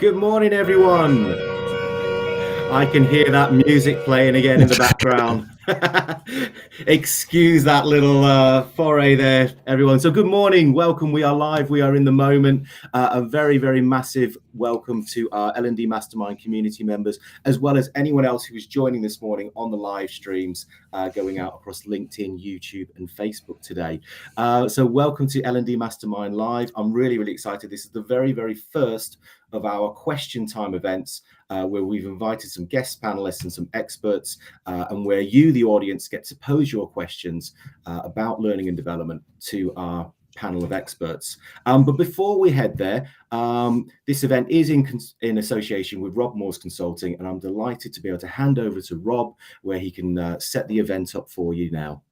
Good morning, everyone. I can hear that music playing again in the background. Excuse that little foray there, everyone. So good morning, welcome. We are live, we are in the moment. A very, very massive welcome to our L&D Mastermind community members, as well as anyone else who is joining this morning on the live streams going out across LinkedIn, YouTube, and Facebook today. So welcome to L&D Mastermind Live. I'm really, really excited. This is the very, very first of our question time events where we've invited some guest panelists and some experts and where you, the audience, get to pose your questions about learning and development to our panel of experts. But before we head there, this event is in association with Rob Moore's Consulting, and I'm delighted to be able to hand over to Rob where he can set the event up for you now.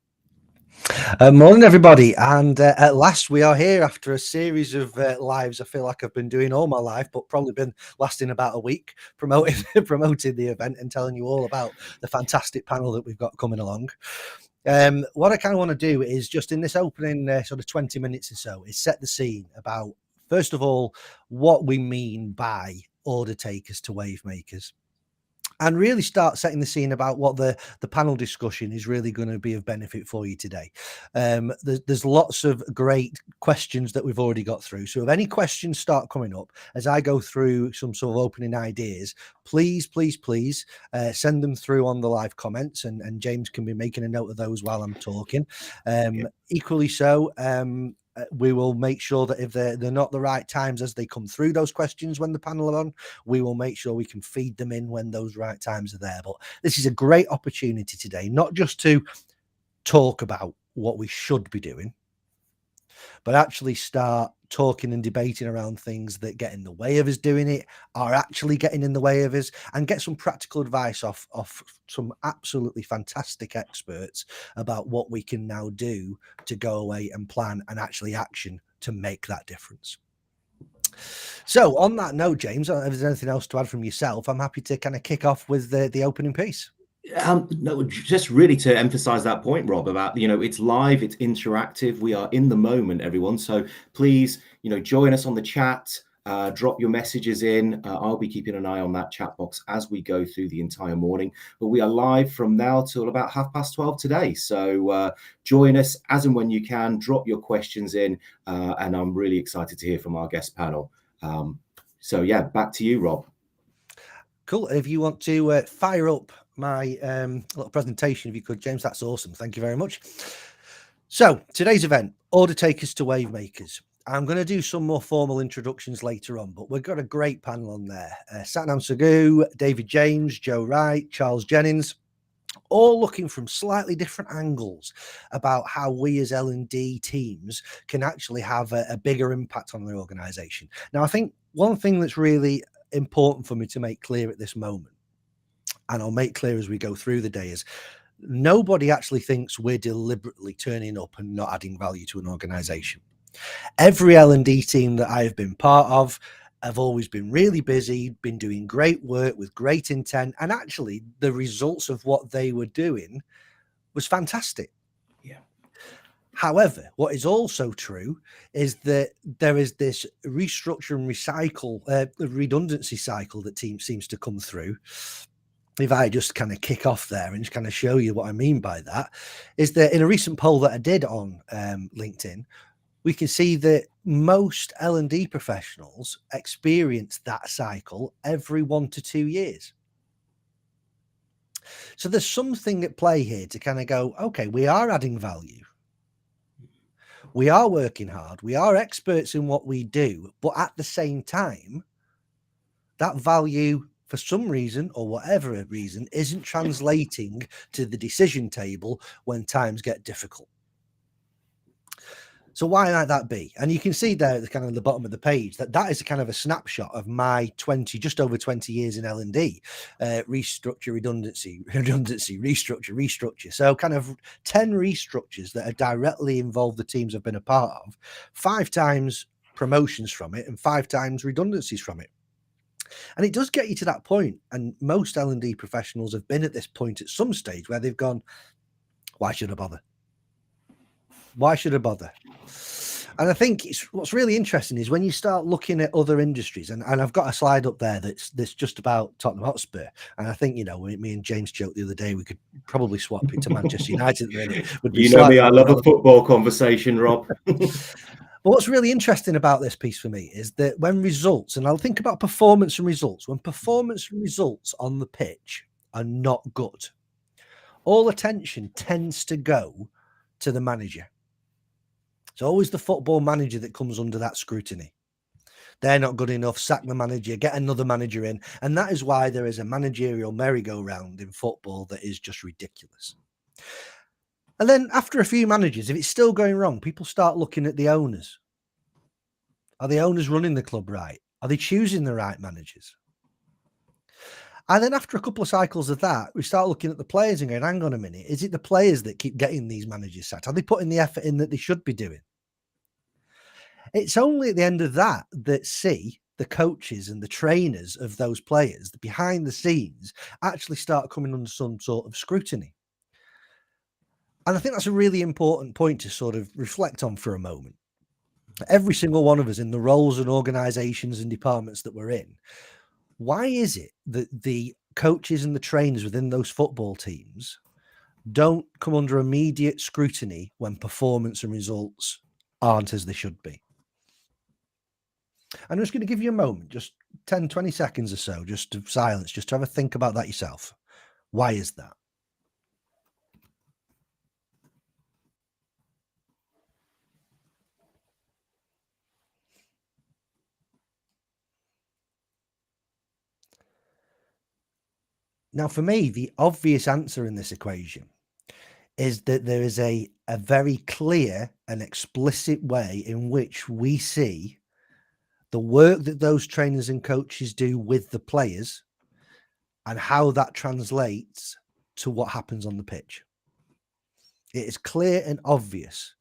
Morning, everybody, and at last we are here after a series of lives. I feel like I've been doing all my life, but probably been lasting about a week, promoting the event and telling you all about the fantastic panel that we've got coming along. What I kind of want to do is just in this opening sort of 20 minutes or so is set the scene about, first of all, what we mean by order takers to wave makers, and really start setting the scene about what the panel discussion is really going to be of benefit for you today. There's lots of great questions that we've already got through. So if any questions start coming up as I go through some sort of opening ideas, please send them through on the live comments, and James can be making a note of those while I'm talking. Equally so, we will make sure that if they're not the right times as they come through those questions when the panel are on, we will make sure we can feed them in when those right times are there. But this is a great opportunity today, not just to talk about what we should be doing, but actually start talking and debating around things that get in the way of us doing it, are actually getting in the way of us, and get some practical advice off some absolutely fantastic experts about what we can now do to go away and plan and actually action to make that difference. So on that note, James, if there's anything else to add from yourself, I'm happy to kind of kick off with the opening piece. No, just really to emphasize that point, Rob, about, it's live, it's interactive. We are in the moment, everyone. So please, join us on the chat, drop your messages in. I'll be keeping an eye on that chat box as we go through the entire morning. But we are live from now till about 12:30 today. So join us as and when you can, drop your questions in. And I'm really excited to hear from our guest panel. So yeah, back to you, Rob. Cool. If you want to fire up my little presentation, if you could, James, that's awesome. Thank you very much. So today's event, order takers to wave makers. I'm going to do some more formal introductions later on, but we've got a great panel on there. Satnam Sagoo, David James, Joe Wright, Charles Jennings, all looking from slightly different angles about how we as L&D teams can actually have a bigger impact on the organization. Now, I think one thing that's really important for me to make clear at this moment, and I'll make clear as we go through the day, is nobody actually thinks we're deliberately turning up and not adding value to an organization. Every L&D team that I've been part of have always been really busy, been doing great work with great intent, and actually the results of what they were doing was fantastic. Yeah. However, what is also true is that there is this restructure and recycle, redundancy cycle that team seems to come through. If I just kind of kick off there and just kind of show you what I mean by that, is that in a recent poll that I did on LinkedIn, we can see that most L&D professionals experience that cycle every 1 to 2 years. So there's something at play here to kind of go, okay, we are adding value. We are working hard. We are experts in what we do. But at the same time, that value, for some reason or whatever reason, isn't translating to the decision table when times get difficult. So why might that be? And you can see there at the kind of the bottom of the page that is a kind of a snapshot of my just over 20 years in L&D, restructure, redundancy, restructure. So kind of 10 restructures that have directly involved the teams I've been a part of, 5 times promotions from it and 5 times redundancies from it. And it does get you to that point. And most L&D professionals have been at this point at some stage where they've gone, why should I bother? Why should I bother? And I think what's really interesting is when you start looking at other industries, and I've got a slide up there that's just about Tottenham Hotspur. And I think, me and James joked the other day, we could probably swap it to Manchester United at the minute. Would be Me, I love a football conversation, Rob. But what's really interesting about this piece for me is that when results, and I'll think about performance and results, when performance and results on the pitch are not good, all attention tends to go to the manager. It's always the football manager that comes under that scrutiny. They're not good enough, sack the manager, get another manager in. And that is why there is a managerial merry-go-round in football that is just ridiculous. And then after a few managers, if it's still going wrong, people start looking at the owners. Are the owners running the club right? Are they choosing the right managers? And then after a couple of cycles of that, we start looking at the players and going, hang on a minute, is it the players that keep getting these managers sacked? Are they putting the effort in that they should be doing? It's only at the end of that see the coaches and the trainers of those players, the behind the scenes, actually start coming under some sort of scrutiny. And I think that's a really important point to sort of reflect on for a moment. Every single one of us in the roles and organizations and departments that we're in, why is it that the coaches and the trainers within those football teams don't come under immediate scrutiny when performance and results aren't as they should be? I'm just going to give you a moment, just 10, 20 seconds or so, just of silence, just to have a think about that yourself. Why is that? Now, for me, the obvious answer in this equation is that there is a very clear and explicit way in which we see the work that those trainers and coaches do with the players and how that translates to what happens on the pitch. It is clear and obvious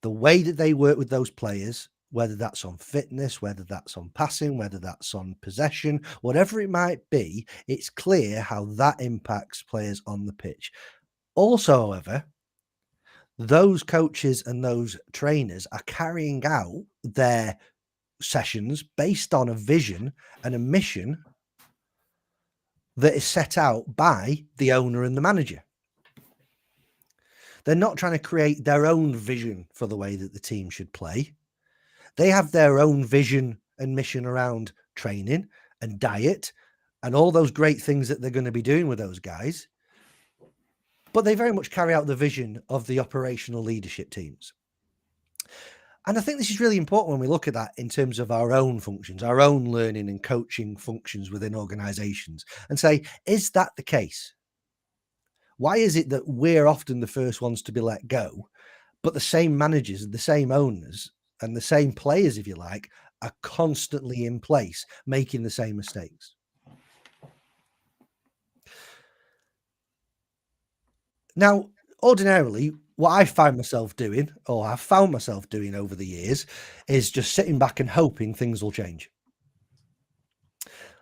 the way that they work with those players, whether that's on fitness, whether that's on passing, whether that's on possession, whatever it might be, it's clear how that impacts players on the pitch. Also, however, those coaches and those trainers are carrying out their sessions based on a vision and a mission that is set out by the owner and the manager. They're not trying to create their own vision for the way that the team should play. They have their own vision and mission around training and diet and all those great things that they're going to be doing with those guys. But they very much carry out the vision of the operational leadership teams. And I think this is really important when we look at that in terms of our own functions, our own learning and coaching functions within organizations, and say, is that the case? Why is it that we're often the first ones to be let go, but the same managers, the same owners, and the same players, if you like, are constantly in place, making the same mistakes? Now, ordinarily, what I find myself doing, or I've found myself doing over the years, is just sitting back and hoping things will change.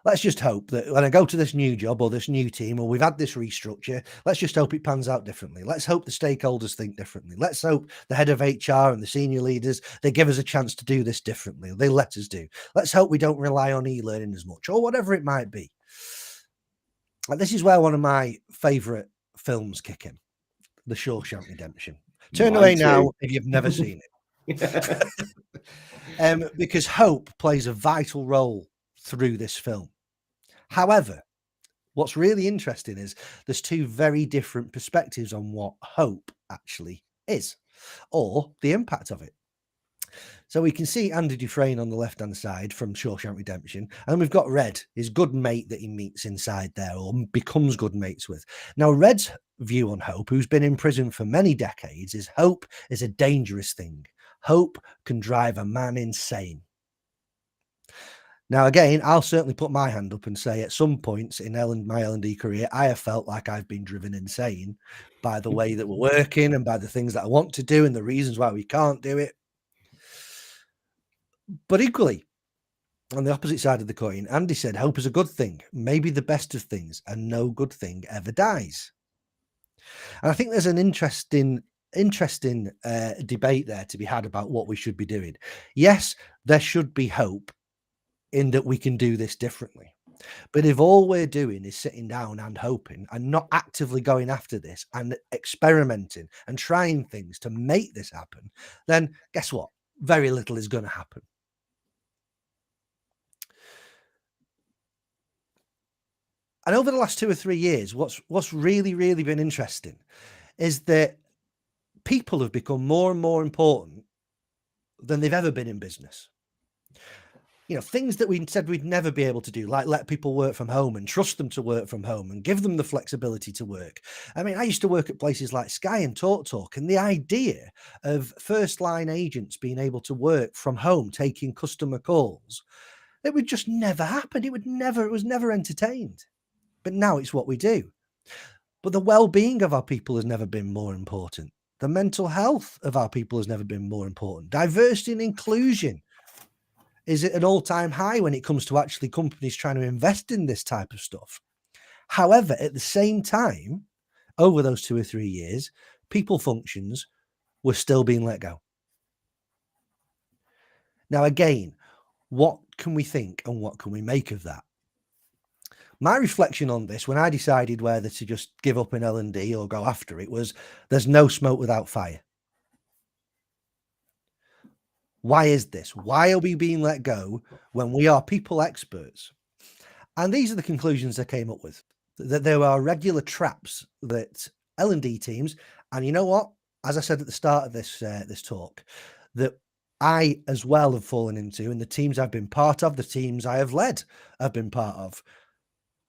Let's just hope that when I go to this new job or this new team, or we've had this restructure, let's just hope it pans out differently. Let's hope the stakeholders think differently. Let's hope the head of HR and the senior leaders, they give us a chance to do this differently. They let us do. Let's hope we don't rely on e-learning as much, or whatever it might be. And this is where one of my favorite films kick in. The Shawshank Redemption. Turn away now if you've never seen it. Because hope plays a vital role through this film. However, what's really interesting is there's two very different perspectives on what hope actually is, or the impact of it. So we can see Andy Dufresne on the left-hand side from Shawshank Redemption, and we've got Red, his good mate that he meets inside there, or becomes good mates with. Now, Red's view on hope, who's been in prison for many decades, is hope is a dangerous thing. Hope can drive a man insane. Now, again, I'll certainly put my hand up and say at some points in my L&D career, I have felt like I've been driven insane by the way that we're working and by the things that I want to do and the reasons why we can't do it. But equally, on the opposite side of the coin, Andy said, hope is a good thing, maybe the best of things, and no good thing ever dies. And I think there's an interesting interesting debate there to be had about what we should be doing. Yes, there should be hope in that we can do this differently. But if all we're doing is sitting down and hoping and not actively going after this and experimenting and trying things to make this happen, then guess what? Very little is going to happen. And over the last 2 or 3 years, what's really, really been interesting is that people have become more and more important than they've ever been in business. You know, things that we said we'd never be able to do, like let people work from home and trust them to work from home and give them the flexibility to work. I mean, I used to work at places like Sky and TalkTalk, and the idea of first line agents being able to work from home, taking customer calls, it would just never happen. It was never entertained. But now it's what we do. But the well-being of our people has never been more important. The mental health of our people has never been more important. Diversity and inclusion is at an all-time high when it comes to actually companies trying to invest in this type of stuff. However, at the same time, over those 2 or 3 years, people functions were still being let go. Now, again, what can we think and what can we make of that? My reflection on this, when I decided whether to just give up in L&D or go after it, was there's no smoke without fire. Why is this? Why are we being let go when we are people experts? And these are the conclusions I came up with, that there are regular traps that L&D teams, and you know what? As I said at the start of this talk, that I as well have fallen into, and the teams I've been part of, the teams I have led, have been part of,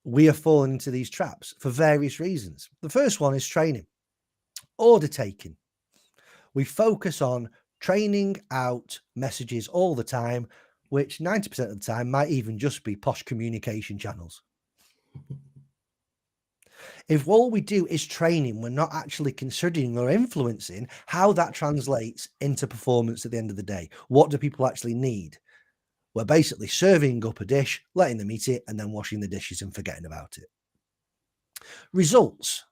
we have fallen into these traps for various reasons. The first one is training, order taking. We focus on training out messages all the time, which 90% of the time might even just be posh communication channels. If all we do is training, we're not actually considering or influencing how that translates into performance at the end of the day. What do people actually need? We're basically serving up a dish, letting them eat it, and then washing the dishes and forgetting about it. Results.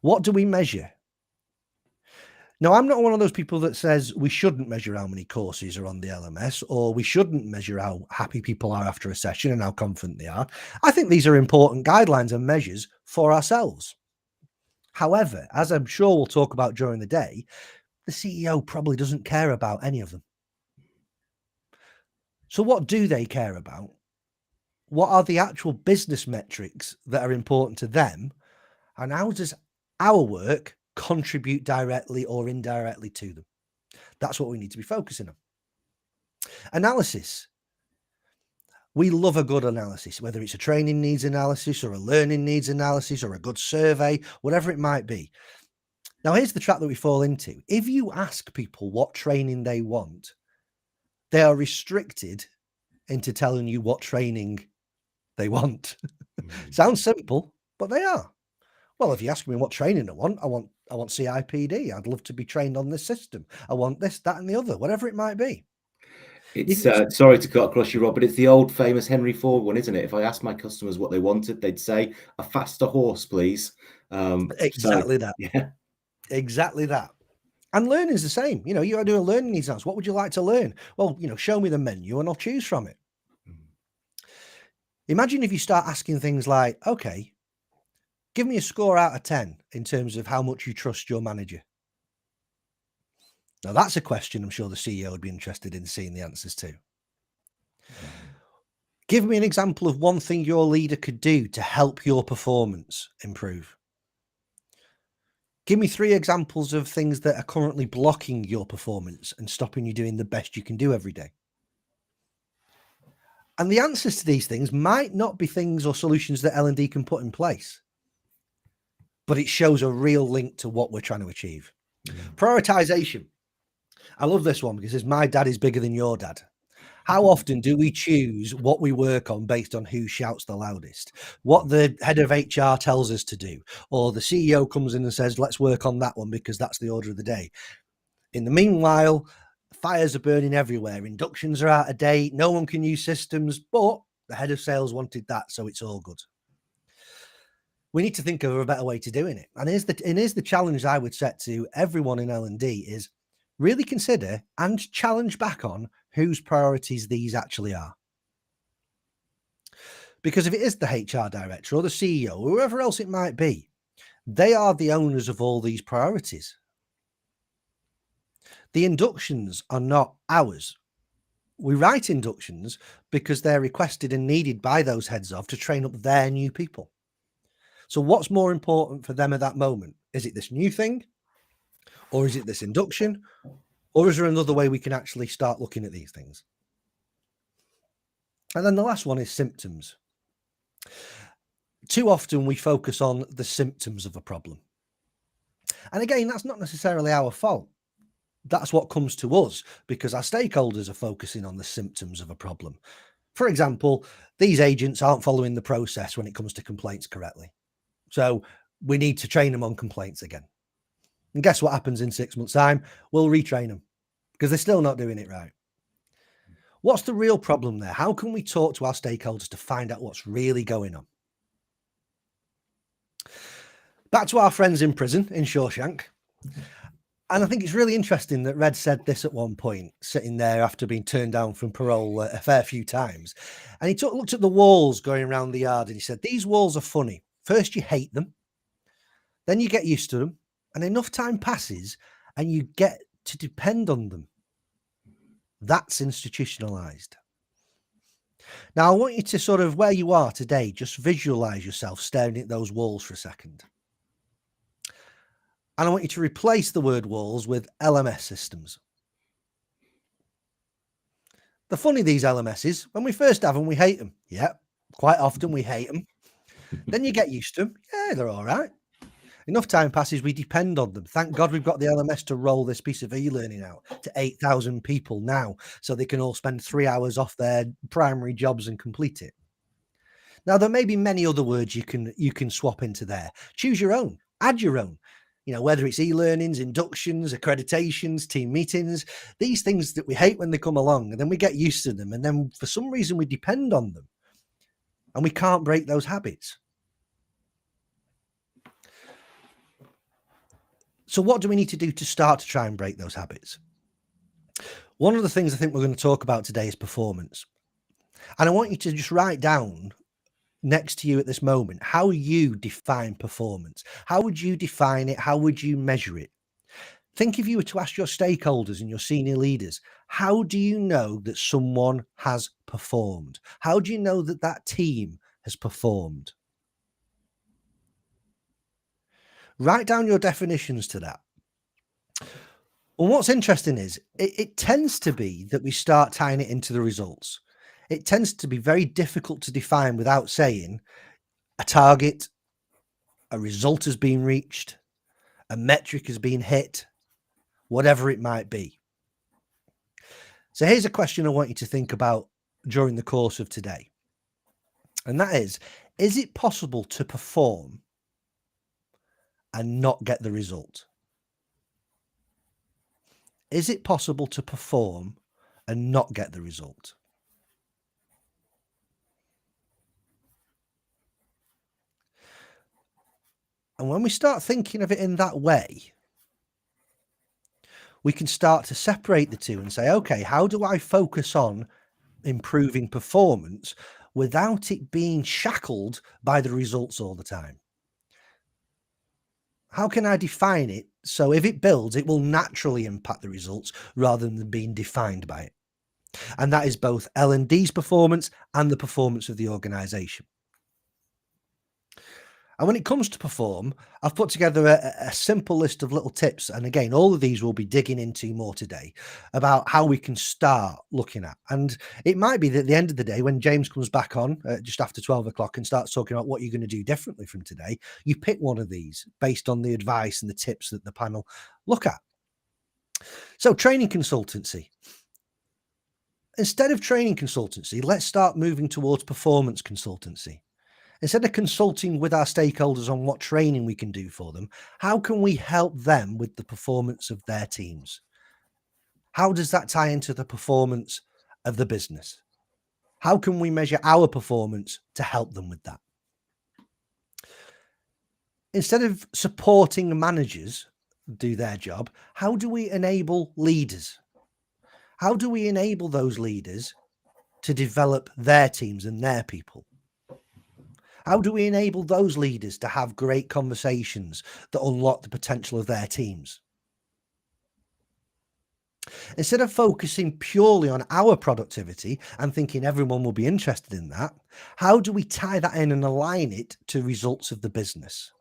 What do we measure? Now, I'm not one of those people that says we shouldn't measure how many courses are on the LMS, or we shouldn't measure how happy people are after a session and how confident they are. I think these are important guidelines and measures for ourselves. However, as I'm sure we'll talk about during the day, the CEO probably doesn't care about any of them. So what do they care about? What are the actual business metrics that are important to them? And how does our work contribute directly or indirectly to them? That's what we need to be focusing on. Analysis. We love a good analysis, whether it's a training needs analysis or a learning needs analysis or a good survey, whatever it might be. Now, here's the trap that we fall into. If you ask people what training they want, they are restricted into telling you what training they want. Sounds simple, but they are. Well, if you ask me what training I want CIPD. I'd love to be trained on this system. I want this, that, and the other, whatever it might be. It's sorry to cut across you, Rob, but it's the old famous Henry Ford one, isn't it? If I asked my customers what they wanted, they'd say a faster horse, please. Exactly that. Yeah. Exactly that. And learning is the same. You know, you are doing a learning needs analysis. What would you like to learn? Well, you know, show me the menu and I'll choose from it. Imagine if you start asking things like, okay, give me a score out of 10 in terms of how much you trust your manager. Now, that's a question I'm sure the CEO would be interested in seeing the answers to. Give me an example of one thing your leader could do to help your performance improve. Give me 3 examples of things that are currently blocking your performance and stopping you doing the best you can do every day. And the answers to these things might not be things or solutions that L&D can put in place, but it shows a real link to what we're trying to achieve. Prioritization. I love this one because it's my dad is bigger than your dad. How often do we choose what we work on based on who shouts the loudest, what the head of HR tells us to do, or the CEO comes in and says, let's work on that one because that's the order of the day. In the meanwhile, fires are burning everywhere. Inductions are out of date. No one can use systems, but the head of sales wanted that, so it's all good. we need to think of a better way to doing it. And here's the challenge I would set to everyone in L&D is really consider and challenge back on whose priorities these actually are. Because if it is the HR director or the CEO or whoever else it might be, they are the owners of all these priorities. The inductions are not ours. We write inductions because they're requested and needed by those heads of to train up their new people. So what's more important for them at that moment? Is it this new thing? Or is it this induction? Or is there another way we can actually start looking at these things? And then the last one is symptoms. Too often we focus on the symptoms of a problem. And again, that's not necessarily our fault. That's what comes to us because our stakeholders are focusing on the symptoms of a problem. For example, these agents aren't following the process when it comes to complaints correctly. So we need to train them on complaints again. And guess what happens in 6 months' time? We'll retrain them because they're still not doing it right. What's the real problem there? How can we talk to our stakeholders to find out what's really going on? Back to our friends in prison in Shawshank. And I think it's really interesting that Red said this at one point, sitting there after being turned down from parole a fair few times. And he looked at the walls going around the yard and he said, these walls are funny. First, you hate them. Then you get used to them. And enough time passes and you get to depend on them. That's institutionalized. Now, I want you to sort of, where you are today, just visualize yourself staring at those walls for a second. And I want you to replace the word walls with LMS systems. The funny these LMSs, when we first have them, we hate them. Yeah, quite often we hate them. Then you get used to them. Yeah, they're all right. Enough time passes, we depend on them. Thank God we've got the LMS to roll this piece of e-learning out to 8,000 people now, so they can all spend 3 hours off their primary jobs and complete it. Now, there may be many other words you can swap into there. Choose your own, add your own. You know, whether it's e-learnings, inductions, accreditations, team meetings, these things that we hate when they come along, and then we get used to them, and then for some reason we depend on them, and we can't break those habits. So what do we need to do to start to try and break those habits? One of the things I think we're going to talk about today is performance. And I want you to just write down next to you at this moment how you define performance. How would you define it? How would you measure it? Think if you were to ask your stakeholders and your senior leaders, how do you know that someone has performed? How do you know that that team has performed? Write down your definitions to that. Well, what's interesting is it tends to be that we start tying it into the results. It tends to be very difficult to define without saying a target, a result has been reached, a metric has been hit, whatever it might be. So here's a question I want you to think about during the course of today. And that is it possible to perform and not get the result? Is it possible to perform and not get the result? And when we start thinking of it in that way, we can start to separate the two and say, okay, how do I focus on improving performance without it being shackled by the results all the time? How can I define it so if it builds, it will naturally impact the results rather than being defined by it? And that is both L&D's performance and the performance of the organization. And when it comes to perform, I've put together a simple list of little tips. And again, all of these we'll be digging into more today about how we can start looking at. And it might be that at the end of the day, when James comes back on just after 12 o'clock and starts talking about what you're going to do differently from today, you pick one of these based on the advice and the tips that the panel look at. So training consultancy. Instead of training consultancy, let's start moving towards performance consultancy. Instead of consulting with our stakeholders on what training we can do for them, how can we help them with the performance of their teams? How does that tie into the performance of the business? How can we measure our performance to help them with that? Instead of supporting managers do their job, how do we enable leaders? How do we enable those leaders to develop their teams and their people? How do we enable those leaders to have great conversations that unlock the potential of their teams? Instead of focusing purely on our productivity and thinking everyone will be interested in that, how do we tie that in and align it to results of the business?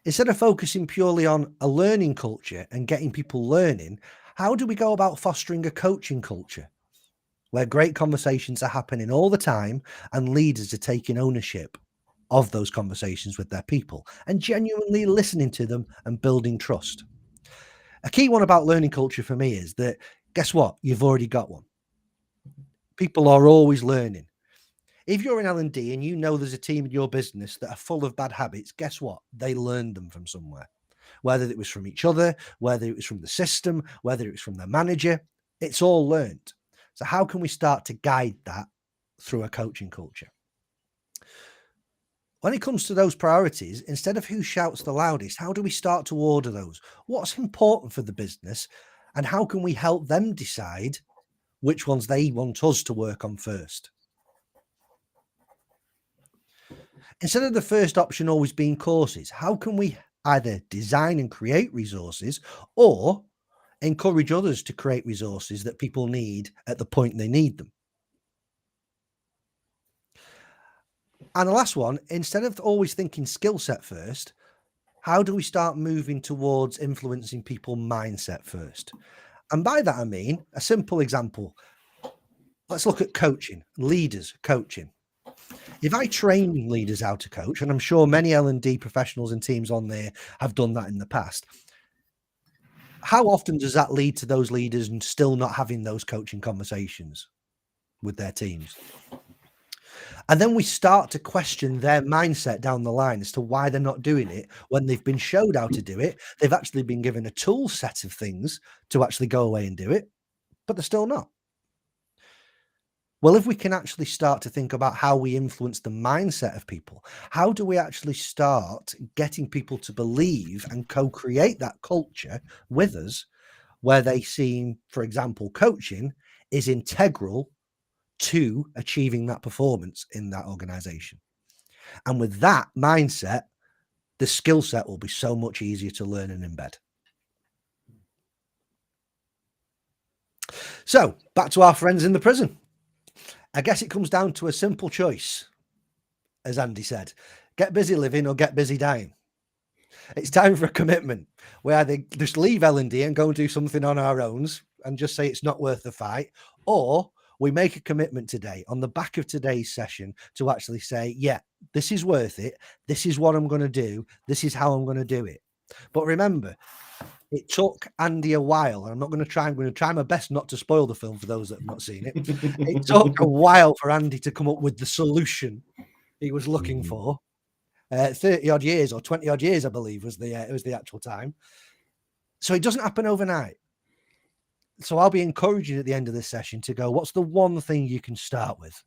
Instead of focusing purely on a learning culture and getting people learning, how do we go about fostering a coaching culture where great conversations are happening all the time and leaders are taking ownership of those conversations with their people and genuinely listening to them and building trust? A key one about learning culture for me is that, guess what? You've already got one. People are always learning. If you're in L&D and you know there's a team in your business that are full of bad habits, guess what? They learned them from somewhere. Whether it was from each other, whether it was from the system, whether it was from their manager, it's all learned. So how can we start to guide that through a coaching culture? When it comes to those priorities, instead of who shouts the loudest, how do we start to order those? What's important for the business? And how can we help them decide which ones they want us to work on first? Instead of the first option always being courses, how can we either design and create resources or encourage others to create resources that people need at the point they need them? And the last one, instead of always thinking skill set first, how do we start moving towards influencing people mindset first? And by that, I mean a simple example. Let's look at coaching, leaders coaching. If I train leaders how to coach, and I'm sure many L&D professionals and teams on there have done that in the past, how often does that lead to those leaders and still not having those coaching conversations with their teams? And then we start to question their mindset down the line as to why they're not doing it when they've been showed how to do it. They've actually been given a tool set of things to actually go away and do it, but they're still not. Well, if we can actually start to think about how we influence the mindset of people, how do we actually start getting people to believe and co-create that culture with us where they see, for example, coaching is integral to achieving that performance in that organization? And with that mindset, the skill set will be so much easier to learn and embed. So back to our friends in the prison. I guess it comes down to a simple choice, as Andy said: get busy living or get busy dying. It's time for a commitment. We either just leave L&D and go and do something on our own and just say it's not worth the fight, or we make a commitment today on the back of today's session to actually say, yeah, this is worth it. This is what I'm going to do. This is how I'm going to do it. But remember, it took Andy a while, and I'm going to try my best not to spoil the film for those that have not seen it. It took a while for Andy to come up with the solution he was looking for. 30 odd years or 20 odd years, I believe, was the actual time. So it doesn't happen overnight. So I'll be encouraging at the end of this session to go, what's the one thing you can start with?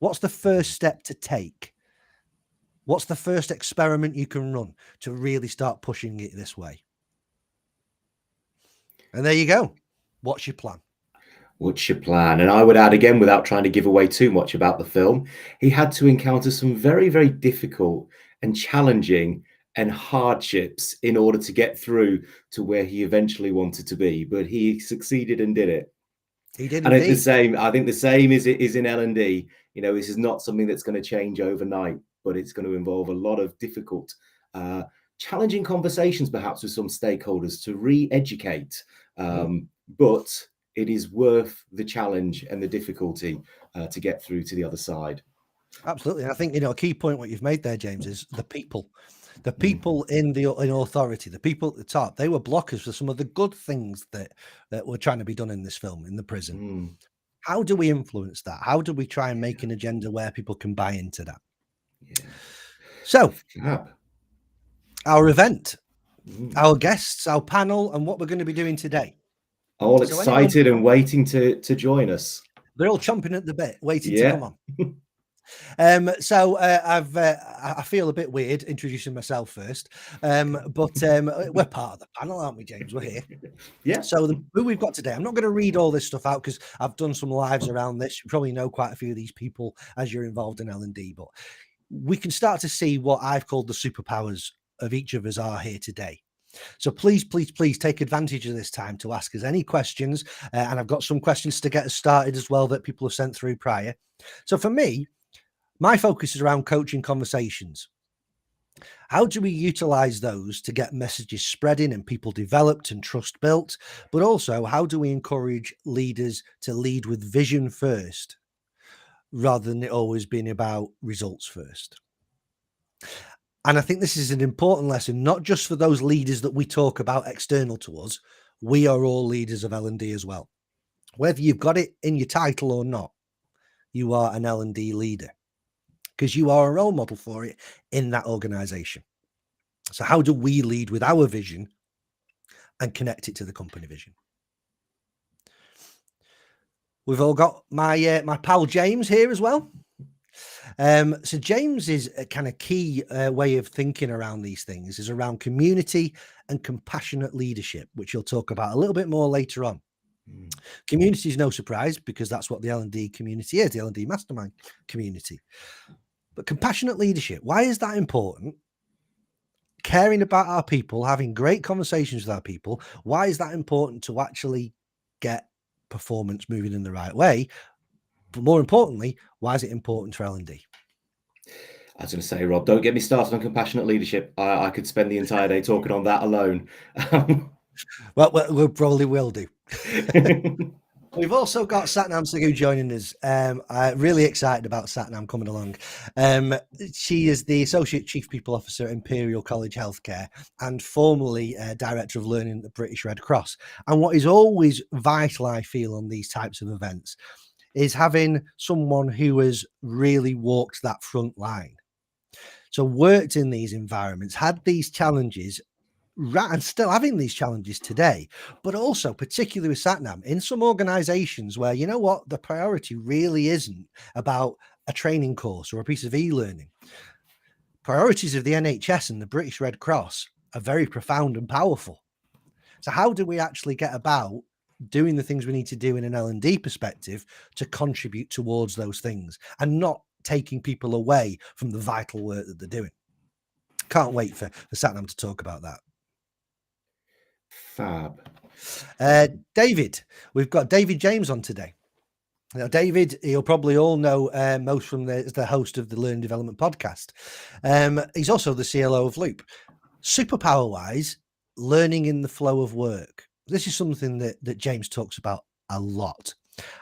What's the first step to take? What's the first experiment you can run to really start pushing it this way? And there you go. What's your plan? What's your plan? And I would add again, without trying to give away too much about the film, he had to encounter some very, very difficult and challenging and hardships in order to get through to where he eventually wanted to be. But he succeeded and did it. He did. And it's the same. I think the same is in L&D. You know, this is not something that's going to change overnight, but it's going to involve a lot of difficult, challenging conversations, perhaps with some stakeholders to re-educate. But it is worth the challenge and the difficulty to get through to the other side. Absolutely. And I think, a key point what you've made there, James, is the people. The people in authority, the people at the top, they were blockers for some of the good things that were trying to be done in this film, in the prison. How do we influence that? How do we try and make an agenda where people can buy into that? Yeah. So, our event, our guests, our panel, and what we're going to be doing today. All excited and waiting to join us. They're all chomping at the bit, waiting to come on. I feel a bit weird introducing myself first, but we're part of the panel, aren't we, James? We're here. Yeah. So who we've got today, I'm not going to read all this stuff out because I've done some lives around this. You probably know quite a few of these people as you're involved in L&D, but we can start to see what I've called the superpowers of each of us are here today. So please take advantage of this time to ask us any questions. And I've got some questions to get us started as well that people have sent through prior. So for me, my focus is around coaching conversations. How do we utilize those to get messages spreading and people developed and trust built? But also, how do we encourage leaders to lead with vision first rather than it always being about results first? And I think this is an important lesson, not just for those leaders that we talk about external to us. We are all leaders of L&D as well. Whether you've got it in your title or not, you are an L&D leader because you are a role model for it in that organization. So how do we lead with our vision and connect it to the company vision? We've all got my my pal James here as well. So James is a kind of key way of thinking around these things is around community and compassionate leadership, which he'll talk about a little bit more later on. Community is no surprise because that's what the L&D community is, the L&D Mastermind community. But compassionate leadership, why is that important? Caring about our people, having great conversations with our people, why is that important to actually get performance moving in the right way? But more importantly, why is it important for L&D? I was going to say, Rob, don't get me started on compassionate leadership. I could spend the entire day talking on that alone. Well, we probably will do. We've also got Satnam Sagoo joining us. I'm really excited about Satnam coming along. She is the Associate Chief People Officer at Imperial College Healthcare and formerly Director of Learning at the British Red Cross. And what is always vital, I feel, on these types of events is having someone who has really walked that front line. So worked in these environments, had these challenges, and still having these challenges today, but also particularly with Satnam in some organizations where, you know what, the priority really isn't about a training course or a piece of e-learning. Priorities of the NHS and the British Red Cross are very profound and powerful. So how do we actually get about doing the things we need to do in an L&D perspective to contribute towards those things and not taking people away from the vital work that they're doing? Can't wait for Satnam to talk about that. Fab. David, we've got David James on today. Now, David, you'll probably all know most from the host of the Learning Development podcast. He's also the CLO of Loop. Superpower-wise, learning in the flow of work. This is something that James talks about a lot.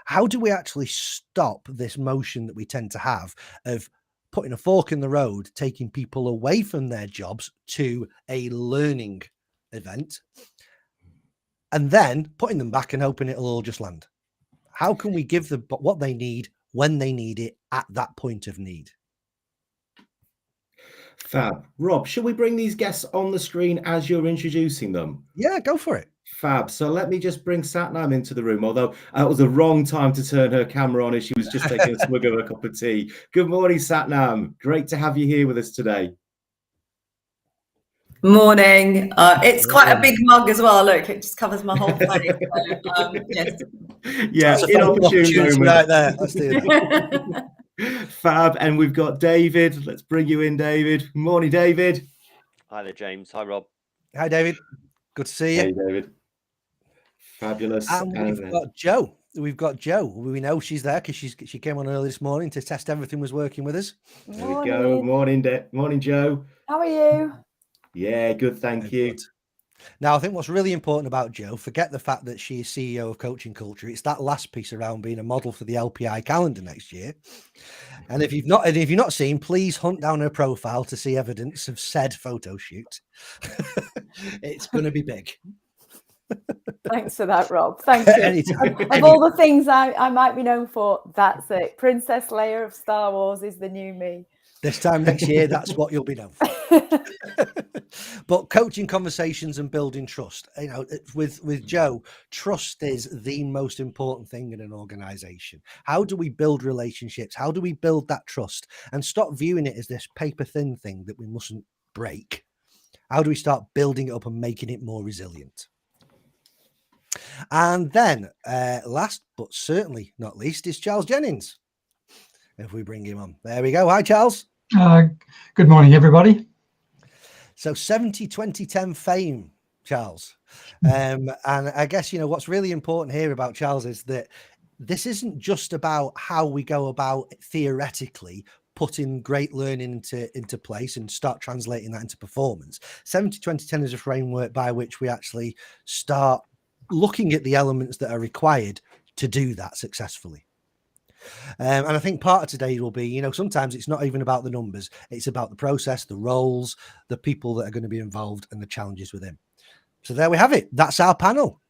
How do we actually stop this motion that we tend to have of putting a fork in the road, taking people away from their jobs to a learning event, and then putting them back and hoping it'll all just land? How can we give them what they need when they need it at that point of need? Fab. Rob, should we bring these guests on the screen as you're introducing them? Yeah, go for it. Fab. So let me just bring Satnam into the room, although it was the wrong time to turn her camera on as she was just taking a swig of a cup of tea. Good morning, Satnam. Great to have you here with us today. Morning. It's quite a big mug as well. Look, it just covers my whole face. So, yes. Yeah, inopportune moment right there. Let's do that. Fab. And we've got David. Let's bring you in, David. Good morning, David. Hi there, James. Hi, Rob. Hi, David. Good to see you. Hey, David. Fabulous. And we've got Joe. We've got Joe. We know she's there because she came on early this morning to test everything was working with us. There we go. Morning, Joe. How are you? Yeah, good. Thank you. Good. Now, I think what's really important about Joe, forget the fact that she is CEO of Coaching Culture. It's that last piece around being a model for the LPI calendar next year. And if you've not seen, please hunt down her profile to see evidence of said photo shoot. It's going to be big. Thanks for that, Rob. Thank you. Anytime. Of all the things I might be known for, that's it. Princess Leia of Star Wars is the new me. This time next year, that's what you'll be known for. But coaching conversations and building trust, with Joe, trust is the most important thing in an organization. How do we build relationships? How do we build that trust and stop viewing it as this paper thin thing that we mustn't break? How do we start building it up and making it more resilient? And then last but certainly not least is Charles Jennings. If we bring him on, there we go. Hi, Charles. Good morning, everybody. So 70, 20, 10 fame, Charles. And I guess, what's really important here about Charles is that this isn't just about how we go about theoretically putting great learning into place and start translating that into performance. 70, 20, 10 is a framework by which we actually start looking at the elements that are required to do that successfully. And I think part of today will be, sometimes it's not even about the numbers. It's about the process, the roles, the people that are going to be involved and the challenges within. So there we have it. That's our panel.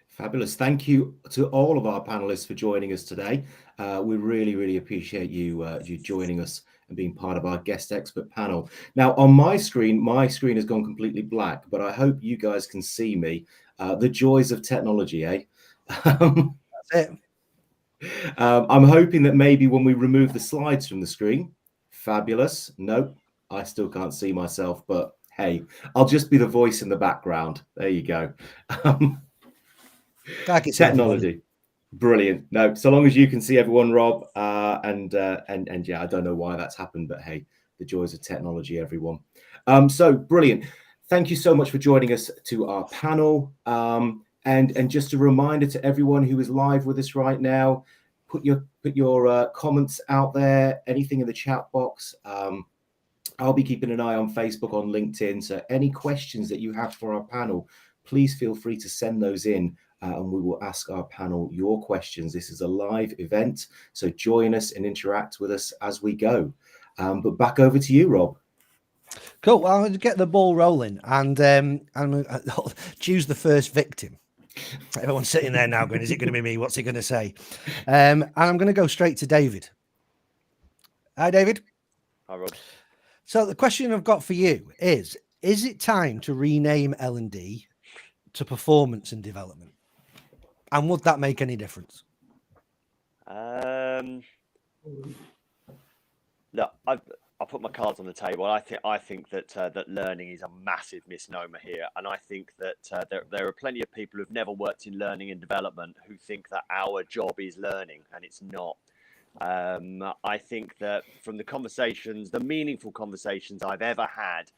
Fabulous. Thank you to all of our panelists for joining us today. We really, really appreciate you joining us and being part of our guest expert panel. Now, on my screen has gone completely black, but I hope you guys can see me. The joys of technology, eh? That's it. I'm hoping that maybe when we remove the slides from the screen, fabulous. Nope, I still can't see myself, but hey, I'll just be the voice in the background. There you go. Technology, brilliant. No, so long as you can see everyone, Rob, and yeah, I don't know why that's happened, but hey, the joys of technology, everyone. So brilliant. Thank you so much for joining us to our panel. And just a reminder to everyone who is live with us right now, put your comments out there, anything in the chat box. I'll be keeping an eye on Facebook, on LinkedIn. So any questions that you have for our panel, please feel free to send those in and we will ask our panel your questions. This is a live event, so join us and interact with us as we go. But back over to you, Rob. Cool. Well, I'll get the ball rolling and choose the first victim. Everyone's sitting there now going, is it going to be me? What's he going to say? And I'm going to go straight to David. Hi, David. Hi, Rob. So the question I've got for you is it time to rename L&D to performance and development? And would that make any difference? Look, I'll put my cards on the table. I think that that learning is a massive misnomer here, and I think that there are plenty of people who've never worked in learning and development who think that our job is learning, and it's not. I think that from the conversations, the meaningful conversations I've ever had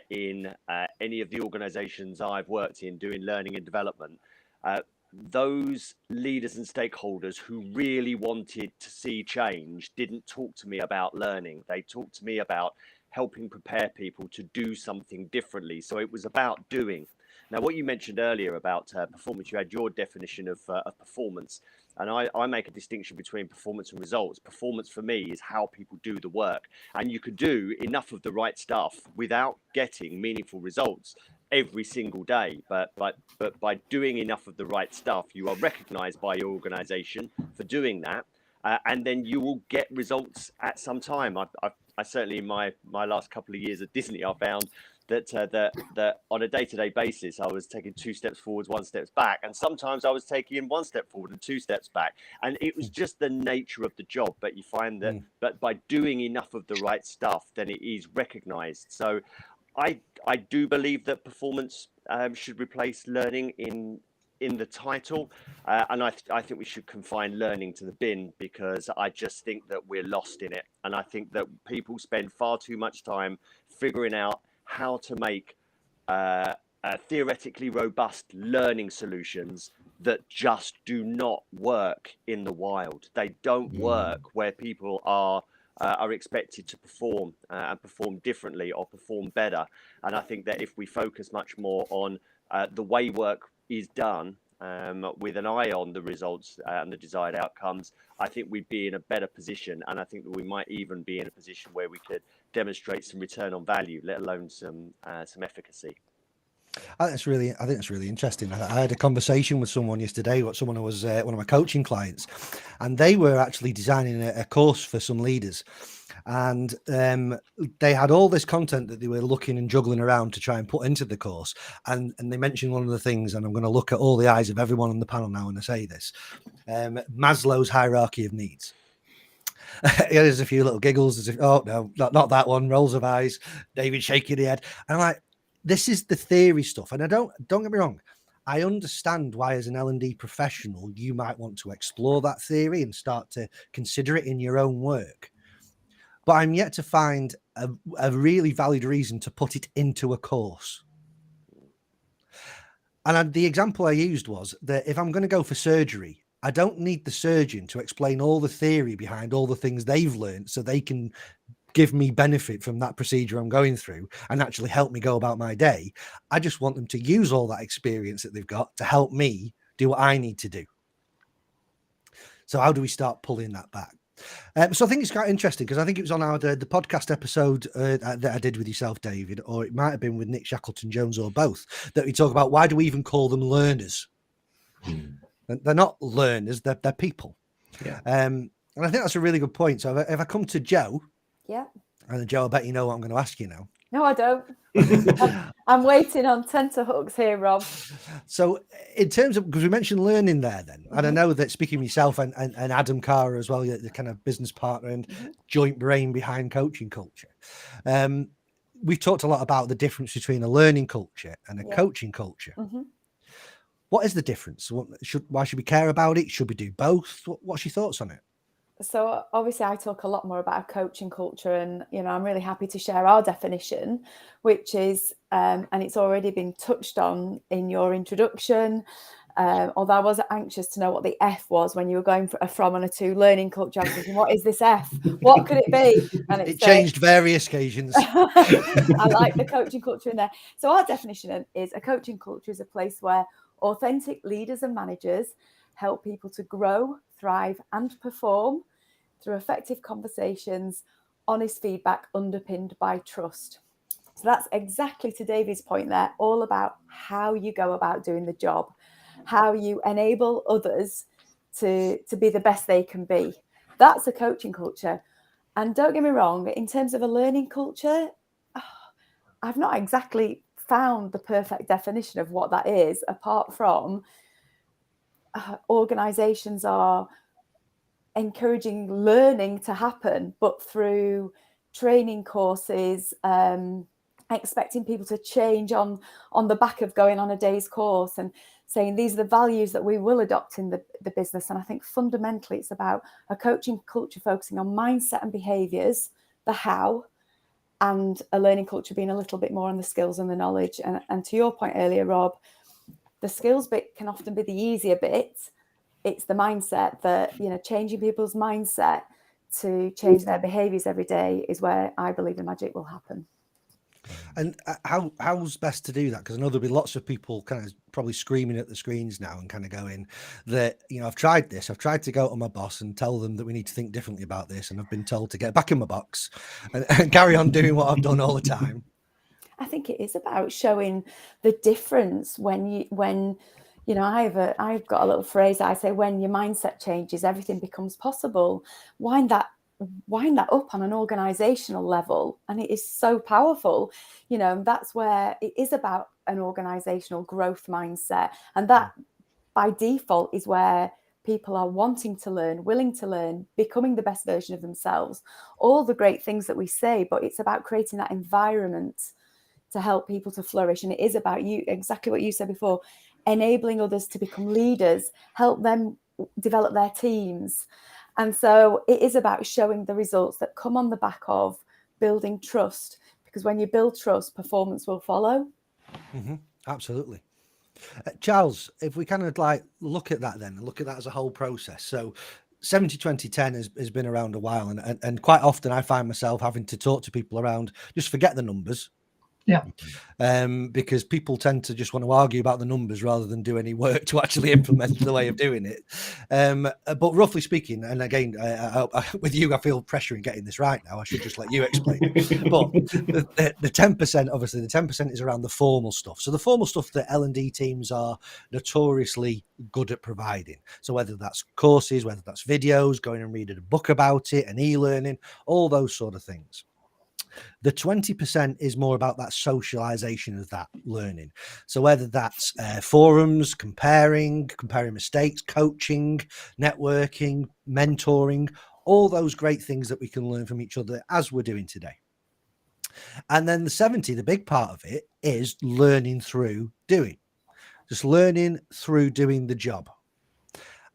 in any of the organizations I've worked in doing learning and development, those leaders and stakeholders who really wanted to see change didn't talk to me about learning. They talked to me about helping prepare people to do something differently. So it was about doing. Now, what you mentioned earlier about performance, you had your definition of performance. And I make a distinction between performance and results. Performance for me is how people do the work. And you could do enough of the right stuff without getting meaningful results every single day. But by doing enough of the right stuff, you are recognized by your organization for doing that. And then you will get results at some time. I certainly, in my last couple of years at Disney, I found that on a day-to-day basis, I was taking 2 steps forwards, 1 step back, and sometimes I was taking 1 step forward and 2 steps back, and it was just the nature of the job. But you find that by doing enough of the right stuff, then it is recognized. So I do believe that performance should replace learning in the title, and I think we should confine learning to the bin, because I just think that we're lost in it, and I think that people spend far too much time figuring out how to make theoretically robust learning solutions that just do not work in the wild. They don't work where people are expected to perform and perform differently or perform better. And I think that if we focus much more on the way work is done, with an eye on the results and the desired outcomes, I think we'd be in a better position. And I think that we might even be in a position where we could demonstrate some return on value, let alone some efficacy. I think it's really interesting. I had a conversation with someone yesterday, someone who was one of my coaching clients, and they were actually designing a course for some leaders. And they had all this content that they were looking and juggling around to try and put into the course. And they mentioned one of the things, and I'm going to look at all the eyes of everyone on the panel now when I say this, Maslow's hierarchy of needs. Yeah, there's a few little giggles as if, oh no, not that one, rolls of eyes, David shaking the head. And I'm like, this is the theory stuff. And don't get me wrong, I understand why as an L&D professional you might want to explore that theory and start to consider it in your own work. But I'm yet to find a really valid reason to put it into a course. And the example I used was that if I'm going to go for surgery, I don't need the surgeon to explain all the theory behind all the things they've learned so they can give me benefit from that procedure I'm going through and actually help me go about my day. I just want them to use all that experience that they've got to help me do what I need to do. So how do we start pulling that back? So I think it's quite interesting because I think it was on the podcast episode that I did with yourself, David, or it might have been with Nick Shackleton-Jones or both, that we talk about why do we even call them learners? They're not learners, they're people. Yeah. And I think that's a really good point. So if I come to Joe, Yeah. and Joe, I bet you know what I'm going to ask you now. No, I don't. I'm waiting on tenterhooks here, Rob. So in terms of, because we mentioned learning there then, and I know that speaking of yourself and Adam Carr as well, the kind of business partner and joint brain behind coaching culture. We've talked a lot about the difference between a learning culture and a coaching culture. What is the difference? Why should we care about it? Should we do both? What's your thoughts on it? So obviously I talk a lot more about a coaching culture, and I'm really happy to share our definition, which is and it's already been touched on in your introduction, although I was anxious to know what the F was when you were going for a from and a to learning culture. I was thinking, what is this F? What could it be? And it changed various occasions. I like the coaching culture in there. So our definition is a coaching culture is a place where authentic leaders and managers help people to grow, thrive and perform through effective conversations, honest feedback underpinned by trust. So that's exactly to David's point there, all about how you go about doing the job, how you enable others to be the best they can be. That's a coaching culture. And don't get me wrong, in terms of a learning culture, I've not exactly found the perfect definition of what that is, apart from organizations are encouraging learning to happen, but through training courses, expecting people to change on the back of going on a day's course and saying these are the values that we will adopt in the business. And I think fundamentally it's about a coaching culture focusing on mindset and behaviors, the how, and a learning culture being a little bit more on the skills and the knowledge. And to your point earlier, Rob, the skills bit can often be the easier bit. It's the mindset that, changing people's mindset to change their behaviors every day is where I believe the magic will happen. And how's best to do that? Because I know there'll be lots of people kind of probably screaming at the screens now and kind of going that, I've tried this. I've tried to go to my boss and tell them that we need to think differently about this. And I've been told to get back in my box and carry on doing what I've done all the time. I think it is about showing the difference when I've got a little phrase I say, when your mindset changes, everything becomes possible. Wind that up on an organizational level, and it is so powerful. That's where it is about an organizational growth mindset, and that by default is where people are wanting to learn, willing to learn, becoming the best version of themselves, all the great things that we say. But it's about creating that environment to help people to flourish, and it is about exactly what you said before, enabling others to become leaders, help them develop their teams. And so it is about showing the results that come on the back of building trust, because when you build trust, performance will follow. Absolutely. Charles, if we kind of look at that then, and look at that as a whole process. So 70-20-10 has been around a while, and quite often I find myself having to talk to people around just forget the numbers. Yeah. Because people tend to just want to argue about the numbers rather than do any work to actually implement the way of doing it. But roughly speaking, and again, with you, I feel pressure in getting this right now. I should just let you explain it. But the 10%, obviously, the 10% is around the formal stuff. So the formal stuff that L&D teams are notoriously good at providing. So whether that's courses, whether that's videos, going and reading a book about it, and e-learning, all those sort of things. The 20% is more about that socialization of that learning. So whether that's forums, comparing mistakes, coaching, networking, mentoring, all those great things that we can learn from each other as we're doing today. And then the 70, the big part of it, is learning through doing. Just learning through doing the job.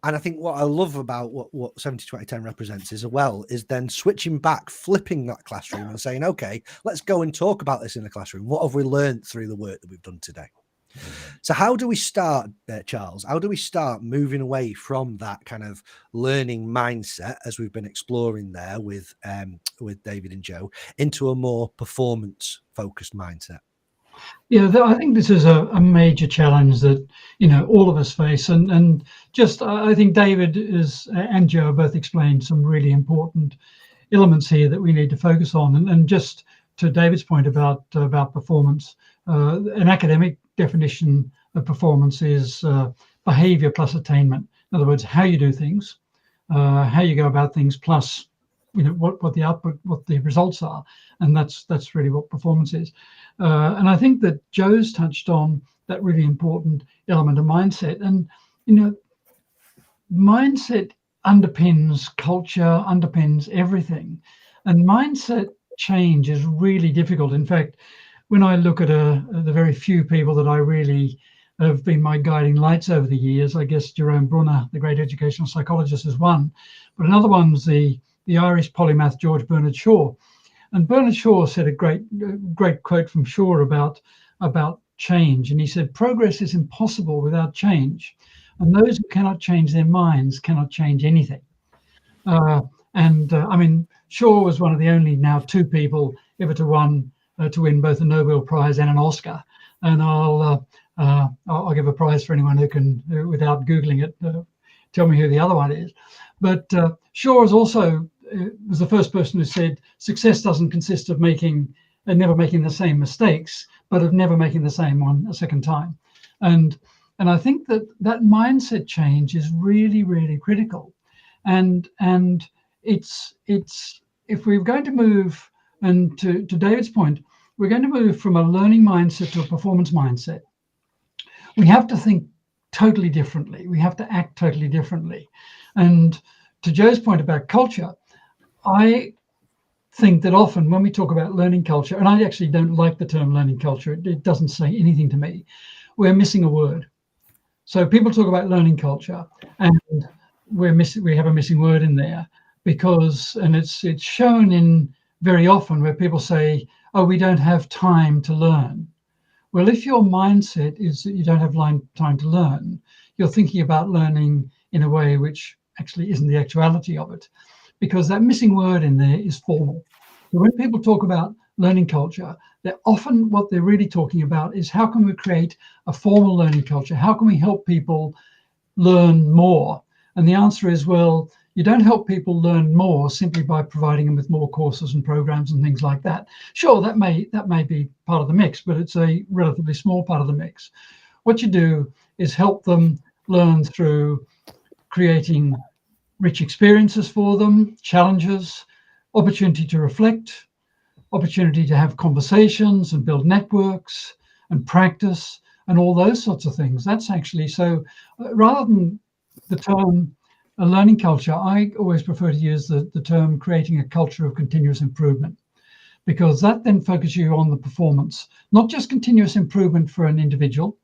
And I think what I love about what 70-20-10 represents is then switching back, flipping that classroom and saying, okay, let's go and talk about this in the classroom. What have we learned through the work that we've done today? So how do we start, Charles? How do we start moving away from that kind of learning mindset, as we've been exploring there with David and Joe, into a more performance-focused mindset? Yeah, I think this is a major challenge that, all of us face. And just, I think David and Joe both explained some really important elements here that we need to focus on. And just to David's point about performance, an academic definition of performance is behavior plus attainment. In other words, how you do things, how you go about things, plus what the output, what the results are. And that's really what performance is. And I think that Joe's touched on that really important element of mindset. And, mindset underpins culture, underpins everything. And mindset change is really difficult. In fact, when I look at the very few people that I really have been my guiding lights over the years, I guess Jerome Brunner, the great educational psychologist, is one. But another one's the Irish polymath George Bernard Shaw. And Bernard Shaw said a great quote from Shaw about change. And he said, progress is impossible without change. And those who cannot change their minds cannot change anything. I mean, Shaw was one of the only now two people ever to win both a Nobel Prize and an Oscar. And I'll give a prize for anyone who can, without Googling it, tell me who the other one is. But Shaw is also was the first person who said success doesn't consist of never making the same mistakes, but of never making the same one a second time. And I think that mindset change is really, really critical. And it's if we're going to move, and to David's point, we're going to move from a learning mindset to a performance mindset. We have to think totally differently. We have to act totally differently. And to Joe's point about culture, I think that often when we talk about learning culture, and I actually don't like the term learning culture, it doesn't say anything to me, we're missing a word. So people talk about learning culture, and we have a missing word in there, because, and it's shown in very often where people say, oh, we don't have time to learn. Well, if your mindset is that you don't have time to learn, you're thinking about learning in a way which actually isn't the actuality of it, because that missing word in there is formal. So when people talk about learning culture, they're often, what they're really talking about is how can we create a formal learning culture? How can we help people learn more? And the answer is, well, you don't help people learn more simply by providing them with more courses and programs and things like that. Sure, that may be part of the mix, but it's a relatively small part of the mix. What you do is help them learn through creating rich experiences for them, challenges, opportunity to reflect, opportunity to have conversations and build networks and practice and all those sorts of things. That's actually, so rather than the term a learning culture, I always prefer to use the term creating a culture of continuous improvement, because that then focuses you on the performance, not just continuous improvement for an individual,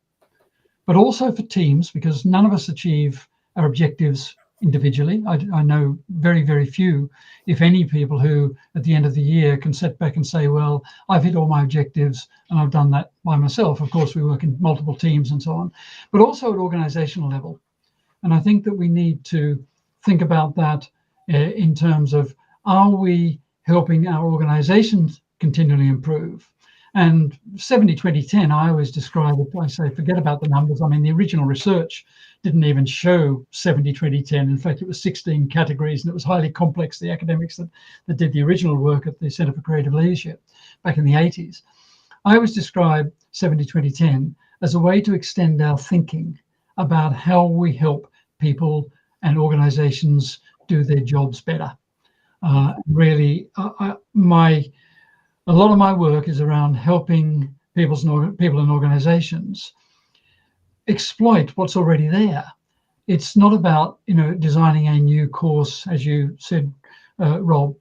but also for teams, because none of us achieve our objectives individually. I know very, very few, if any, people who at the end of the year can sit back and say, well, I've hit all my objectives and I've done that by myself. Of course, we work in multiple teams and so on, but also at organizational level. And I think that we need to think about that in terms of, are we helping our organizations continually improve? And 70-20-10, I always describe it, I say, forget about the numbers. I mean, the original research didn't even show 70-20-10. In fact, it was 16 categories, and it was highly complex. The academics that did the original work at the Centre for Creative Leadership back in the 80s. I always describe 70-20-10 as a way to extend our thinking about how we help people and organizations do their jobs better. Really, a lot of my work is around helping people and organizations exploit what's already there. It's not about, designing a new course, as you said, Rob.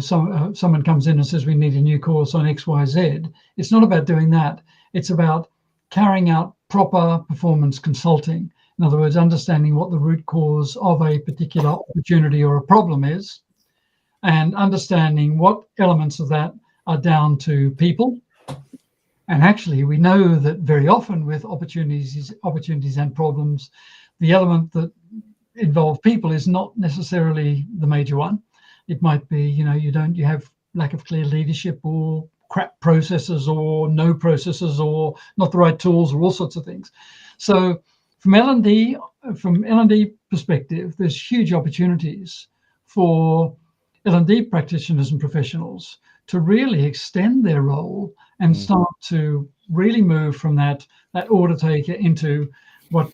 Someone comes in and says we need a new course on XYZ. It's not about doing that. It's about carrying out proper performance consulting. In other words, understanding what the root cause of a particular opportunity or a problem is, and understanding what elements of that are down to people. And actually, we know that very often with opportunities and problems, the element that involve people is not necessarily the major one. It might be, you have lack of clear leadership, or crap processes, or no processes, or not the right tools, or all sorts of things. So from L&D perspective, there's huge opportunities for L&D practitioners and professionals to really extend their role and start to really move from that order taker into what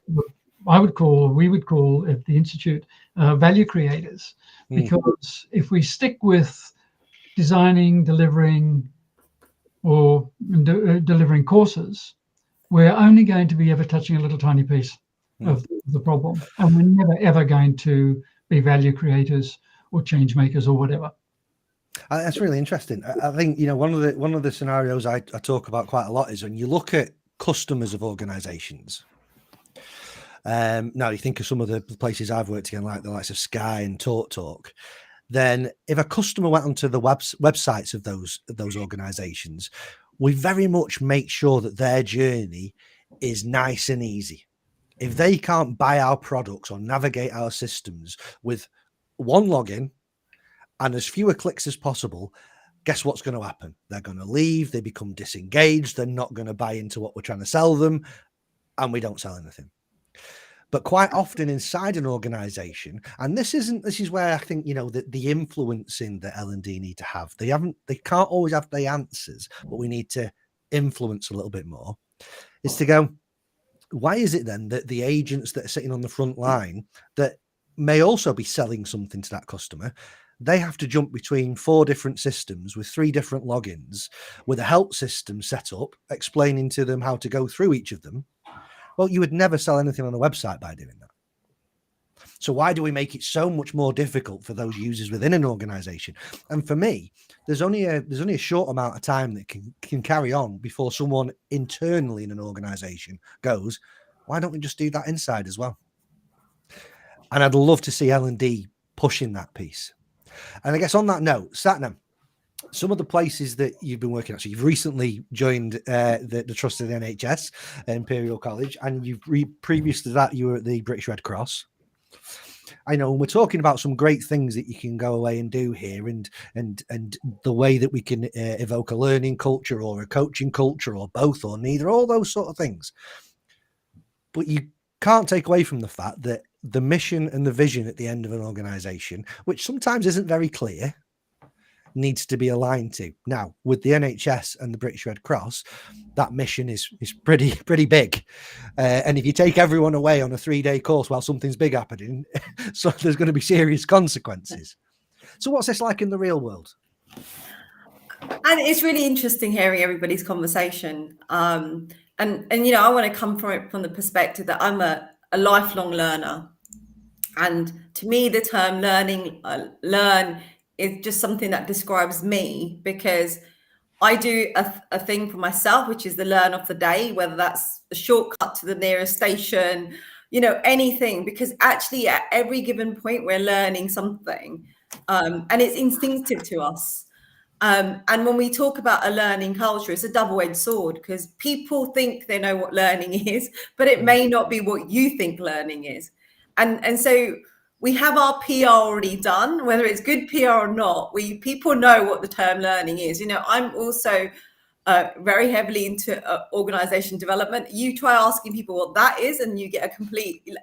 we would call at the Institute value creators. Because if we stick with designing, delivering, or delivering courses, we're only going to be ever touching a little tiny piece of the problem, and we're never ever going to be value creators or change makers or whatever. That's really interesting. I think one of the scenarios I talk about quite a lot is when you look at customers of organizations. Now you think of some of the places I've worked in, like the likes of Sky and TalkTalk. Then if a customer went onto the websites of those organizations, we very much make sure that their journey is nice and easy. If they can't buy our products or navigate our systems with one login and as fewer clicks as possible, guess what's going to happen? They're going to leave, they become disengaged, they're not going to buy into what we're trying to sell them, and we don't sell anything. But quite often inside an organization, and this is where I think, the influencing that L&D need to have. They can't always have the answers, but we need to influence a little bit more. Is to go, why is it then that the agents that are sitting on the front line that may also be selling something to that customer, they have to jump between 4 different systems with 3 different logins with a help system set up, explaining to them how to go through each of them? Well, you would never sell anything on a website by doing that. So why do we make it so much more difficult for those users within an organization? And for me, there's only a short amount of time that can carry on before someone internally in an organization goes, why don't we just do that inside as well? And I'd love to see L&D pushing that piece. And I guess on that note, Satnam, some of the places that you've been working at, so you've recently joined the Trust of the NHS, Imperial College, and previous to that, you were at the British Red Cross. I know, and we're talking about some great things that you can go away and do here, and the way that we can evoke a learning culture or a coaching culture or both or neither, all those sort of things. But you can't take away from the fact that the mission and the vision at the end of an organization, which sometimes isn't very clear, needs to be aligned to. Now, with the NHS and the British Red Cross, that mission is pretty big. And if you take everyone away on a 3-day course while something's big happening, so there's going to be serious consequences. So what's this like in the real world? And it's really interesting hearing everybody's conversation. And I want to come from it from the perspective that I'm a lifelong learner. And to me, the term learn is just something that describes me, because I do a thing for myself, which is the learn of the day, whether that's a shortcut to the nearest station, anything, because actually at every given point we're learning something, and it's instinctive to us. And when we talk about a learning culture, it's a double-edged sword, because people think they know what learning is, but it may not be what you think learning is. And so we have our PR already done, whether it's good PR or not. People know what the term learning is. I'm also very heavily into organization development. You try asking people what that is, and you get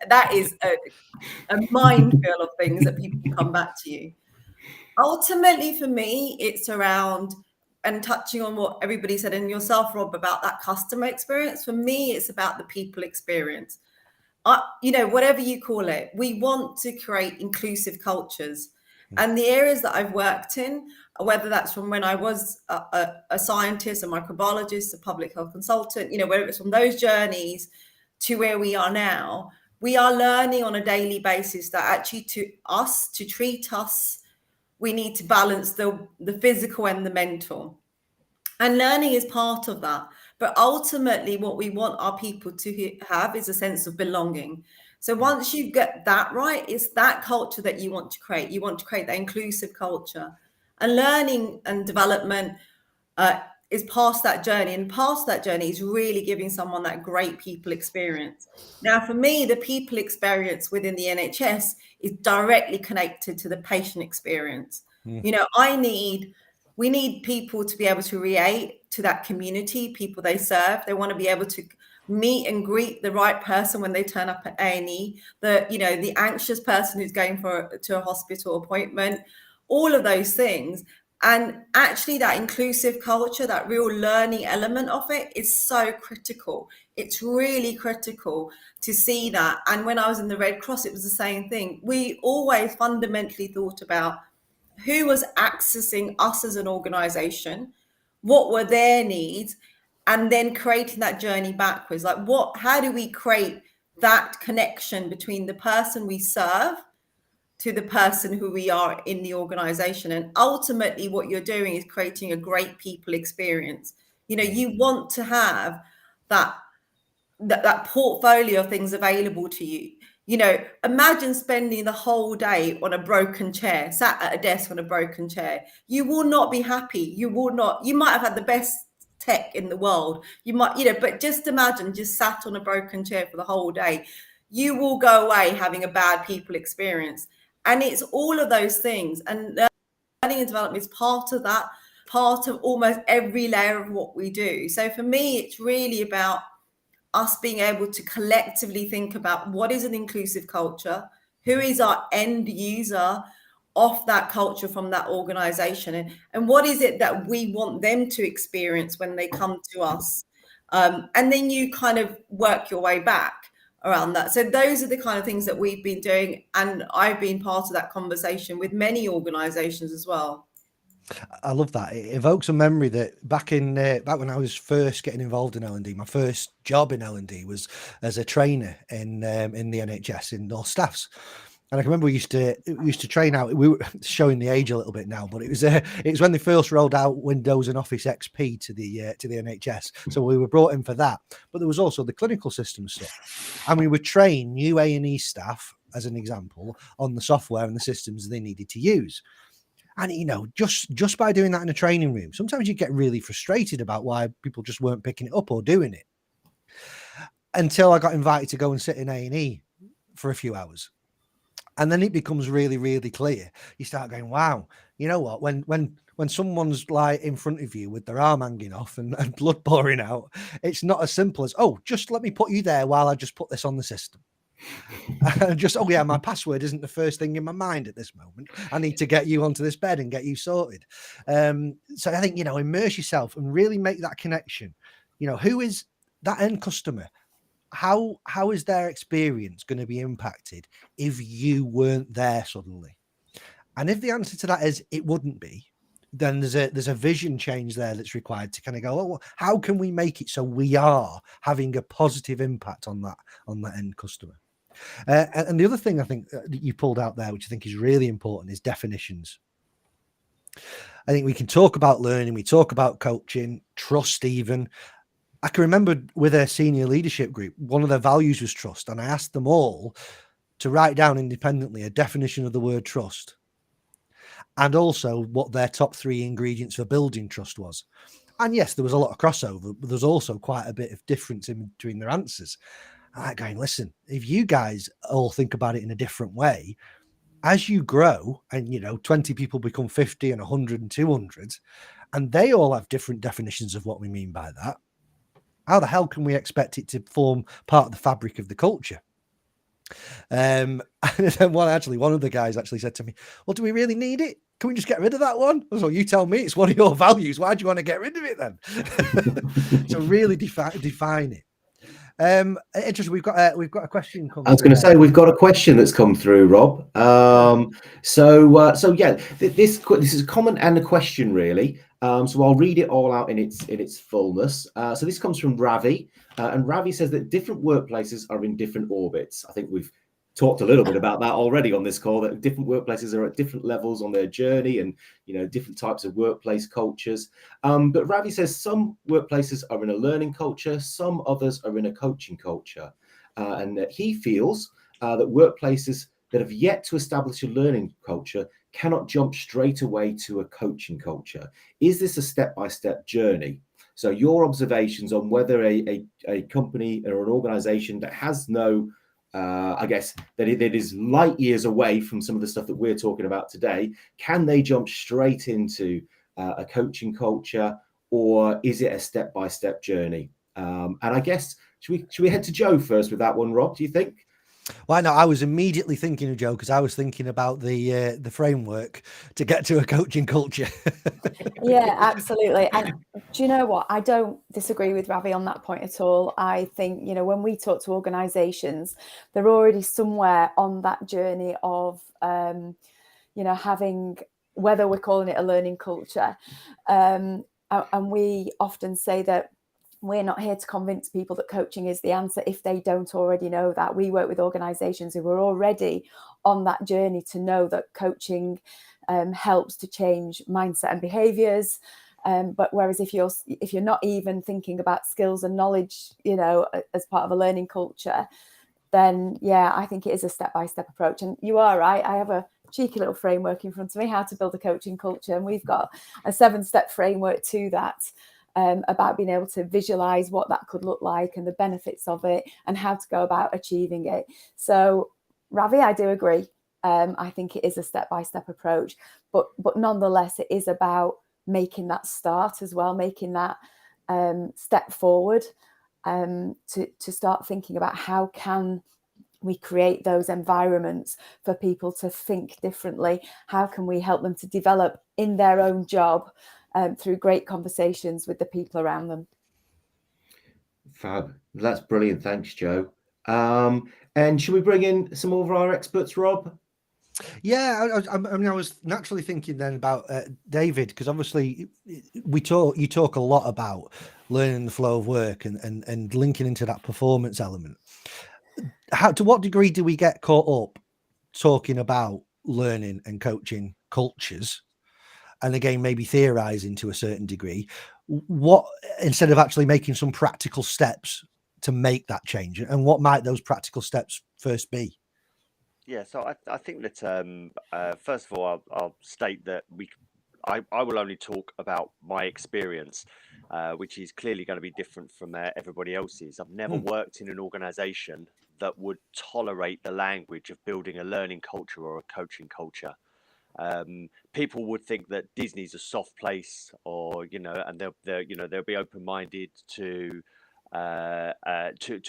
that is a minefield of things that people come back to you. Ultimately, for me, it's around, and touching on what everybody said, and yourself, Rob, about that customer experience. For me, it's about the people experience. Whatever you call it, we want to create inclusive cultures. And the areas that I've worked in, whether that's from when I was a scientist, a microbiologist, a public health consultant, whether it's from those journeys to where we are now, we are learning on a daily basis that actually to treat us, we need to balance the physical and the mental. And learning is part of that. But ultimately, what we want our people to have is a sense of belonging. So once you get that right, it's that culture that you want to create. You want to create that inclusive culture. And learning and development is past that journey. And past that journey is really giving someone that great people experience. Now, for me, the people experience within the NHS is directly connected to the patient experience. We need people to be able to relate to that community, people they serve. They want to be able to meet and greet the right person when they turn up at A&E, the anxious person who's going to a hospital appointment, all of those things. And actually that inclusive culture, that real learning element of it is so critical. It's really critical to see that. And when I was in the Red Cross, it was the same thing. We always fundamentally thought about who was accessing us as an organization, what were their needs, and then creating that journey backwards. Like how do we create that connection between the person we serve to the person who we are in the organization? And ultimately what you're doing is creating a great people experience. You want to have that portfolio of things available to you. Imagine spending the whole day on a broken chair, sat at a desk on a broken chair. You will not be happy. You might have had the best tech in the world. You might, but just imagine just sat on a broken chair for the whole day. You will go away having a bad people experience. And it's all of those things. And learning and development is part of that, part of almost every layer of what we do. So for me, it's really about us being able to collectively think about what is an inclusive culture, who is our end user of that culture from that organization, and what is it that we want them to experience when they come to us. And then you kind of work your way back around that. So those are the kind of things that we've been doing. And I've been part of that conversation with many organizations as well. I love that. It evokes a memory that back when I was first getting involved in L&D, my first job in L&D was as a trainer in the NHS in North Staffs. And I can remember we used to train out. We were showing the age a little bit now, but it was when they first rolled out Windows and Office XP to the NHS. So we were brought in for that. But there was also the clinical system stuff, and we would train new A&E staff, as an example, on the software and the systems they needed to use. And just by doing that in a training room, sometimes you get really frustrated about why people just weren't picking it up or doing it. Until I got invited to go and sit in A&E for a few hours. And then it becomes really, really clear. You start going, wow, you know what? When someone's like in front of you with their arm hanging off and blood pouring out, it's not as simple as, oh, just let me put you there while I just put this on the system. My password isn't the first thing in my mind at this moment. I need to get you onto this bed and get you sorted. So I think, immerse yourself and really make that connection. Who is that end customer? How is their experience going to be impacted if you weren't there suddenly? And if the answer to that is it wouldn't be, then there's a vision change there that's required to kind of go, oh, well, how can we make it so we are having a positive impact on that end customer? And the other thing I think that you pulled out there, which I think is really important, is definitions. I think we can talk about learning, we talk about coaching, trust even. I can remember with a senior leadership group, one of their values was trust. And I asked them all to write down independently a definition of the word trust. And also what their top 3 ingredients for building trust was. And yes, there was a lot of crossover, but there's also quite a bit of difference in between their answers. I'm like going, listen, if you guys all think about it in a different way, as you grow and, 20 people become 50 and 100 and 200, and they all have different definitions of what we mean by that, how the hell can we expect it to form part of the fabric of the culture? And then one of the guys actually said to me, well, do we really need it? Can we just get rid of that one? So you tell me, it's one of your values. Why do you want to get rid of it then? So really define it. Interesting. We've got a question coming. I was going to say we've got a question that's come through, Rob. So yeah, this is a comment and a question really. So I'll read it all out in its fullness. So this comes from Ravi, and Ravi says that different workplaces are in different orbits. I think we've talked a little bit about that already on this call, that different workplaces are at different levels on their journey, and different types of workplace cultures. But Ravi says some workplaces are in a learning culture, some others are in a coaching culture, and that he feels that workplaces that have yet to establish a learning culture cannot jump straight away to a coaching culture. Is this a step-by-step journey? So your observations on whether a company or an organization that has no I guess that it is light years away from some of the stuff that we're talking about today, can they jump straight into a coaching culture, or is it a step-by-step journey? And I guess should we head to Joe first with that one, Rob? Do you think? Well, no, I was immediately thinking of Joe because I was thinking about the framework to get to a coaching culture. Yeah, absolutely. And do you know what? I don't disagree with Ravi on that point at all. I think, when we talk to organizations, they're already somewhere on that journey of, having, whether we're calling it a learning culture. And we often say that we're not here to convince people that coaching is the answer if they don't already know that. We work with organizations who are already on that journey to know that coaching helps to change mindset and behaviors. But whereas if you're not even thinking about skills and knowledge, as part of a learning culture, then yeah, I think it is a step-by-step approach. And you are right. I have a cheeky little framework in front of me, how to build a coaching culture. And we've got a 7-step framework to that. About being able to visualize what that could look like and the benefits of it and how to go about achieving it. So Ravi, I do agree. I think it is a step-by-step approach, but nonetheless, it is about making that start as well, making that step forward to start thinking about how can we create those environments for people to think differently? How can we help them to develop in their own job through great conversations with the people around them? Fab. That's brilliant. Thanks, Joe. And should we bring in some more of our experts, Rob? Yeah, I mean, I was naturally thinking then about David, because obviously you talk a lot about learning the flow of work and linking into that performance element. To what degree do we get caught up talking about learning and coaching cultures? And again, maybe theorizing to a certain degree, what, instead of actually making some practical steps to make that change, and what might those practical steps first be? Yeah, so I think that first of all, I'll state that I will only talk about my experience, which is clearly going to be different from everybody else's. I've never worked in an organization that would tolerate the language of building a learning culture or a coaching culture. People would think that Disney's a soft place, or and they'll be open-minded to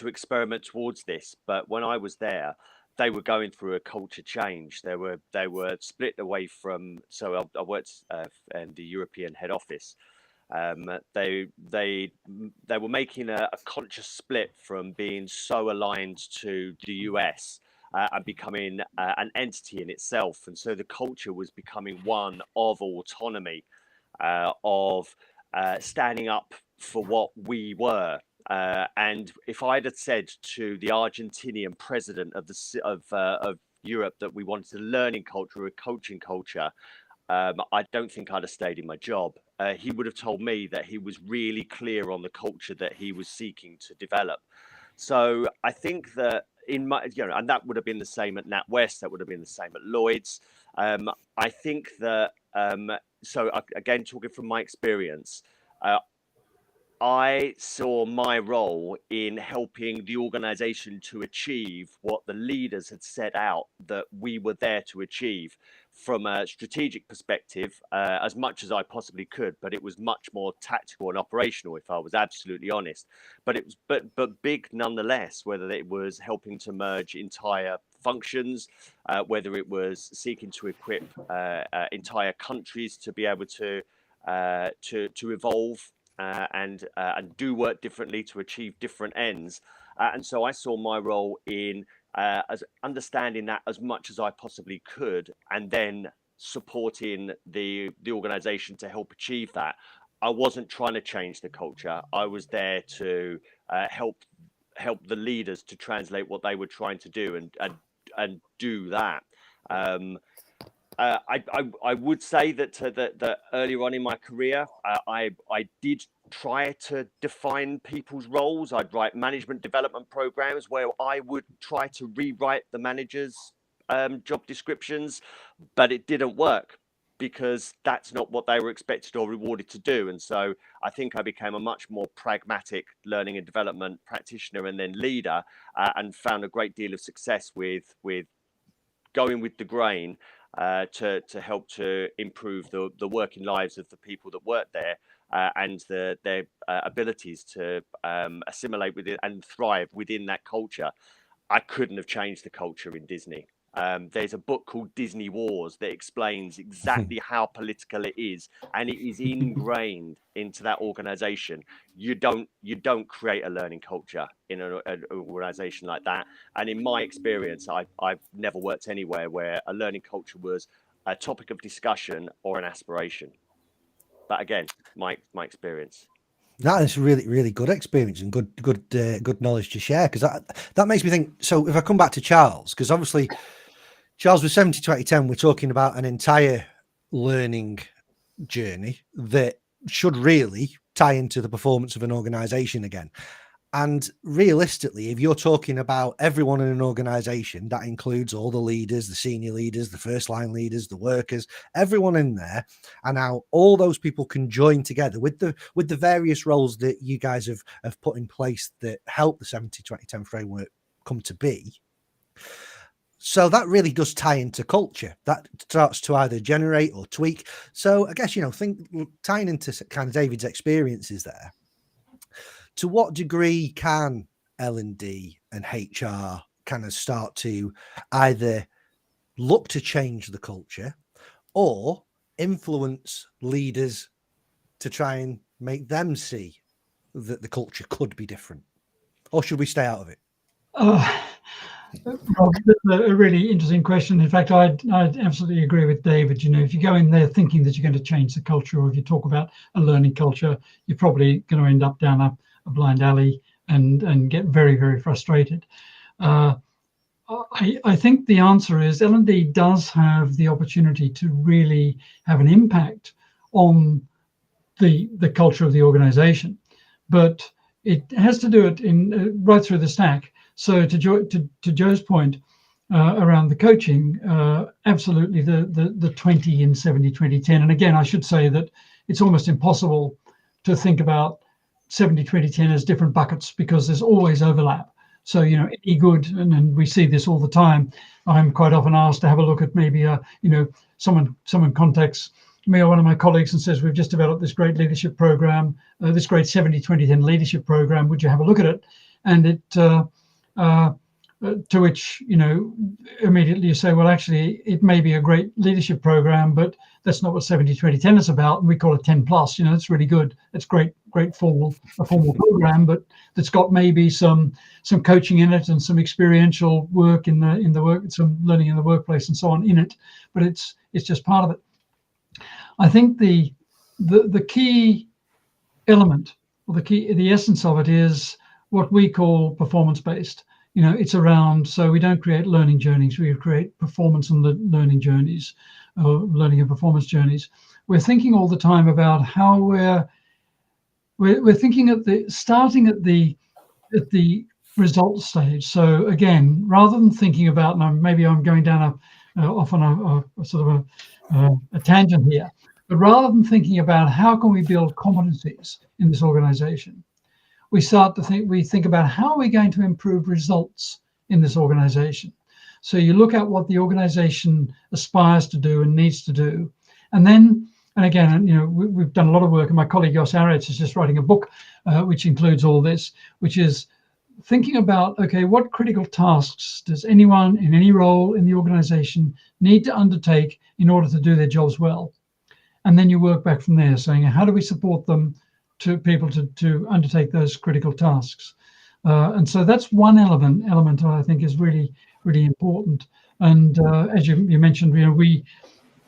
experiment towards this. But when I was there, they were going through a culture change. They were split away from. So I worked in the European head office. They were making a conscious split from being so aligned to the US and becoming an entity in itself. And so the culture was becoming one of autonomy, of standing up for what we were. And if I'd had said to the Argentinian president of Europe that we wanted a learning culture, a coaching culture, I don't think I'd have stayed in my job. He would have told me that he was really clear on the culture that he was seeking to develop. So I think that in my, and that would have been the same at NatWest, that would have been the same at Lloyd's. I think that, so again, talking from my experience, I saw my role in helping the organization to achieve what the leaders had set out that we were there to achieve from a strategic perspective, as much as I possibly could, but it was much more tactical and operational, if I was absolutely honest. But it was but big nonetheless, whether it was helping to merge entire functions, whether it was seeking to equip entire countries to be able to evolve and do work differently to achieve different ends. And so I saw my role in as understanding that as much as I possibly could, and then supporting the organization to help achieve that. I wasn't trying to change the culture. I was there to help the leaders to translate what they were trying to do and do that. I would say that earlier on in my career, I did try to define people's roles. I'd write management development programs where I would try to rewrite the managers' job descriptions, but it didn't work because that's not what they were expected or rewarded to do. And so I think I became a much more pragmatic learning and development practitioner and then leader, and found a great deal of success with going with the grain to help to improve the working lives of the people that work there, and their abilities to assimilate with it and thrive within that culture. I couldn't have changed the culture in Disney. There's a book called Disney Wars that explains exactly how political it is, and it is ingrained into that organization. You don't create a learning culture in an organization like that. And in my experience, I've never worked anywhere where a learning culture was a topic of discussion or an aspiration. But again, my experience. That is really, really good experience and good knowledge to share, because that makes me think. So if I come back to Charles, because obviously Charles with 70-20-10, we're talking about an entire learning journey that should really tie into the performance of an organization again. And realistically, if you're talking about everyone in an organization, that includes all the leaders, the senior leaders, the first line leaders, the workers, everyone in there, and how all those people can join together with the various roles that you guys have put in place that help the 70-20-10 framework come to be. So that really does tie into culture. That starts to either generate or tweak. So I guess, tying into kind of David's experiences there, to what degree can L&D and HR kind of start to either look to change the culture or influence leaders to try and make them see that the culture could be different? Or should we stay out of it? Rob, that's a really interesting question. In fact, I'd absolutely agree with David. If you go in there thinking that you're going to change the culture, or if you talk about a learning culture, you're probably going to end up down a blind alley and get very, very frustrated. I think the answer is L&D does have the opportunity to really have an impact on the culture of the organization, but it has to do it in right through the stack. So to Joe's point around the coaching, absolutely the 20 in 70-20-10. And again, I should say that it's almost impossible to think about 70-20-10 as different buckets because there's always overlap. So, any good, and we see this all the time. I'm quite often asked to have a look at maybe someone contacts me or one of my colleagues and says, we've just developed this great leadership program, this great 70-20-10 leadership program. Would you have a look at it? And it to which immediately you say, well, actually it may be a great leadership program, but that's not what 70-20-10 is about, and we call it 10 plus. It's really good. It's great formal program, but that's got maybe some coaching in it and some experiential work in the work, some learning in the workplace and so on in it, but it's just part of it. I think the key element, or the essence of it, is what we call performance-based. It's around, so we don't create learning journeys, we create performance and learning journeys, or learning and performance journeys. We're thinking all the time about how we're thinking starting at the result stage. So again, rather than thinking about, and maybe I'm going down off on a sort of a tangent here, But rather than thinking about how can we build competencies in this organization, we think about how are we going to improve results in this organization. So you look at what the organization aspires to do and needs to do. And again, we've done a lot of work, and my colleague Jos Arets is just writing a book which includes all this, which is thinking about, okay, what critical tasks does anyone in any role in the organization need to undertake in order to do their jobs well? And then you work back from there, saying, how do we support them to people to undertake those critical tasks? And so that's one element I think is really, really important. And as you mentioned, we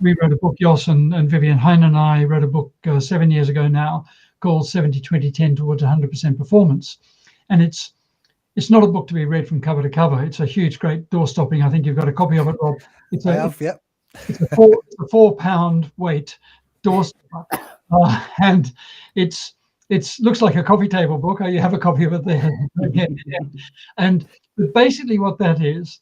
wrote a book, Jos and Vivian Hein and I wrote a book 7 years ago now called 70-20-10 Towards 100% Performance. And it's not a book to be read from cover to cover. It's a huge, great door-stopping. I think you've got a copy of it, Rob. It's a 4-pound weight doorstopper, and it looks like a coffee table book. You have a copy of it there. And basically what that is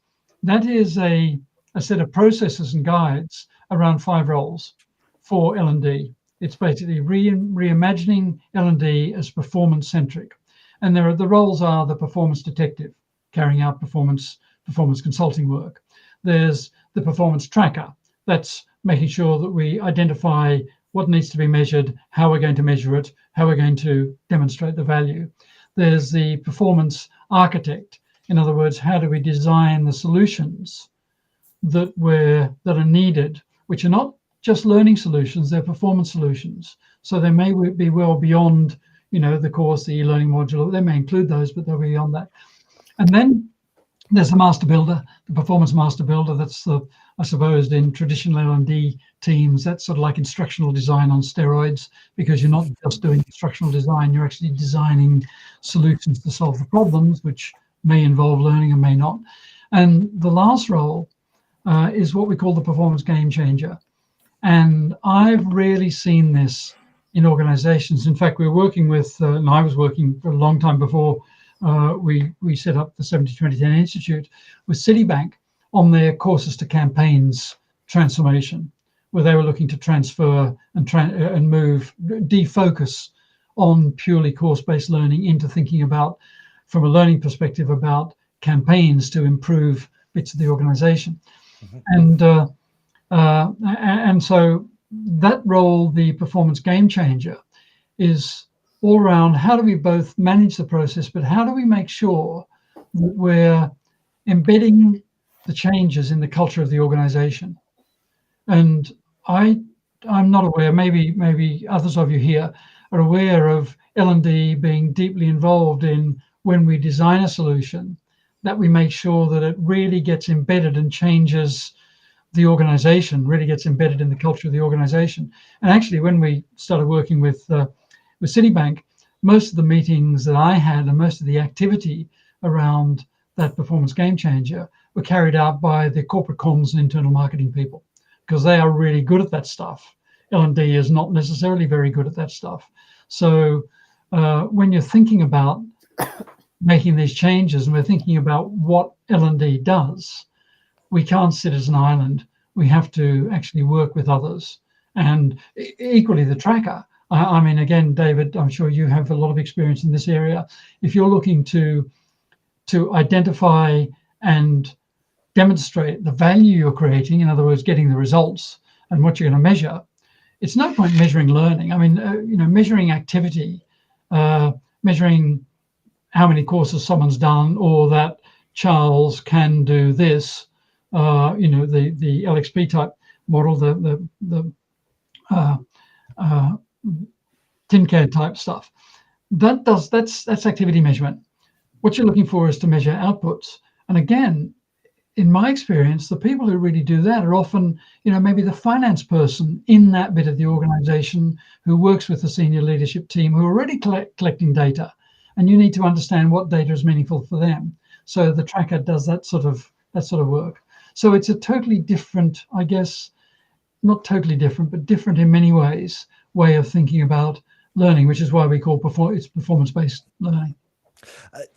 a set of processes and guides around 5 roles for L&D. It's basically reimagining L&D as performance-centric. And the roles are the performance detective, carrying out performance consulting work. There's the performance tracker. That's making sure that we identify what needs to be measured, how we're going to measure it, how we're going to demonstrate the value. There's the performance architect. In other words, how do we design the solutions that are needed, which are not just learning solutions, they're performance solutions. So they may be well beyond the course, the e-learning module. They may include those, but they'll be beyond that. And then there's the master builder, the performance master builder. That's I suppose in traditional L&D teams, that's sort of like instructional design on steroids, because you're not just doing instructional design, you're actually designing solutions to solve the problems, which may involve learning and may not. And the last role is what we call the performance game changer. And I've really seen this in organizations. In fact, we're working with, and I was working for a long time before we set up the 70-20-10 Institute with Citibank on their courses to campaigns transformation, where they were looking to transfer and move, defocus on purely course-based learning into thinking about, from a learning perspective, about campaigns to improve bits of the organization. Mm-hmm. And so that role, the performance game changer, is all around how do we both manage the process, but how do we make sure that we're embedding the changes in the culture of the organization. And I'm not aware, maybe others of you here are aware of L&D being deeply involved in, when we design a solution, that we make sure that it really gets embedded and changes the organization, really gets embedded in the culture of the organization. And actually, when we started working with Citibank, most of the meetings that I had and most of the activity around that performance game changer were carried out by the corporate comms and internal marketing people, because they are really good at that stuff. L&D is not necessarily very good at that stuff. So when you're thinking about making these changes, and we're thinking about what L&D does, we can't sit as an island. We have to actually work with others. And equally the tracker. I mean, again, David, I'm sure you have a lot of experience in this area. If you're looking to identify and demonstrate the value you're creating, in other words, getting the results and what you're going to measure, it's no point measuring learning. I mean, measuring activity, measuring how many courses someone's done, or that Charles can do this, the LXP type model, the tin can type stuff. That's activity measurement. What you're looking for is to measure outputs. And again, in my experience, the people who really do that are often, maybe the finance person in that bit of the organization who works with the senior leadership team, who are already collecting data. And you need to understand what data is meaningful for them. So the tracker does that sort of work. So it's a totally different, I guess, not totally different, but different in many ways, way of thinking about learning, which is why we call it's performance-based learning.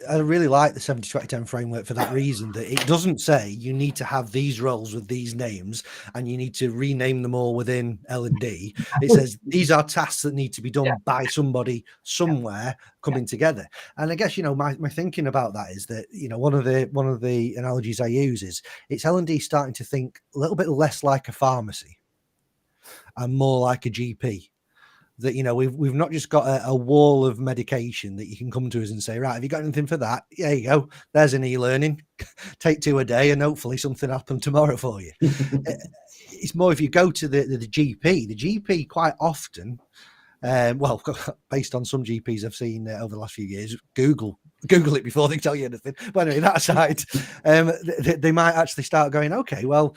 I really like the 70-20-10 framework for that reason, that it doesn't say you need to have these roles with these names and you need to rename them all within L&D. It says these are tasks that need to be done by somebody somewhere coming together. And I guess, you know, my thinking about that is that, you know, one of the analogies I use is it's L&D starting to think a little bit less like a pharmacy and more like a GP. That, you know, we've not just got a wall of medication that you can come to us and say, right, have you got anything for that? Yeah, you go. There's an e-learning. Take 2 a day, and hopefully something happen tomorrow for you. It's more if you go to the GP quite often. Well, based on some GPs I've seen over the last few years, Google it before they tell you anything. But anyway, that aside, they might actually start going, okay, well,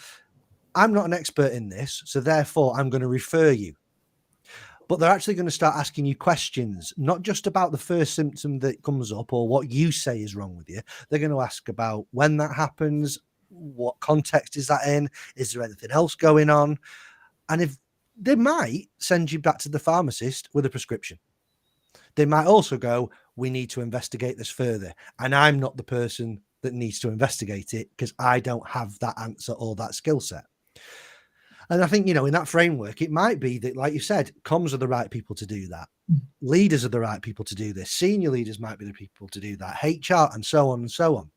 I'm not an expert in this, so therefore I'm going to refer you. But they're actually going to start asking you questions, not just about the first symptom that comes up or what you say is wrong with you. They're going to ask about when that happens, what context is that in? Is there anything else going on? And if they might send you back to the pharmacist with a prescription. They might also go, we need to investigate this further. And I'm not the person that needs to investigate it because I don't have that answer or that skill set. And I think, you know, in that framework, it might be that, like you said, comms are the right people to do that. Leaders are the right people to do this. Senior leaders might be the people to do that. HR and so on and so on.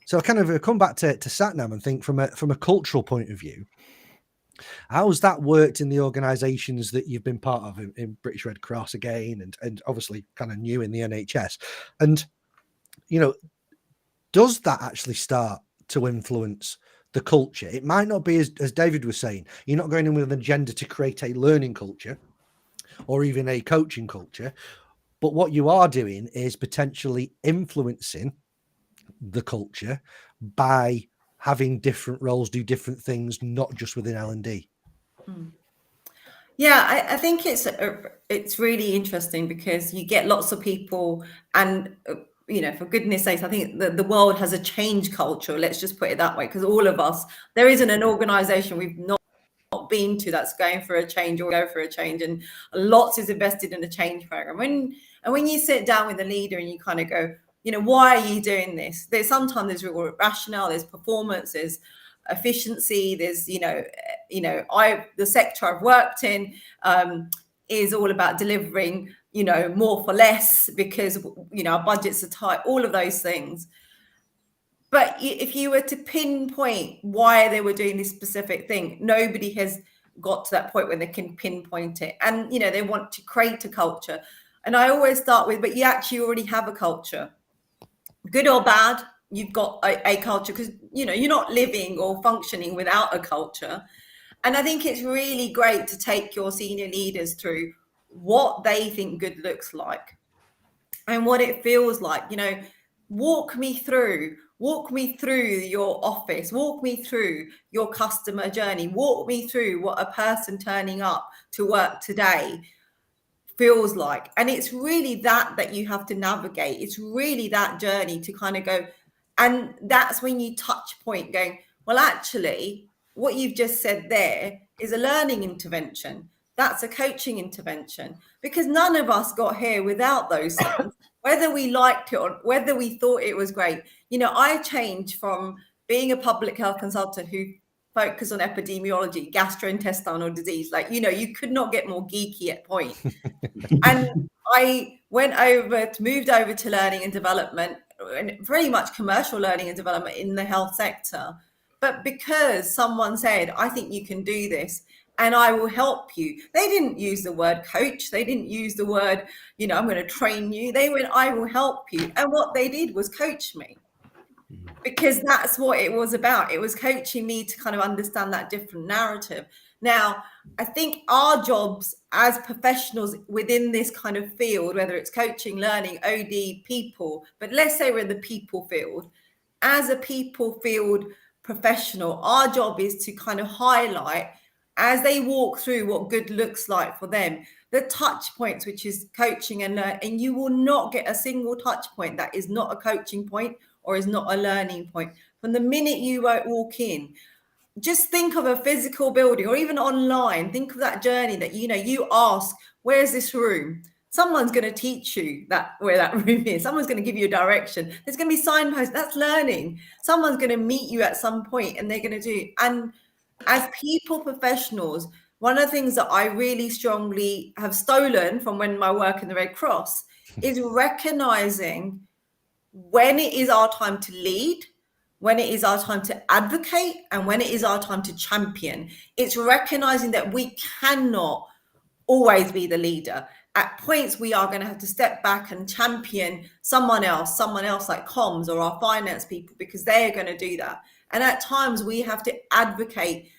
So I kind of come back to Satnam and think from a cultural point of view, how's that worked in the organizations that you've been part of in British Red Cross again, and obviously kind of new in the NHS? And, you know, does that actually start to influence the culture? It might not be as David was saying, you're not going in with an agenda to create a learning culture or even a coaching culture, but what you are doing is potentially influencing the culture by having different roles do different things, not just within L&D. Yeah, I think it's really interesting because you get lots of people, and you know, for goodness sakes, I think the world has a change culture. Let's just put it that way, because all of us, there isn't an organization we've not been to that's going for a change or go for a change, and lots is invested in a change program. When you sit down with a leader and you kind of go, you know, why are you doing this? There's sometimes real rationale, there's performance, there's efficiency, there's the sector I've worked in is all about delivering, you know, more for less because, you know, our budgets are tight, all of those things. But if you were to pinpoint why they were doing this specific thing, nobody has got to that point where they can pinpoint it. And, you know, they want to create a culture. And I always start with, but you actually already have a culture, good or bad. You've got a culture because, you know, you're not living or functioning without a culture. And I think it's really great to take your senior leaders through what they think good looks like and what it feels like. You know, walk me through your office, walk me through your customer journey, walk me through what a person turning up to work today feels like. And it's really that you have to navigate. It's really that journey to kind of go. And that's when you touch point going, well, actually, what you've just said there is a learning intervention. That's a coaching intervention, because none of us got here without those things, whether we liked it or whether we thought it was great. You know, I changed from being a public health consultant who focused on epidemiology, gastrointestinal disease. Like, you know, you could not get more geeky at point. And I moved over to learning and development, and pretty much commercial learning and development in the health sector. But because someone said, I think you can do this and I will help you. They didn't use the word coach. They didn't use the word, you know, I'm going to train you. They went, I will help you. And what they did was coach me, because that's what it was about. It was coaching me to kind of understand that different narrative. Now, I think our jobs as professionals within this kind of field, whether it's coaching, learning, OD, people, but let's say we're in the people field, as a people field professional, our job is to kind of highlight, as they walk through what good looks like for them, the touch points, which is coaching and learn. And you will not get a single touch point that is not a coaching point or is not a learning point. From the minute you walk in, just think of a physical building or even online. Think of that journey that, you know, you ask, where's this room? someone's going to teach you that where that room is. Someone's going to give you a direction. There's going to be signposts. That's learning. Someone's going to meet you at some point and they're going to do. And as people professionals, one of the things that I really strongly have stolen from when my work in the Red Cross is recognizing when it is our time to lead, when it is our time to advocate, and when it is our time to champion. It's recognizing that we cannot always be the leader. At points, we are going to have to step back and champion someone else like comms or our finance people, because they are going to do that. And at times, we have to advocate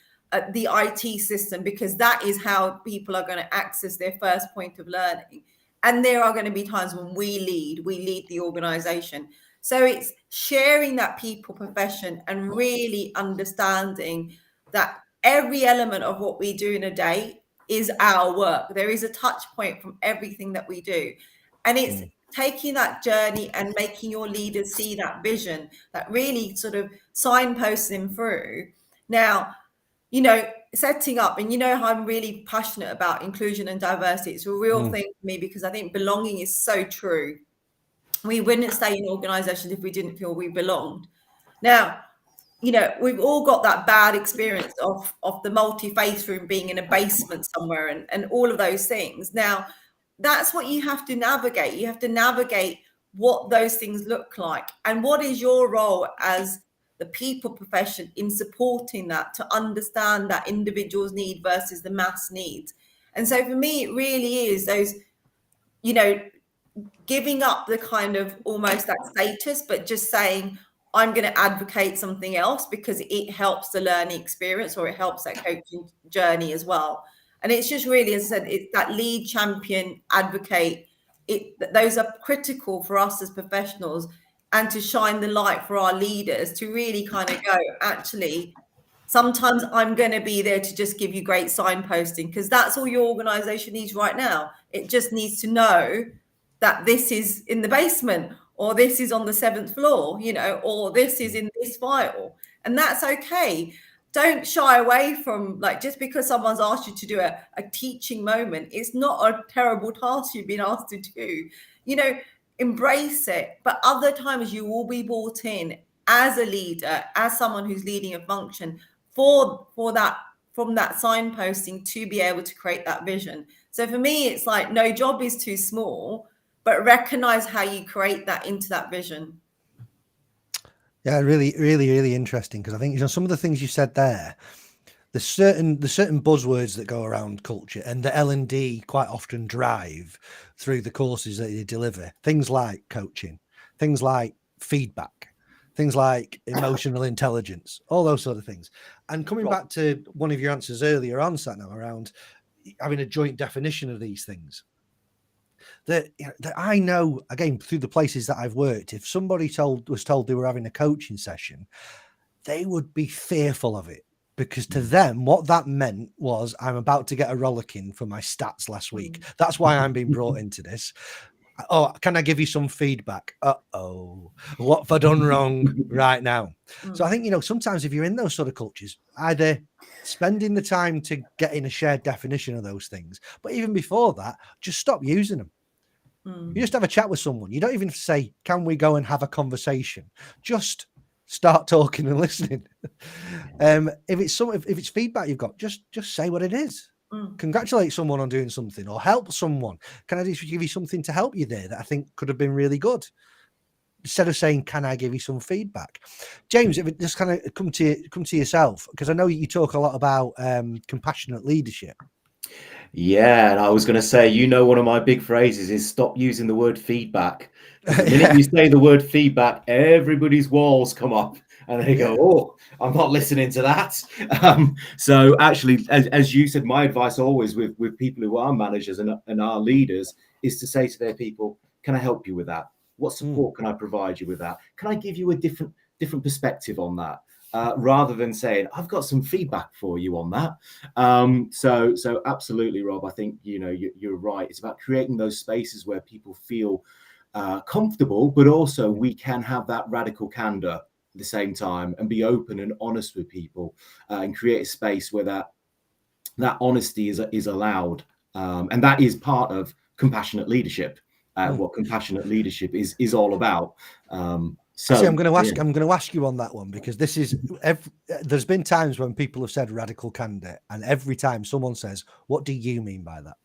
the IT system, because that is how people are going to access their first point of learning. And there are going to be times when we lead the organization. So it's sharing that people profession and really understanding that every element of what we do in a day is our work. There is a touch point from everything that we do. And it's taking that journey and making your leaders see that vision, that really sort of signposts them through. Now, you know, setting up, and you know how I'm really passionate about inclusion and diversity. It's a real thing for me, because I think belonging is so true. We wouldn't stay in organizations if we didn't feel we belonged. Now, you know, we've all got that bad experience of the multi-faith room being in a basement somewhere and all of those things. Now, that's what you have to navigate. You have to navigate what those things look like, and what is your role as the people profession in supporting that, to understand that individual's need versus the mass needs. And so for me, it really is those, you know, giving up the kind of almost that status, but just saying, I'm going to advocate something else because it helps the learning experience, or it helps that coaching journey as well. And it's just really, as I said, it's that lead, champion, advocate. Those are critical for us as professionals, and to shine the light for our leaders to really kind of go, actually, sometimes I'm going to be there to just give you great signposting, because that's all your organization needs right now. It just needs to know that this is in the basement, or this is on the 7th floor, you know, or this is in this file. And that's okay. Don't shy away from, like, just because someone's asked you to do a teaching moment, it's not a terrible task you've been asked to do. You know, embrace it. But other times you will be brought in as a leader, as someone who's leading a function for that, from that signposting, to be able to create that vision. So for me, it's like, no job is too small, but recognize how you create that into that vision. Yeah, really, really, really interesting, because I think, you know, some of the things you said there, there's certain buzzwords that go around culture, and the L&D quite often drive through the courses that they deliver. Things like coaching, things like feedback, things like emotional intelligence, all those sort of things. And coming back to one of your answers earlier on, Satnam, around having a joint definition of these things. That I know, again, through the places that I've worked, if somebody was told they were having a coaching session, they would be fearful of it, because to them, what that meant was, I'm about to get a rollicking for my stats last week. That's why I'm being brought into this. Oh, can I give you some feedback? Uh-oh, what have I done wrong right now? So I think, you know, sometimes if you're in those sort of cultures, either spending the time to get in a shared definition of those things, but even before that, just stop using them. You just have a chat with someone. You don't even say, can we go and have a conversation? Just start talking and listening. If it's feedback you've got, just say what it is. Congratulate someone on doing something, or help someone. Can I just give you something to help you there that I think could have been really good? Instead of saying, can I give you some feedback? James, if it just kind of come to yourself, because I know you talk a lot about compassionate leadership. Yeah, and I was going to say, you know, one of my big phrases is stop using the word feedback. The minute you say the word feedback, everybody's walls come up and they go, oh, I'm not listening to that. So actually, as you said, my advice always with people who are managers and are leaders is to say to their people, can I help you with that? What support can I provide you with that? Can I give you a different perspective on that? Rather than saying, I've got some feedback for you on that. So absolutely, Rob, I think, you know, you're right. It's about creating those spaces where people feel comfortable, but also we can have that radical candor at the same time and be open and honest with people, and create a space where that honesty is allowed. And that is part of compassionate leadership, what compassionate leadership is all about. So I'm going to ask you on that one, because this is there's been times when people have said radical candor, and every time someone says, what do you mean by that?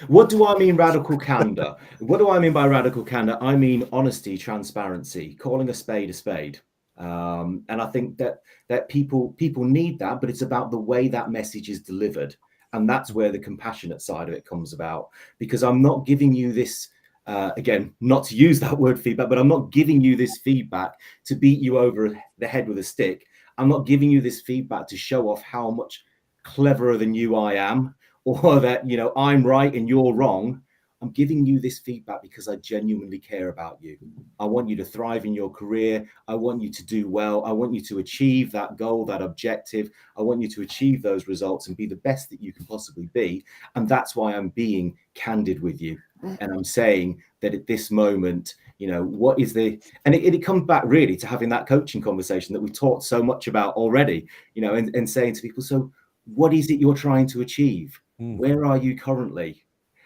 What do I mean radical candor? What do I mean by radical candor? I mean honesty, transparency, calling a spade a spade. And I think that people need that, but it's about the way that message is delivered. And that's where the compassionate side of it comes about, because I'm not giving you this, again, not to use that word feedback, but I'm not giving you this feedback to beat you over the head with a stick. I'm not giving you this feedback to show off how much cleverer than you I am, or that, you know, I'm right and you're wrong. I'm giving you this feedback because I genuinely care about you. I want you to thrive in your career. I want you to do well. I want you to achieve that goal, that objective. I want you to achieve those results and be the best that you can possibly be. And that's why I'm being candid with you. And I'm saying that at this moment, you know, what is the, and it comes back really to having that coaching conversation that we talked so much about already, you know, and saying to people, so what is it you're trying to achieve? Where are you currently?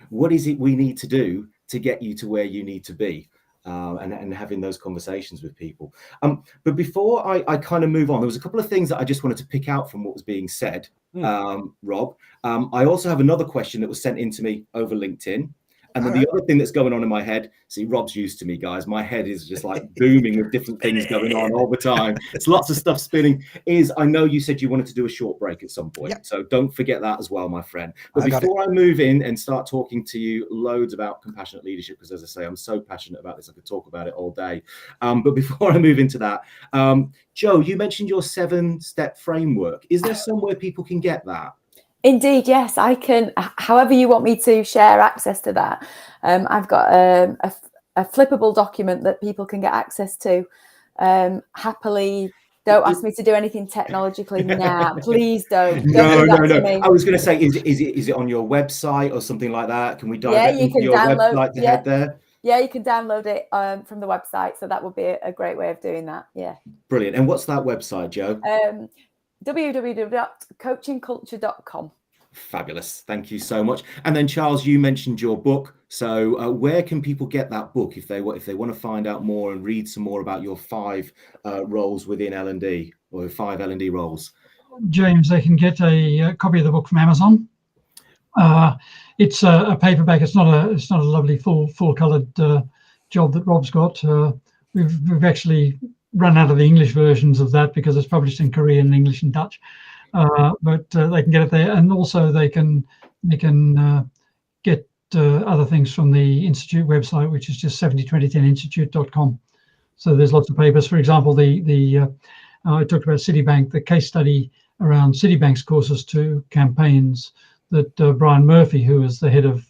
What is it we need to do to get you to where you need to be? And having those conversations with people. But before I kind of move on, there was a couple of things that I just wanted to pick out from what was being said, Rob. I also have another question that was sent in to me over LinkedIn. And then the other thing that's going on in my head, see, Rob's used to me, guys. My head is just like booming with different things going on all the time. It's lots of stuff spinning. I know you said you wanted to do a short break at some point. Yep. So don't forget that as well, my friend. But before I move in and start talking to you loads about compassionate leadership, because as I say, I'm so passionate about this, I could talk about it all day. But before I move into that, Joe, you mentioned your 7-step framework. Is there somewhere people can get that? Indeed, yes, I can. However you want me to share access to that. I've got a flippable document that people can get access to. Happily, don't ask me to do anything technologically now. Please don't. No. I was going to say, is it on your website or something like that? Can we dive into your website to head there? Yeah, you can download it from the website. So that would be a great way of doing that. Yeah. Brilliant. And what's that website, Joe? www.coachingculture.com. Fabulous. Thank you so much. And then Charles, you mentioned your book. So where can people get that book if they want to find out more and read some more about your 5 roles within L&D, or 5 L&D roles? James, they can get a copy of the book from Amazon. It's a paperback. It's not a lovely full coloured job that Rob's got. We've actually run out of the English versions of that because it's published in Korean, English, and Dutch. But they can get it there, and also they can get other things from the Institute website, which is just 702010institute.com. So there's lots of papers. For example, I talked about Citibank, the case study around Citibank's courses to campaigns that Brian Murphy, who was the head of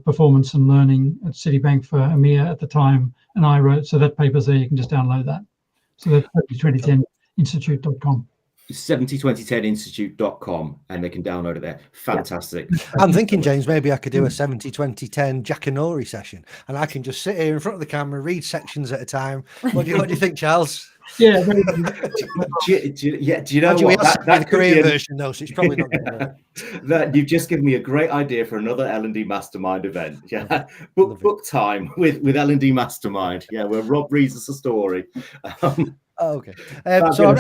performance and learning at Citibank for EMEA at the time, and I wrote. So that paper's there. You can just download that. So that's 702010institute.com. 702010institute.com, and they can download it there. Fantastic. I'm thinking, James, maybe I could do a 70-20-10 Jackanory session, and I can just sit here in front of the camera, read sections at a time. What do you think, Charles? Yeah. Do you know what? That Korean version, though, so it's probably not that you've just given me a great idea for another L&D Mastermind event. Yeah, book time with L&D Mastermind. Yeah, where Rob reads us a story. Okay. So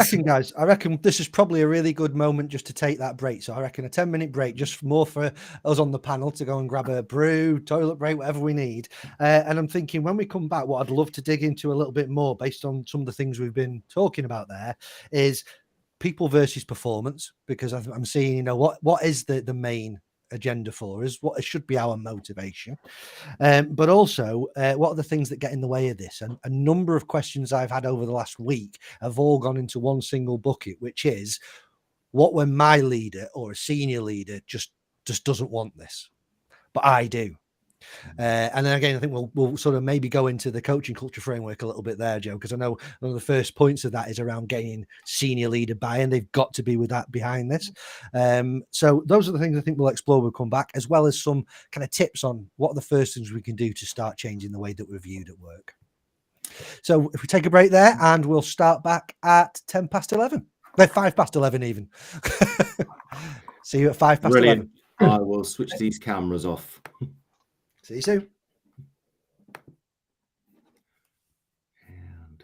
I reckon this is probably a really good moment just to take that break. So I reckon a 10-minute break, just more for us on the panel to go and grab a brew, toilet break, whatever we need. And I'm thinking when we come back, what I'd love to dig into a little bit more based on some of the things we've been talking about there is people versus performance, because I'm seeing, you know, what is the main agenda for us, what should be our motivation, but also what are the things that get in the way of this. And a number of questions I've had over the last week have all gone into one single bucket, which is what when my leader or a senior leader just doesn't want this, but I do. And then again, I think we'll sort of maybe go into the coaching culture framework a little bit there, Joe, because I know one of the first points of that is around getting senior leader buy-in. They've got to be with that behind this. So those are the things I think we'll explore when we come back, as well as some kind of tips on what are the first things we can do to start changing the way that we're viewed at work. So if we take a break there, and we'll start back at 11:10. They're 11:05 even. See you at 11:05. Brilliant. I will switch these cameras off. See you soon. And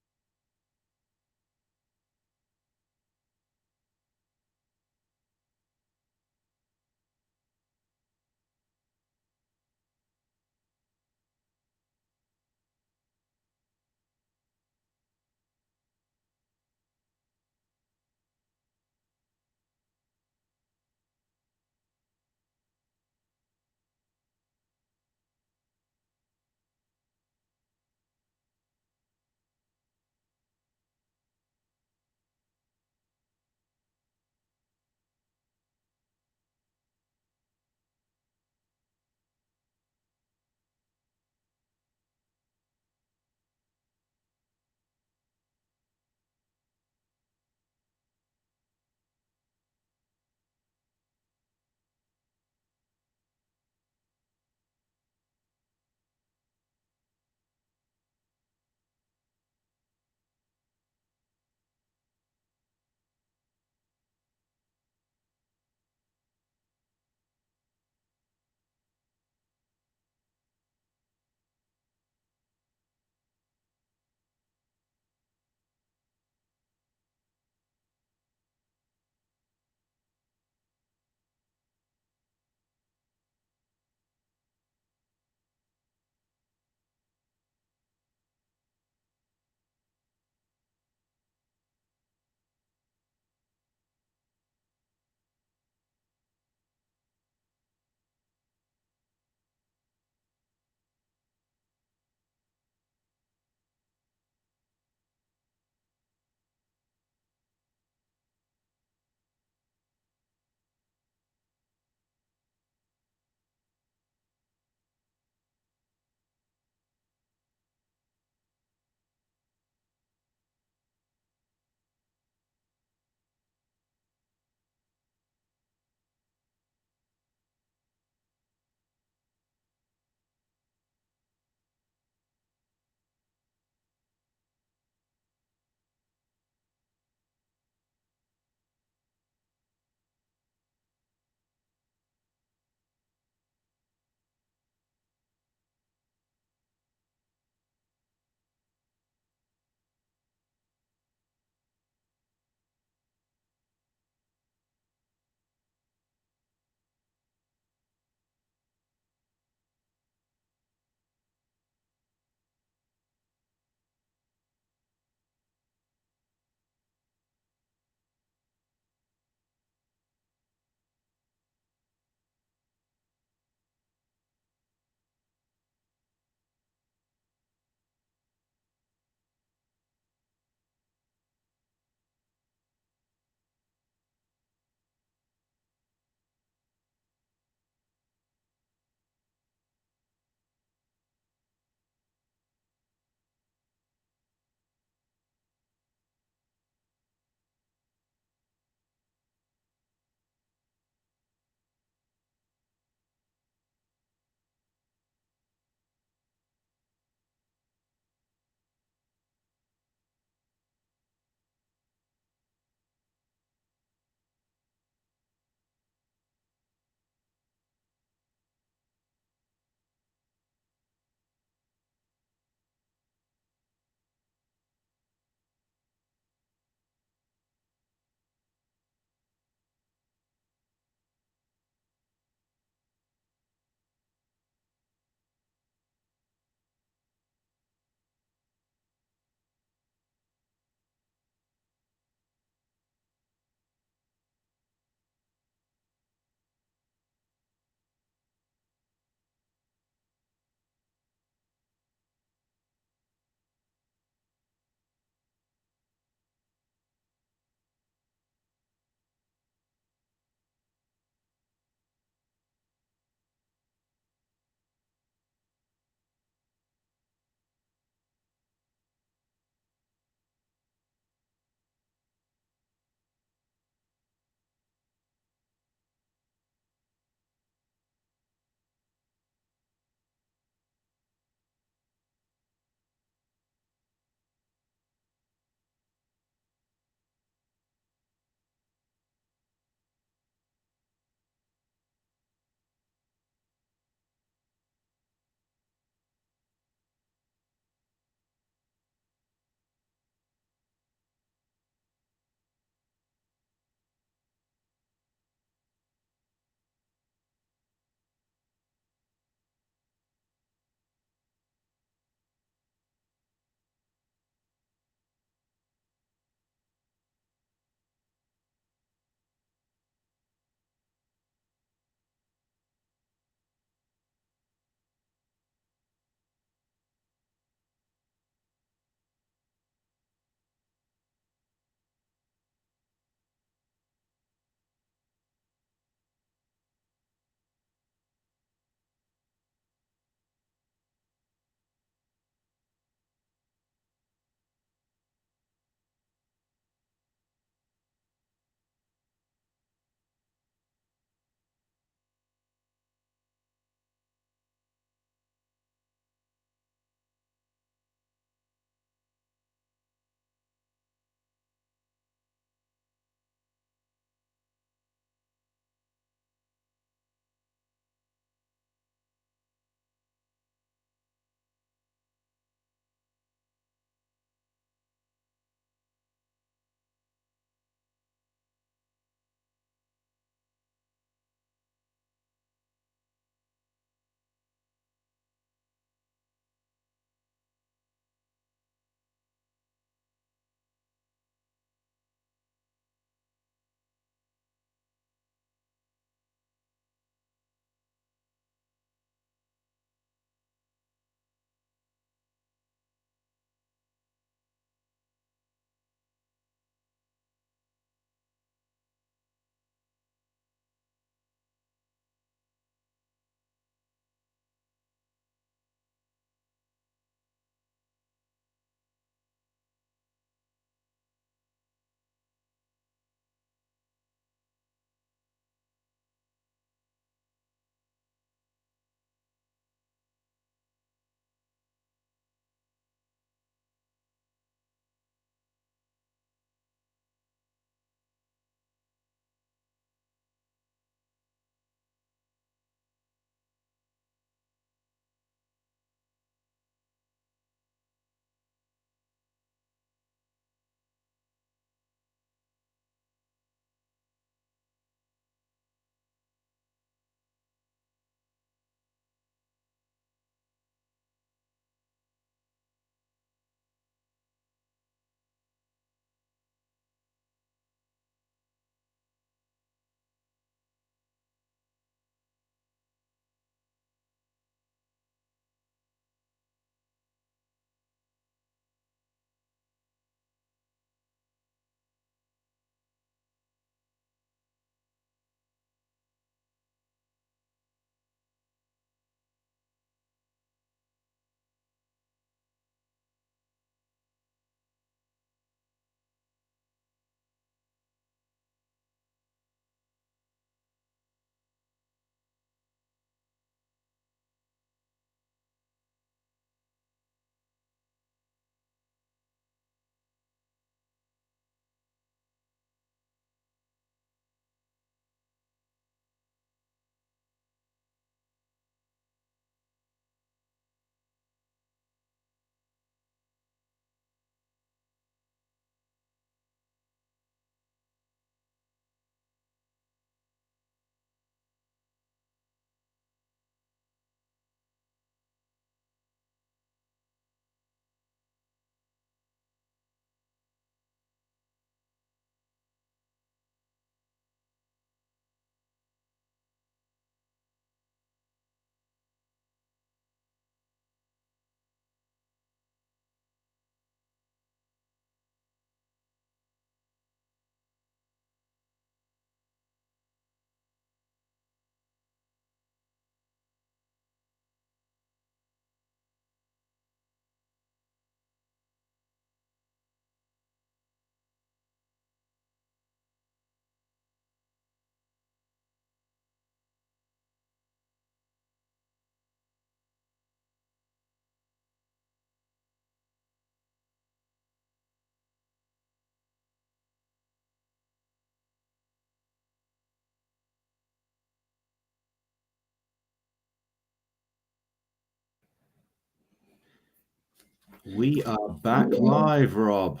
We are back live, Rob.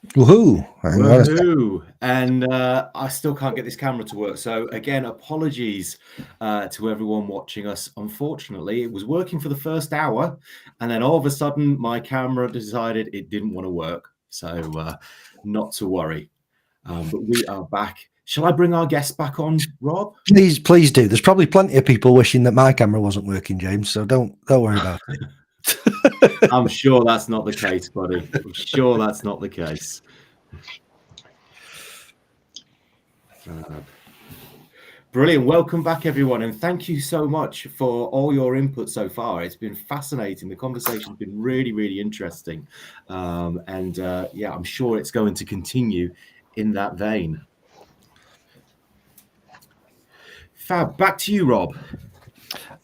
Woohoo! Hang on a sec. Woohoo! And I still can't get this camera to work. So again, apologies to everyone watching us. Unfortunately, it was working for the first hour, and then all of a sudden, my camera decided it didn't want to work. So not to worry. But we are back. Shall I bring our guest back on, Rob? Please do. There's probably plenty of people wishing that my camera wasn't working, James. So don't worry about it. I'm sure that's not the case, buddy. I'm sure that's not the case. Brilliant. Welcome back, everyone. And thank you so much for all your input so far. It's been fascinating. The conversation's been really, really interesting. Yeah, I'm sure it's going to continue in that vein. Fab, back to you, Rob.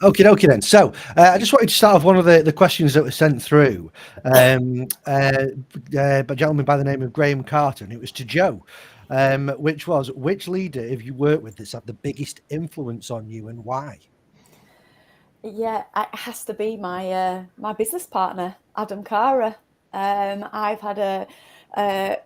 Okay, then. So I just wanted to start off one of the questions that were sent through by a gentleman by the name of Graham Carter, and it was to Joe, which was, which leader have you worked with that's had the biggest influence on you and why? Yeah, it has to be my my business partner, Adam Cara. I've had a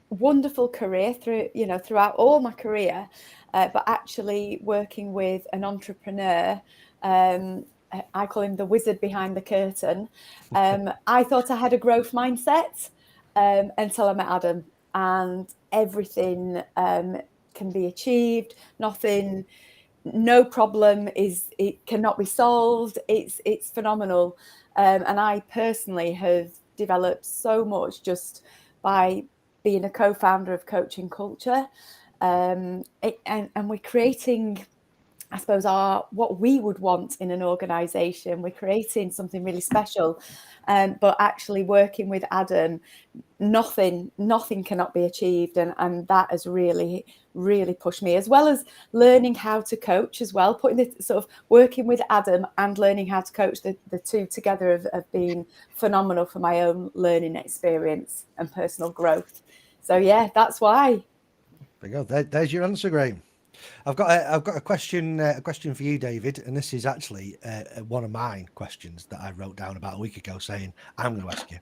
wonderful career throughout all my career, but actually working with an entrepreneur, I call him the wizard behind the curtain. I thought I had a growth mindset until I met Adam, and everything can be achieved. No problem it cannot be solved. It's phenomenal, and I personally have developed so much just by being a co-founder of Coaching Culture, and we're creating, I suppose, what we would want in an organization. We're creating something really special, but actually working with Adam, nothing cannot be achieved, and that has really pushed me, as well as learning how to coach as well. Putting the sort of working with Adam and learning how to coach, the two together have been phenomenal for my own learning experience and personal growth. So yeah, that's why. There you go. There's your answer, Graham. I've got a question for you, David, and this is actually one of my questions that I wrote down about a week ago, saying I'm going to ask you.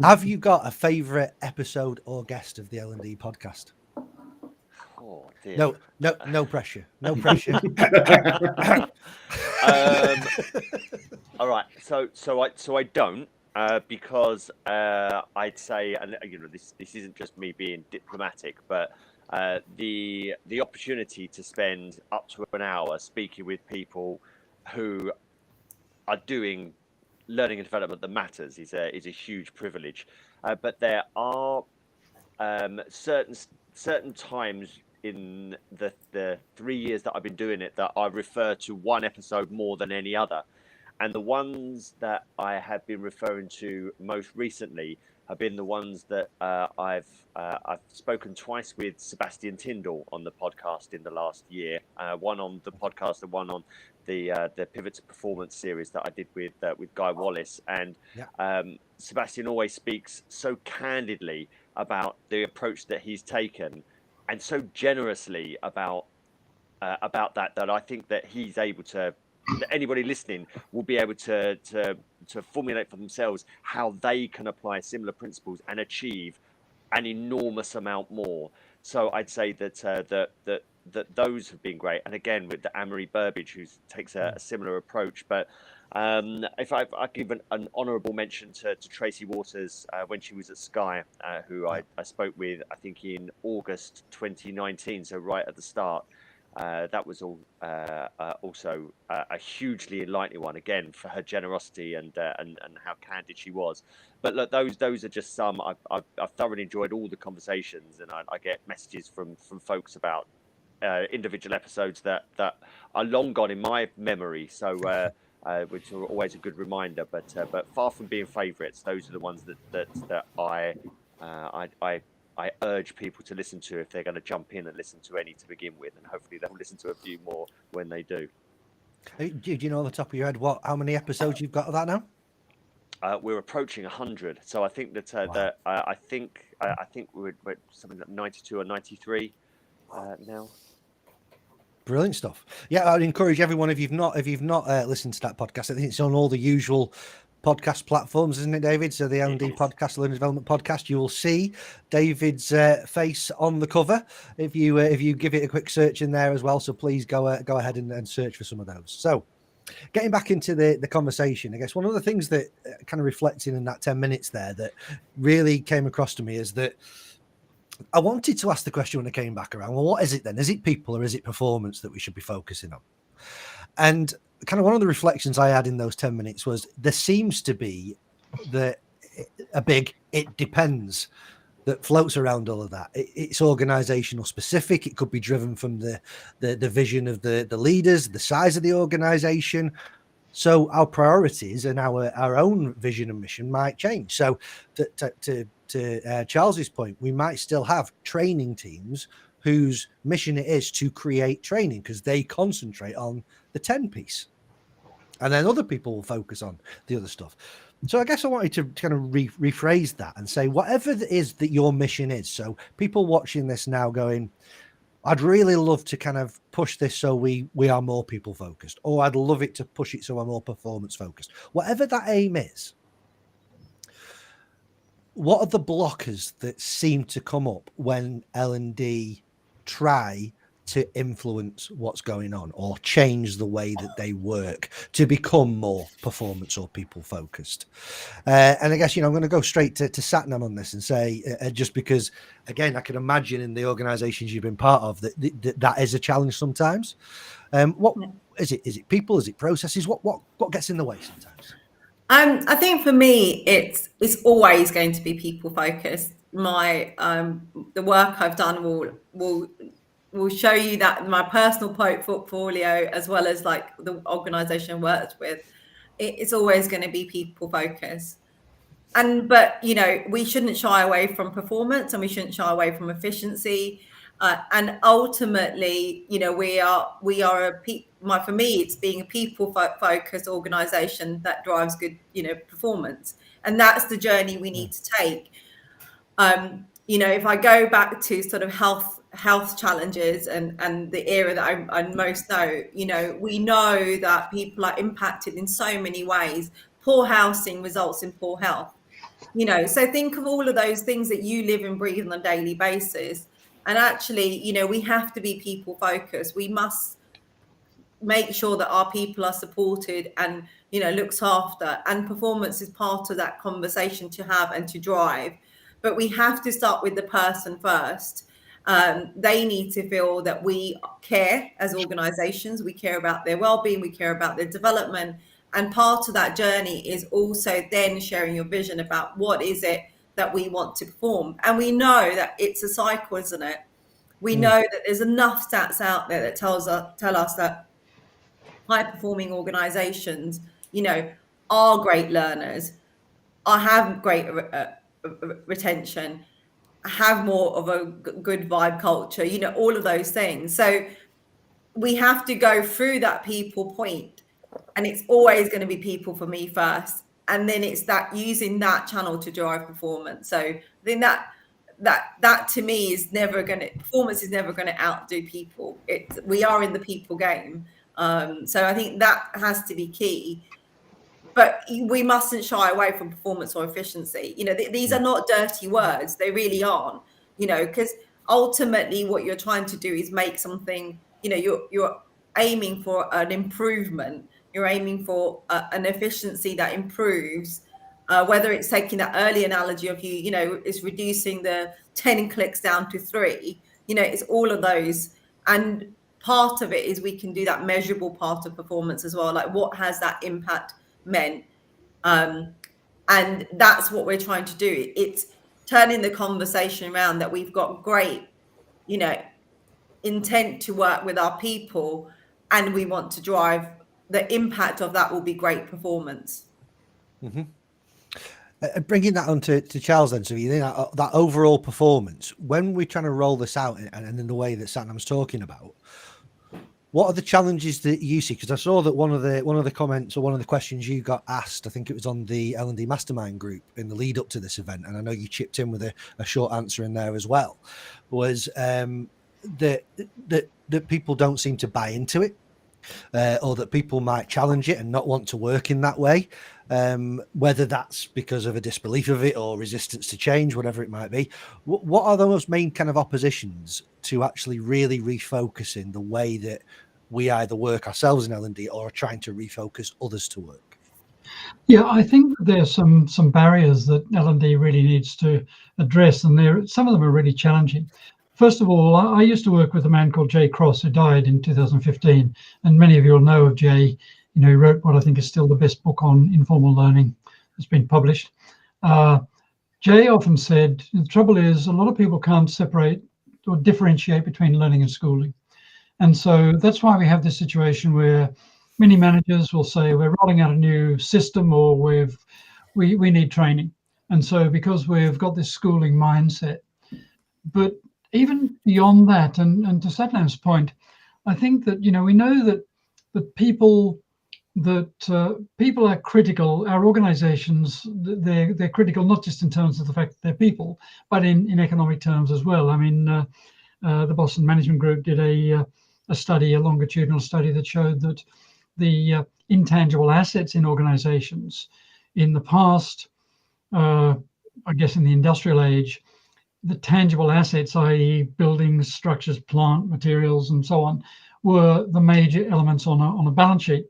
Have you got a favourite episode or guest of the L&D podcast? Oh dear. No pressure. No pressure. All right. So I don't. Because I'd say, and this isn't just me being diplomatic, but the opportunity to spend up to an hour speaking with people who are doing learning and development that matters is a huge privilege. But there are certain times in the 3 years that I've been doing it that I refer to one episode more than any other. And the ones that I have been referring to most recently have been the ones that I've spoken twice with Sebastian Tyndall on the podcast in the last year. One on the podcast and one on the Pivot to Performance series that I did with Guy Wallace. And Sebastian always speaks so candidly about the approach that he's taken, and so generously about that I think that he's able to. That anybody listening will be able to formulate for themselves how they can apply similar principles and achieve an enormous amount more. So I'd say that those have been great. And again, with the Anne-Marie Burbidge, who takes a similar approach. But if I give an honourable mention to Tracy Waters when she was at Sky, who I spoke with, I think in August 2019, so right at the start. That was also a hugely enlightening one, again, for her generosity and how candid she was. But look, those are just some. I've thoroughly enjoyed all the conversations, and I get messages from folks about individual episodes that are long gone in my memory. So which are always a good reminder. But far from being favourites, those are the ones that I urge people to listen to if they're going to jump in and listen to any to begin with, and hopefully they'll listen to a few more when they do. Do you know on the top of your head how many episodes you've got of that now? We're approaching 100, so I think that wow. I think we're something like 92 or 93 now. Brilliant stuff. Yeah, I'd encourage everyone, if you've not listened to that podcast, I think it's on all the usual podcast platforms, isn't it, David? So the L&D podcast, Learning Development Podcast, you will see David's face on the cover if you give it a quick search in there as well. So please go ahead and search for some of those. So getting back into the conversation, I guess one of the things that kind of reflecting in that 10 minutes there that really came across to me is that I wanted to ask the question when I came back around, well, what is it then? Is it people or is it performance that we should be focusing on? And kind of one of the reflections I had in those 10 minutes was there seems to be a big it depends that floats around all of that. It's organizational specific. It could be driven from the vision of the leaders, the size of the organization. So our priorities and our own vision and mission might change. So to Charles's point, we might still have training teams whose mission it is to create training because they concentrate on the 10 piece. And then other people will focus on the other stuff. So I guess I wanted to kind of rephrase that and say, whatever it is that your mission is. So people watching this now going, I'd really love to kind of push this so we are more people focused, or I'd love it to push it so we're more performance focused. Whatever that aim is, what are the blockers that seem to come up when L&D try to influence what's going on or change the way that they work to become more performance or people focused? And I guess, I'm going to go straight to Satnam on this and say, just because, again, I can imagine in the organizations you've been part of that is a challenge sometimes. What is it? Is it people? Is it processes? What gets in the way sometimes? I think for me, it's always going to be people focused. My the work I've done will show you that my personal portfolio, as well as like the organization I worked with, it's always going to be people focused. But we shouldn't shy away from performance, and we shouldn't shy away from efficiency. And ultimately, we are for me, it's being a people focused organization that drives good, performance. And that's the journey we need to take. If I go back to sort of health challenges and the era that I most know, we know that people are impacted in so many ways. Poor housing results in poor health. So think of all of those things that you live and breathe on a daily basis. And actually, we have to be people focused. We must make sure that our people are supported and, looked after, and performance is part of that conversation to have and to drive. But we have to start with the person first. They need to feel that we care as organizations. We care about their well-being. We care about their development. And part of that journey is also then sharing your vision about what is it that we want to perform. And we know that it's a cycle, isn't it? We know that there's enough stats out there that tell us that high-performing organizations, are great learners, have great retention, have more of a good vibe culture, all of those things. So we have to go through that people point, and it's always going to be people for me first. And then it's that using that channel to drive performance. So I think that to me is performance is never going to outdo people. We are in the people game. So I think that has to be key. But we mustn't shy away from performance or efficiency. These are not dirty words. They really aren't, because ultimately what you're trying to do is make something, you're aiming for an improvement. You're aiming for an efficiency that improves, whether it's taking that early analogy of is reducing the 10 clicks down to 3, it's all of those. And part of it is we can do that measurable part of performance as well. Like, what has that impact meant? And that's what we're trying to do. It's turning the conversation around that we've got great, intent to work with our people, and we want to drive the impact of that will be great performance. Mm-hmm. Bringing that on to Charles then, so you think that overall performance, when we're trying to roll this out and in the way that Satnam's talking about, what are the challenges that you see? Because I saw that one of the comments or one of the questions you got asked, I think it was on the L&D Mastermind group in the lead up to this event, and I know you chipped in with a short answer in there as well, was that people don't seem to buy into it. or that people might challenge it and not want to work in that way, whether that's because of a disbelief of it or resistance to change, whatever it might be. What are those main kind of oppositions to actually really refocusing the way that we either work ourselves in L&D or are trying to refocus others to work? Yeah, I think there's some barriers that L&D really needs to address, and some of them are really challenging. First of all, I used to work with a man called Jay Cross, who died in 2015, and many of you will know of Jay. You know, he wrote what I think is still the best book on informal learning that's been published. Jay often said, the trouble is a lot of people can't separate or differentiate between learning and schooling. And so that's why we have this situation where many managers will say we're rolling out a new system, or we need training. And so because we've got this schooling mindset, but even beyond that, and to Satnam's point, I think that, you know, we know that people are critical. Our organizations, they're critical, not just in terms of the fact that they're people, but in economic terms as well. I mean, the Boston Management Group did a longitudinal study that showed that the intangible assets in organizations in the past, I guess in the industrial age, the tangible assets, i.e. buildings, structures, plant, materials, and so on, were the major elements on a balance sheet.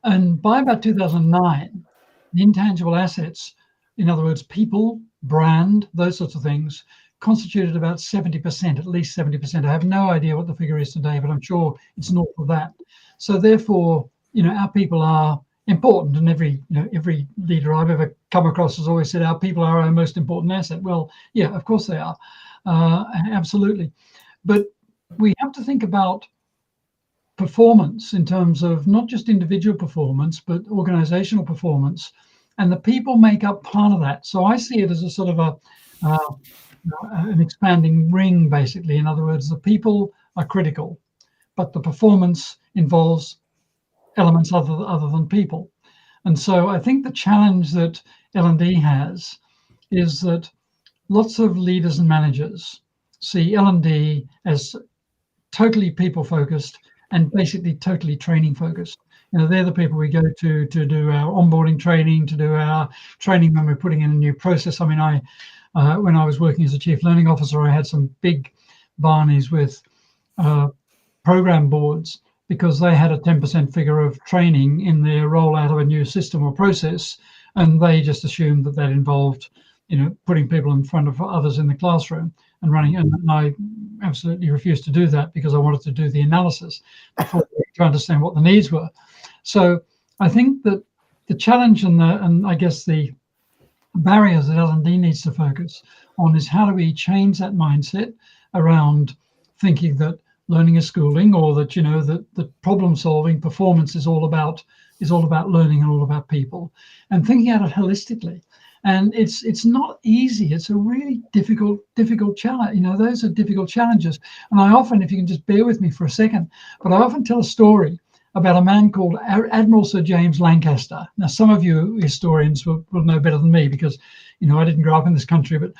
And by about 2009, the intangible assets, in other words, people, brand, those sorts of things, constituted about 70%, at least 70%. I have no idea what the figure is today, but I'm sure it's north of that. So therefore, you know, our people are important, and every leader I've ever come across has always said our people are our most important asset. Well, yeah, of course they are, absolutely. But we have to think about performance in terms of not just individual performance, but organizational performance, and the people make up part of that. So I see it as a sort of an expanding ring, basically. In other words, the people are critical, but the performance involves elements other than people. And so I think the challenge that L&D has is that lots of leaders and managers see L&D as totally people focused and basically totally training focused. You know, they're the people we go to do our onboarding training, to do our training when we're putting in a new process. I mean, when I was working as a chief learning officer, I had some big barneys with program boards because they had a 10% figure of training in their rollout of a new system or process, and they just assumed that involved, you know, putting people in front of others in the classroom and running. And I absolutely refused to do that because I wanted to do the analysis before to understand what the needs were. So I think that the challenge and I guess the barriers that L&D needs to focus on is how do we change that mindset around thinking that learning is schooling, or that, you know, that problem solving performance is all about learning and all about people, and thinking at it holistically. And it's not easy. It's a really difficult challenge. You know, those are difficult challenges. And I often, if you can just bear with me for a second, but I often tell a story about a man called Admiral Sir James Lancaster. Now, some of you historians will know better than me because, you know, I didn't grow up in this country, but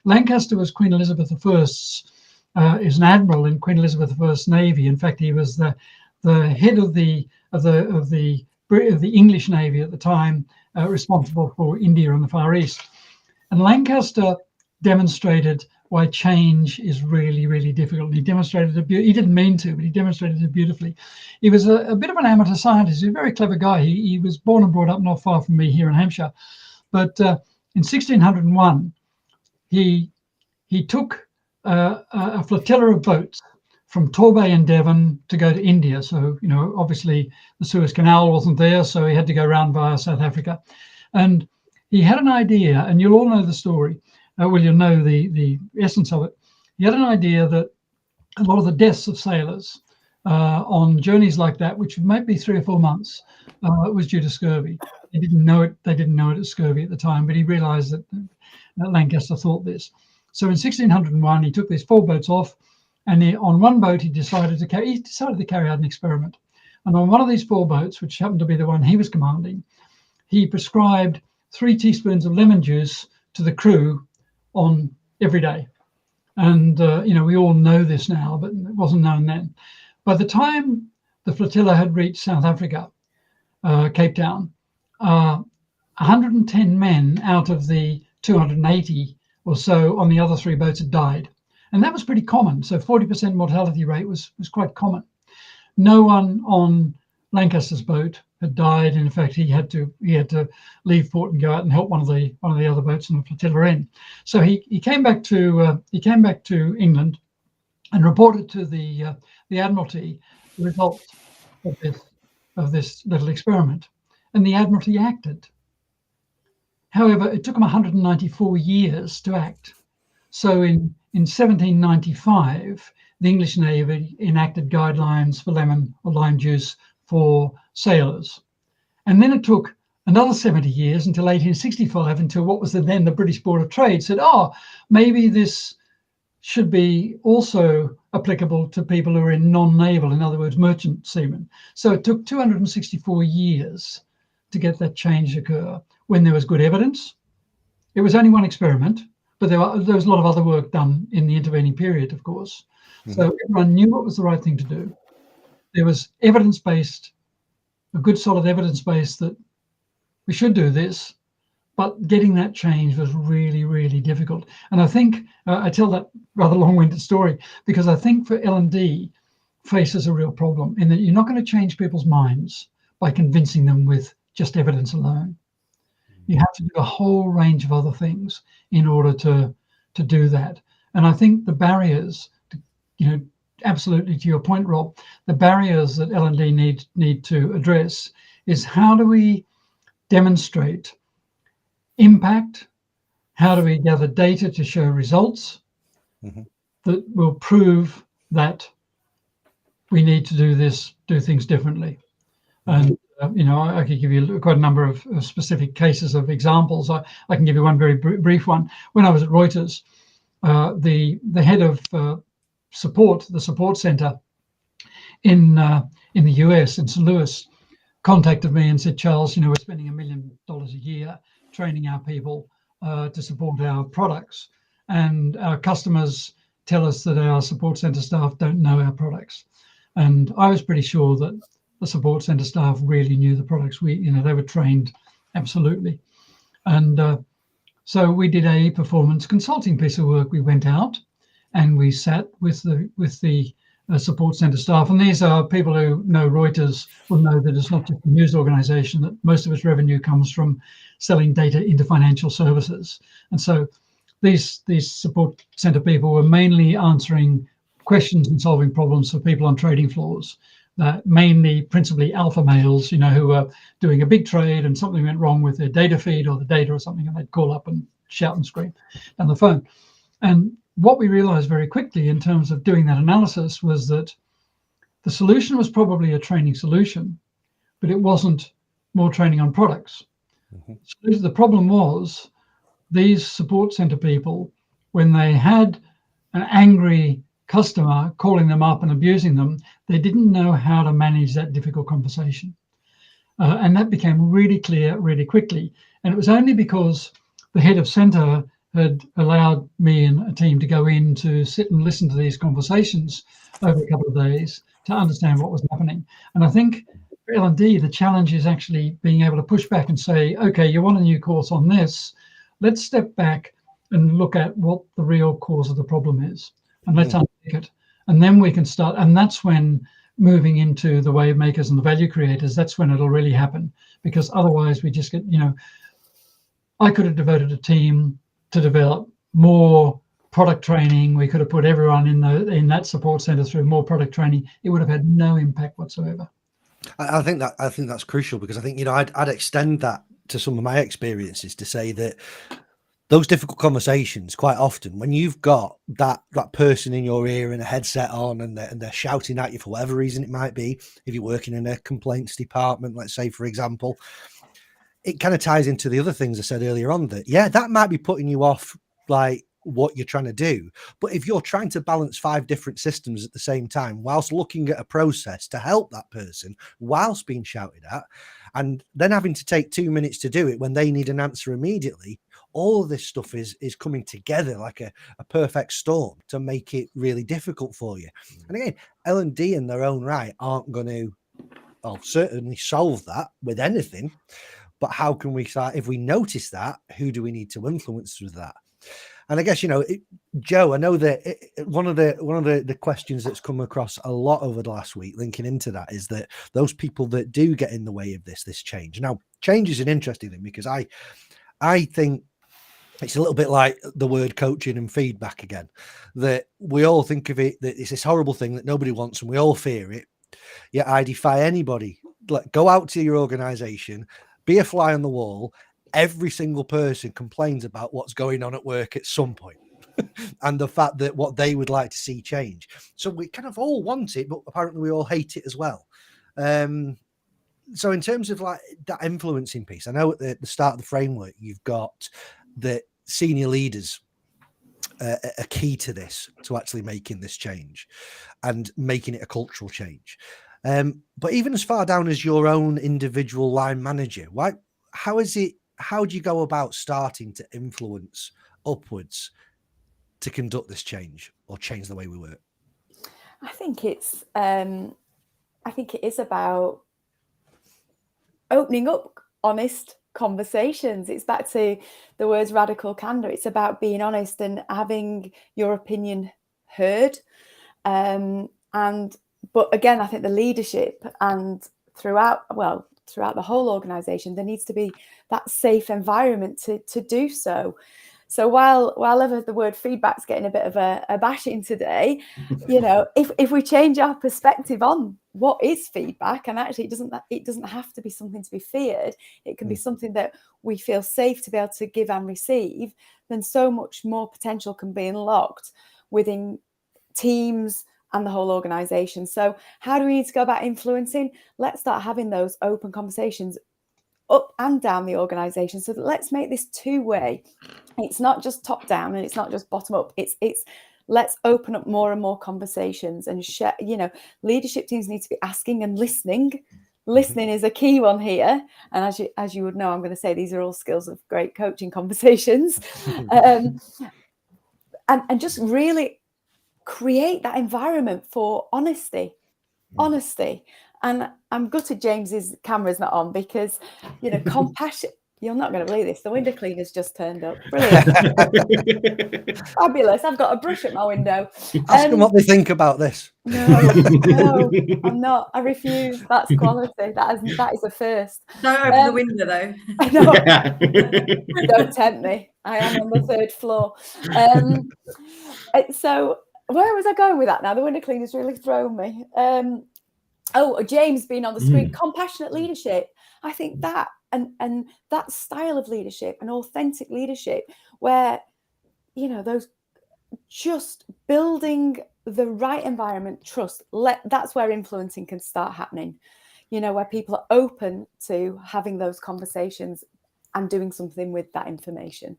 Lancaster was Queen Elizabeth I's, is an admiral in Queen Elizabeth I's Navy. In fact, he was the head of the English Navy at the time, responsible for India and the Far East. And Lancaster demonstrated why change is really, really difficult. He demonstrated it. He didn't mean to, but he demonstrated it beautifully. He was a bit of an amateur scientist. He's a very clever guy. He was born and brought up not far from me here in Hampshire. But in 1601, he took a flotilla of boats from Torbay in Devon to go to India. So, you know, obviously the Suez Canal wasn't there, so he had to go around via South Africa. And he had an idea, and you'll all know the story. Well, you'll know the essence of it. He had an idea that a lot of the deaths of sailors on journeys like that, which might be 3 or 4 months, was due to scurvy. They didn't know it as scurvy at the time, but he realized that Lancaster thought this. So in 1601, he took these 4 boats off, and on one boat he decided to carry out an experiment. And on one of these 4 boats, which happened to be the one he was commanding, he prescribed 3 teaspoons of lemon juice to the crew on every day. And you know, we all know this now, but it wasn't known then. By the time the flotilla had reached South Africa, Cape Town, 110 men out of the 280 or so on the other 3 boats had died. And that was pretty common. So 40% mortality rate was quite common. No one on Lancaster's boat had died. In fact, he had to leave port and go out and help one of the other boats in the flotilla in. So he came back to England and reported to the Admiralty the results of this little experiment, and the Admiralty acted. However, it took them 194 years to act. So in 1795, the English Navy enacted guidelines for lemon or lime juice for sailors. And then it took another 70 years until 1865, until what was then the British Board of Trade said, oh, maybe this should be also applicable to people who are in non-naval, in other words, merchant seamen. So it took 264 years to get that change occur when there was good evidence. It was only one experiment, but there was a lot of other work done in the intervening period, of course. So everyone knew what was the right thing to do. There was evidence-based, a good solid evidence base that we should do this, but getting that change was really, really difficult. And I think I tell that rather long-winded story because I think for L&D faces a real problem in that you're not going to change people's minds by convincing them with just evidence alone. You have to do a whole range of other things in order to do that. And I think the barriers, absolutely to your point, Rob, the barriers that L&D need to address is how do we demonstrate impact? How do we gather data to show results that will prove that we need to do things differently? And I could give you quite a number of specific cases of examples. I can give you one very brief one. When I was at Reuters, the head of support, the support center in the US, in St. Louis, contacted me and said, Charles, we're spending $1 million a year training our people to support our products. And our customers tell us that our support center staff don't know our products. And I was pretty sure that the support center staff really knew the products. They were trained absolutely. And so we did a performance consulting piece of work. We went out and we sat with the support center staff. And these are people who know Reuters will know that it's not just a news organization, that most of its revenue comes from selling data into financial services. And so these support center people were mainly answering questions and solving problems for people on trading floors. Principally alpha males, who were doing a big trade and something went wrong with their data feed or the data or something, and they'd call up and shout and scream on the phone. And what we realized very quickly in terms of doing that analysis was that the solution was probably a training solution, but it wasn't more training on products. So the problem was these support center people, when they had an angry customer calling them up and abusing them, they didn't know how to manage that difficult conversation. And that became really clear really quickly. And it was only because the head of center had allowed me and a team to go in to sit and listen to these conversations over a couple of days to understand what was happening. And I think for L&D, the challenge is actually being able to push back and say, okay, you want a new course on this, let's step back and look at what the real cause of the problem is. And let's unpick it. And then we can start. And that's when moving into the wave makers and the value creators, that's when it'll really happen. Because otherwise we just get, I could have devoted a team to develop more product training. We could have put everyone in that support center through more product training. It would have had no impact whatsoever. I think that's crucial, because I think, I'd extend that to some of my experiences to say that those difficult conversations, quite often, when you've got that person in your ear and a headset on and they're shouting at you for whatever reason it might be, if you're working in a complaints department, let's say, for example, it kind of ties into the other things I said earlier on, that, that might be putting you off, like, what you're trying to do. But if you're trying to balance 5 different systems at the same time, whilst looking at a process to help that person, whilst being shouted at, and then having to take 2 minutes to do it when they need an answer immediately, all of this stuff is coming together like a perfect storm to make it really difficult for you. And again, L&D in their own right aren't going to I'll certainly solve that with anything, but how can we start? If we notice that, who do we need to influence with that? And I guess, Joe, I know that one of the questions that's come across a lot over the last week, linking into that, is that those people that do get in the way of this change. Now, change is an interesting thing, because I think it's a little bit like the word coaching and feedback again, that we all think of it, that it's this horrible thing that nobody wants and we all fear it. Yet I defy anybody. Go out to your organization, be a fly on the wall. Every single person complains about what's going on at work at some point and the fact that what they would like to see change. So we kind of all want it, but apparently we all hate it as well. So in terms of like that influencing piece, I know at the start of the framework, you've got the senior leaders are key to this, to actually making this change and making it a cultural change. But even as far down as your own individual line manager, how do you go about starting to influence upwards to conduct this change or change the way we work? I think it is about opening up honest conversations. It's back to the words radical candor. It's about being honest and having your opinion heard. But again, I think the leadership and throughout the whole organization, there needs to be that safe environment to do so. So while ever the word feedback's getting a bit of a bashing today, if we change our perspective on what is feedback, and actually it doesn't have to be something to be feared, it can be something that we feel safe to be able to give and receive, then so much more potential can be unlocked within teams and the whole organization. So how do we need to go about influencing? Let's start having those open conversations up and down the organization, so that let's make this two-way. It's not just top down and it's not just bottom up. It's let's open up more and more conversations and share. Leadership teams need to be asking and listening. Listening is a key one here. And as you would know, I'm going to say these are all skills of great coaching conversations. And just really create that environment for honesty. And I'm gutted James's camera's not on, because compassion. You're not going to believe this. The window cleaner's just turned up. Brilliant. Fabulous. I've got a brush at my window. Ask them what they think about this. No, I'm not. I refuse. That's quality. That is a first. Don't open the window though. No, don't tempt me. I am on the 3rd floor. So where was I going with that now? The window cleaner's really thrown me. James being on the screen, compassionate leadership. I think that and that style of leadership, and authentic leadership, where those just building the right environment, trust. That's where influencing can start happening. Where people are open to having those conversations and doing something with that information.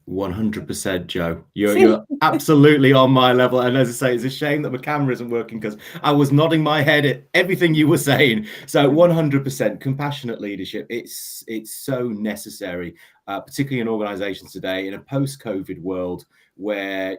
100%, Joe. You're absolutely on my level. And as I say, it's a shame that my camera isn't working, because I was nodding my head at everything you were saying. So 100% compassionate leadership. It's so necessary, particularly in organizations today, in a post-COVID world where,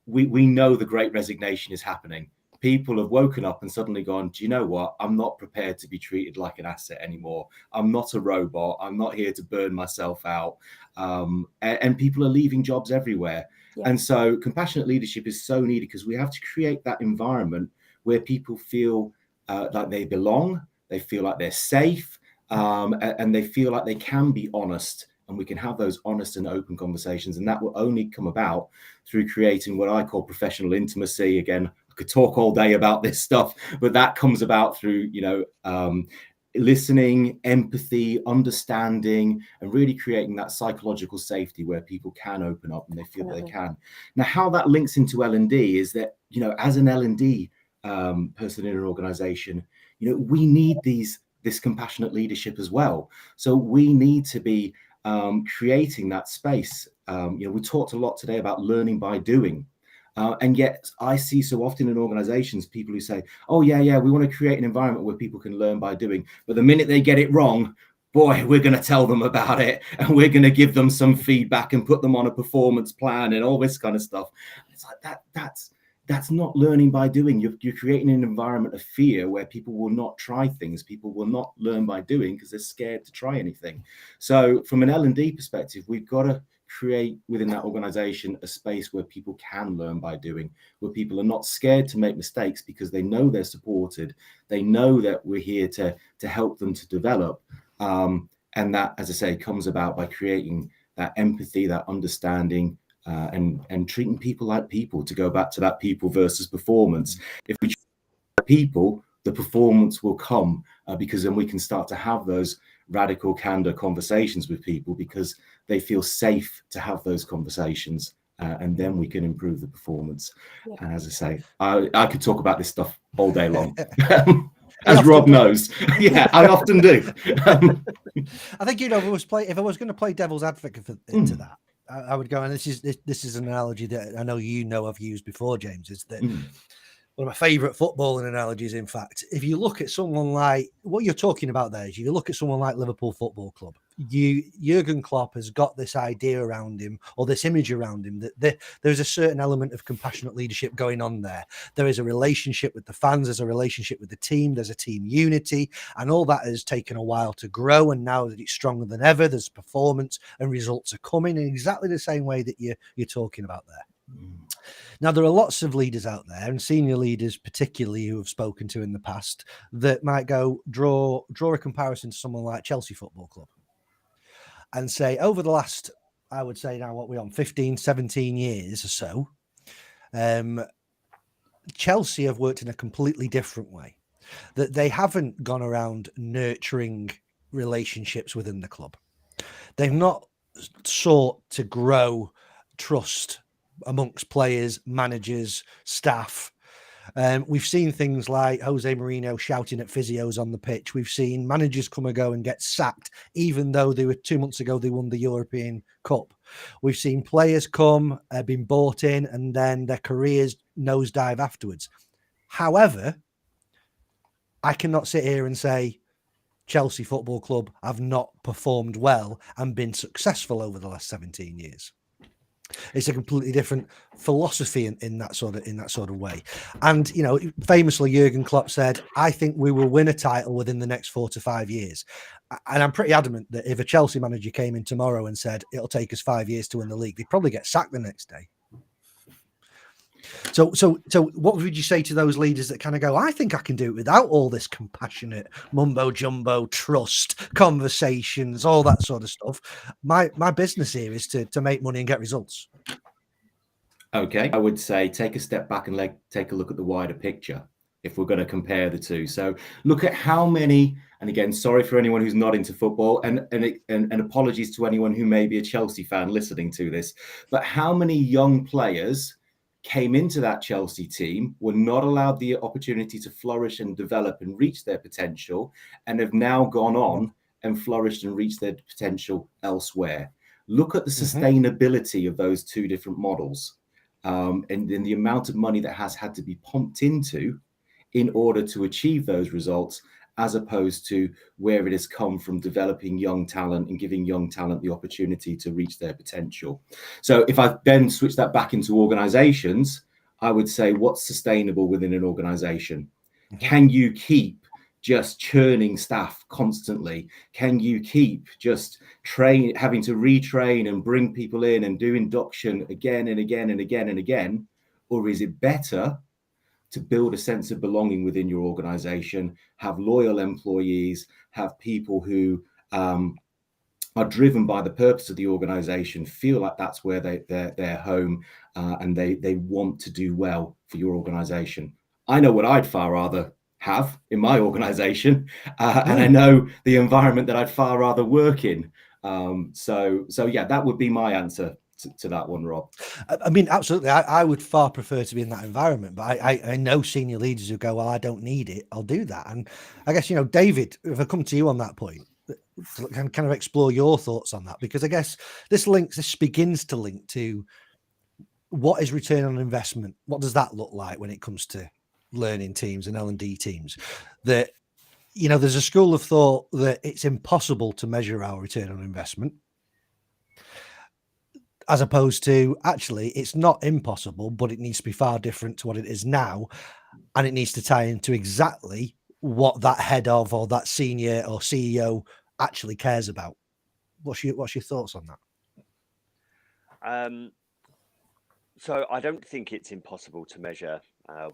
we know the great resignation is happening. People have woken up and suddenly gone, do you know what? I'm not prepared to be treated like an asset anymore. I'm not a robot. I'm not here to burn myself out. And people are leaving jobs everywhere. Yeah. And so compassionate leadership is so needed, because we have to create that environment where people feel like they belong, they feel like they're safe, and they feel like they can be honest. And we can have those honest and open conversations. And that will only come about through creating what I call professional intimacy. Again, I could talk all day about this stuff, but that comes about through, listening, empathy, understanding, and really creating that psychological safety where people can open up and they feel they can. Now, how that links into L&D is that, as an L&D person in an organization, we need this compassionate leadership as well. So we need to be creating that space. We talked a lot today about learning by doing. And yet I see so often in organizations, people who say, oh, yeah, we want to create an environment where people can learn by doing. But the minute they get it wrong, boy, we're going to tell them about it. And we're going to give them some feedback and put them on a performance plan and all this kind of stuff. It's like that's that's not learning by doing. You're creating an environment of fear where people will not try things. People will not learn by doing because they're scared to try anything. So from an L&D perspective, we've got to create within that organization a space where people can learn by doing, where people are not scared to make mistakes because they know they're supported. They know that we're here to help them to develop. And that, as I say, comes about by creating that empathy, that understanding, and treating people like people, to go back to that people versus performance. If we treat people, the performance will come, because then we can start to have those radical candor conversations with people because they feel safe to have those conversations, and then we can improve the performance. Yeah. And as I say, I could talk about this stuff all day long. As Rob knows. Yeah, I often do. I think, if I was going to play devil's advocate to that, I would go, and this is an analogy that I know I've used before, James, is that one of my favorite footballing analogies, in fact, if you look at someone like what you're talking about there, is you look at someone like Liverpool Football Club, Jurgen Klopp has got this idea around him, or this image around him, that there's a certain element of compassionate leadership going on there. There is a relationship with the fans, there's a relationship with the team, there's a team unity, and all that has taken a while to grow. And now that it's stronger than ever, there's performance and results are coming in exactly the same way that you're talking about there. Now, there are lots of leaders out there, and senior leaders particularly, who have spoken to in the past, that might go draw a comparison to someone like Chelsea Football Club and say, over the last, I would say now, what we're on, 15, 17 years or so, Chelsea have worked in a completely different way, that they haven't gone around nurturing relationships within the club. They've not sought to grow trust amongst players, managers, staff. We've seen things like Jose Mourinho shouting at physios on the pitch. We've seen managers come and go and get sacked, even though 2 months ago they won the European Cup. We've seen players come, been bought in, and then their careers nosedive afterwards. However, I cannot sit here and say Chelsea Football Club have not performed well and been successful over the last 17 years. It's a completely different philosophy in that sort of way. And, famously, Jurgen Klopp said, I think we will win a title within the next 4 to 5 years. And I'm pretty adamant that if a Chelsea manager came in tomorrow and said, it'll take us 5 years to win the league, they'd probably get sacked the next day. So what would you say to those leaders that kind of go, I think I can do it without all this compassionate mumbo jumbo, trust, conversations, all that sort of stuff. My business here is to make money and get results. Okay, I would say take a step back and take a look at the wider picture if we're going to compare the two. So look at how many, and again, sorry for anyone who's not into football, and apologies to anyone who may be a Chelsea fan listening to this, but how many young players came into that Chelsea team, were not allowed the opportunity to flourish and develop and reach their potential, and have now gone on and flourished and reached their potential elsewhere. Look at the sustainability of those two different models, and the amount of money that has had to be pumped into in order to achieve those results, as opposed to where it has come from developing young talent and giving young talent the opportunity to reach their potential. So if I then switch that back into organizations, I would say, what's sustainable within an organization? Can you keep just churning staff constantly? Can you keep just having to retrain and bring people in and do induction again and again and again and again? Or is it better to build a sense of belonging within your organization, have loyal employees, have people who are driven by the purpose of the organization, feel like that's where they're home, and they want to do well for your organization? I know what I'd far rather have in my organization, and I know the environment that I'd far rather work in. So yeah, that would be my answer to that one, Rob. I mean, absolutely. I would far prefer to be in that environment, but I know senior leaders who go, well, I don't need it, I'll do that. And I guess, David, if I come to you on that point, can kind of explore your thoughts on that, because I guess this begins to link to what is return on investment. What does that look like when it comes to learning teams and L&D teams? That, there's a school of thought that it's impossible to measure our return on investment. as opposed to actually it's not impossible, but it needs to be far different to what it is now, and it needs to tie into exactly what that head of or that senior or CEO actually cares about. What's your thoughts on that? So I don't think it's impossible to measure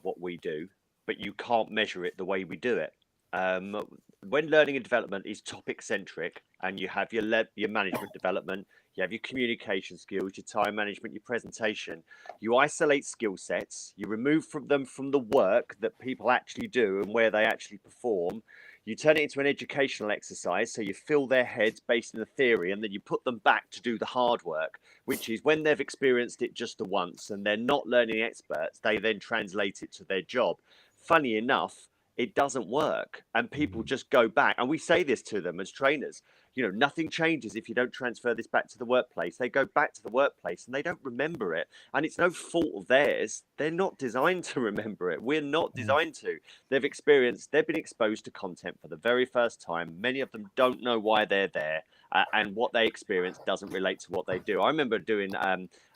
what we do, but you can't measure it the way we do it. When learning and development is topic centric, and you have your management development, you have your communication skills, your time management, your presentation, you isolate skill sets, you remove them from the work that people actually do and where they actually perform. You turn it into an educational exercise, so you fill their heads based on the theory, and then you put them back to do the hard work, which is when they've experienced it just the once and they're not learning experts, they then translate it to their job. Funny enough, it doesn't work, and people just go back, and we say this to them as trainers, you know, nothing changes if you don't transfer this back to the workplace. They go back to the workplace and they don't remember it, and it's no fault of theirs. They're not designed to remember it. We're not designed to. They've been exposed to content for the very first time. Many of them don't know why they're there, and what they experience doesn't relate to what they do. I remember doing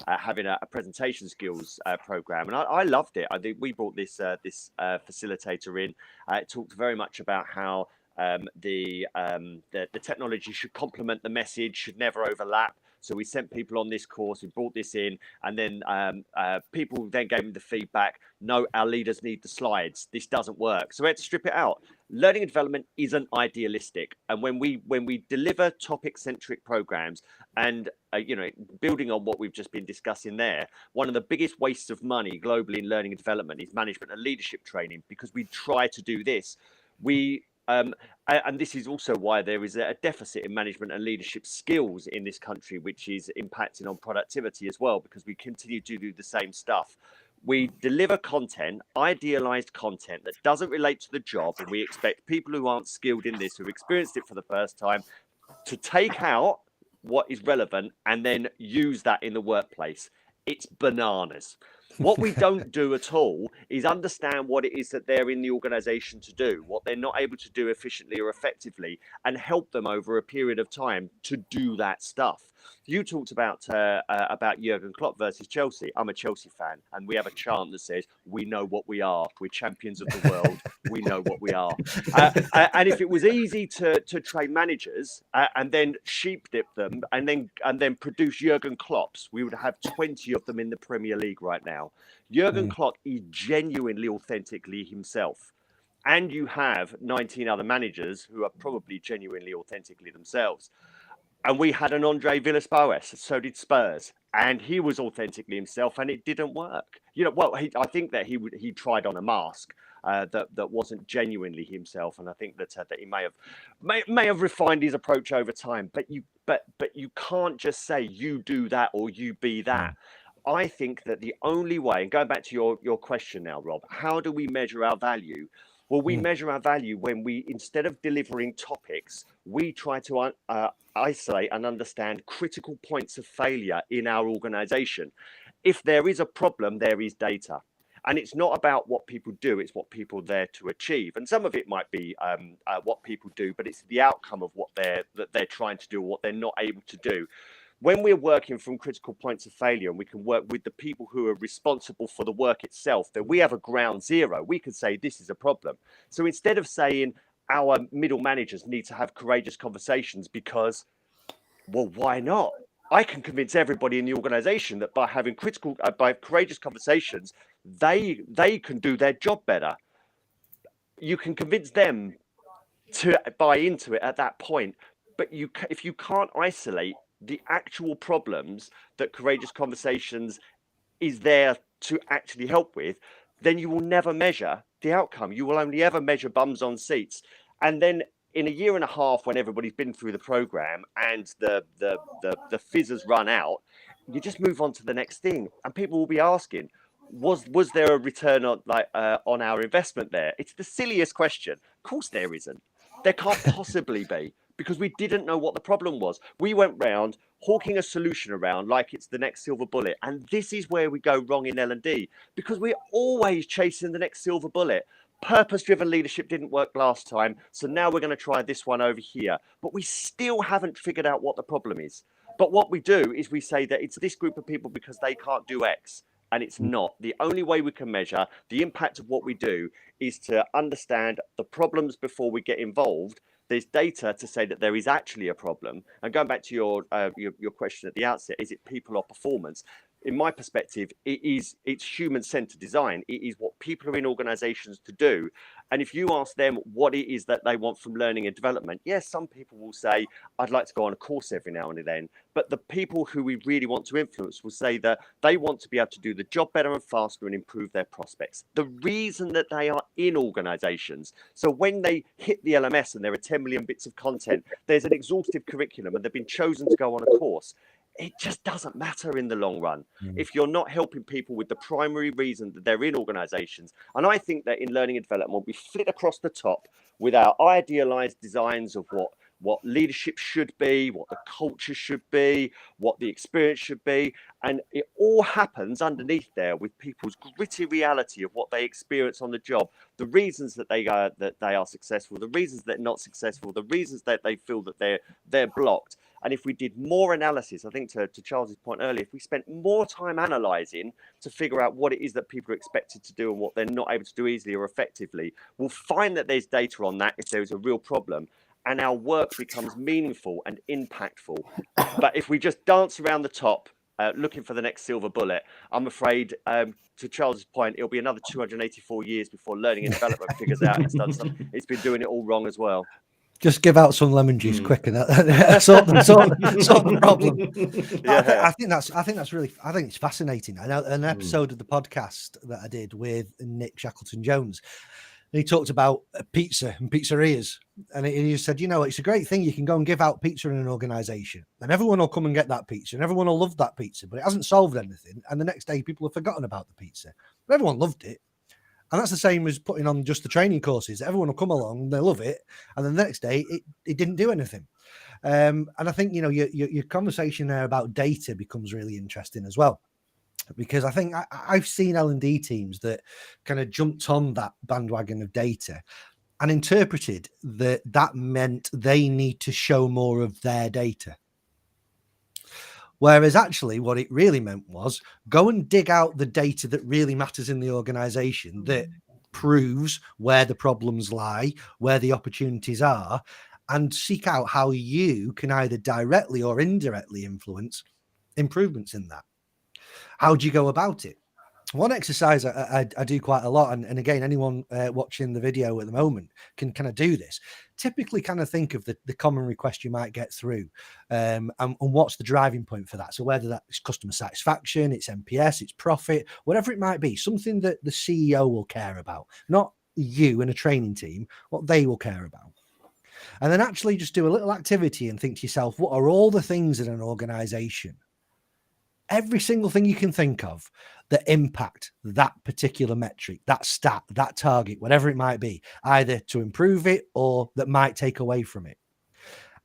having a presentation skills program, and I loved it. I think we brought this facilitator in. It talked very much about how the technology should complement the message, should never overlap. So we sent people on this course, we brought this in, and then people then gave me the feedback, no, our leaders need the slides, this doesn't work. So we had to strip it out. Learning and development isn't idealistic. And when we deliver topic-centric programs, and building on what we've just been discussing there, one of the biggest wastes of money globally in learning and development is management and leadership training, because we try to do this. And this is also why there is a deficit in management and leadership skills in this country, which is impacting on productivity as well, because we continue to do the same stuff. We deliver content, idealized content that doesn't relate to the job, and we expect people who aren't skilled in this, who've experienced it for the first time, to take out what is relevant and then use that in the workplace. It's bananas. What we don't do at all is understand what it is that they're in the organization to do, what they're not able to do efficiently or effectively, and help them over a period of time to do that stuff. You talked about Jurgen Klopp versus Chelsea. I'm a Chelsea fan, and we have a chant that says, "We know what we are. We're champions of the world. We know what we are." And if it was easy to train managers and then sheep dip them and then produce Jurgen Klopps, we would have 20 of them in the Premier League right now. Jurgen Klopp is genuinely, authentically himself. And you have 19 other managers who are probably genuinely, authentically themselves. And we had an Andre Villas-Boas, so did Spurs, and he was authentically himself, and it didn't work. I think that he tried on a mask that wasn't genuinely himself, and I think that he may have refined his approach over time. But you can't just say you do that or you be that. I think that the only way, and going back to your question now, Rob, how do we measure our value? Well, we measure our value when we, instead of delivering topics, we try to isolate and understand critical points of failure in our organization. If there is a problem, there is data. And it's not about what people do, it's what people are there to achieve. And some of it might be what people do, but it's the outcome of what they're trying to do, or what they're not able to do. When we're working from critical points of failure, and we can work with the people who are responsible for the work itself, then we have a ground zero. We can say this is a problem. So instead of saying our middle managers need to have courageous conversations because, well, why not? I can convince everybody in the organization that by having by courageous conversations, they can do their job better. You can convince them to buy into it at that point. But if you can't isolate the actual problems that courageous conversations is there to actually help with, then you will never measure the outcome. You will only ever measure bums on seats. And then in a year and a half, when everybody's been through the program and the fizz has run out, you just move on to the next thing, and people will be asking, was there a return on our investment there? It's the silliest question. Of course there isn't. There can't possibly be, because we didn't know what the problem was. We went round hawking a solution around like it's the next silver bullet. And this is where we go wrong in L&D, because we're always chasing the next silver bullet. Purpose-driven leadership didn't work last time, so now we're going to try this one over here. But we still haven't figured out what the problem is. But what we do is we say that it's this group of people because they can't do X. And it's not. The only way we can measure the impact of what we do is to understand the problems before we get involved. There's data to say that there is actually a problem. And going back to your question at the outset, is it people or performance? In my perspective, it's human-centered design. It is what people are in organizations to do. And if you ask them what it is that they want from learning and development, yes, some people will say, I'd like to go on a course every now and then. But the people who we really want to influence will say that they want to be able to do the job better and faster and improve their prospects. The reason that they are in organizations. So when they hit the LMS and there are 10 million bits of content, there's an exhaustive curriculum and they've been chosen to go on a course. It just doesn't matter in the long run if you're not helping people with the primary reason that they're in organizations. And I think that in learning and development, we flit across the top with our idealized designs of what leadership should be, what the culture should be, what the experience should be. And it all happens underneath there with people's gritty reality of what they experience on the job, the reasons that they are successful, the reasons they're not successful, the reasons that they feel that they're blocked. And if we did more analysis, I think to Charles's point earlier, if we spent more time analysing to figure out what it is that people are expected to do and what they're not able to do easily or effectively, we'll find that there's data on that if there is a real problem. And our work becomes meaningful and impactful. But if we just dance around the top, looking for the next silver bullet, I'm afraid, to Charles's point, it'll be another 284 years before learning and development figures out it's been doing it all wrong as well. Just give out some lemon juice quick and solve the problem. Yeah. I think it's fascinating. I know an episode of the podcast that I did with Nick Shackleton-Jones, he talked about pizza and pizzerias, and he said, it's a great thing. You can go and give out pizza in an organization and everyone will come and get that pizza and everyone will love that pizza, but it hasn't solved anything. And the next day people have forgotten about the pizza, but everyone loved it. And that's the same as putting on just the training courses. Everyone will come along, they love it, and then the next day it didn't do anything. And I think your conversation there about data becomes really interesting as well, because I think I've seen L&D teams that kind of jumped on that bandwagon of data and interpreted that meant they need to show more of their data. Whereas actually what it really meant was go and dig out the data that really matters in the organization, that proves where the problems lie, where the opportunities are, and seek out how you can either directly or indirectly influence improvements in that. How do you go about it? One exercise I do quite a lot, and again, anyone watching the video at the moment can kind of do this. Typically kind of think of the common request you might get through and what's the driving point for that. So whether that's customer satisfaction, it's NPS, it's profit, whatever it might be, something that the CEO will care about, not you and a training team, what they will care about. And then actually just do a little activity and think to yourself, what are all the things in an organization, every single thing you can think of, that impact that particular metric, that stat, that target, whatever it might be, either to improve it or that might take away from it.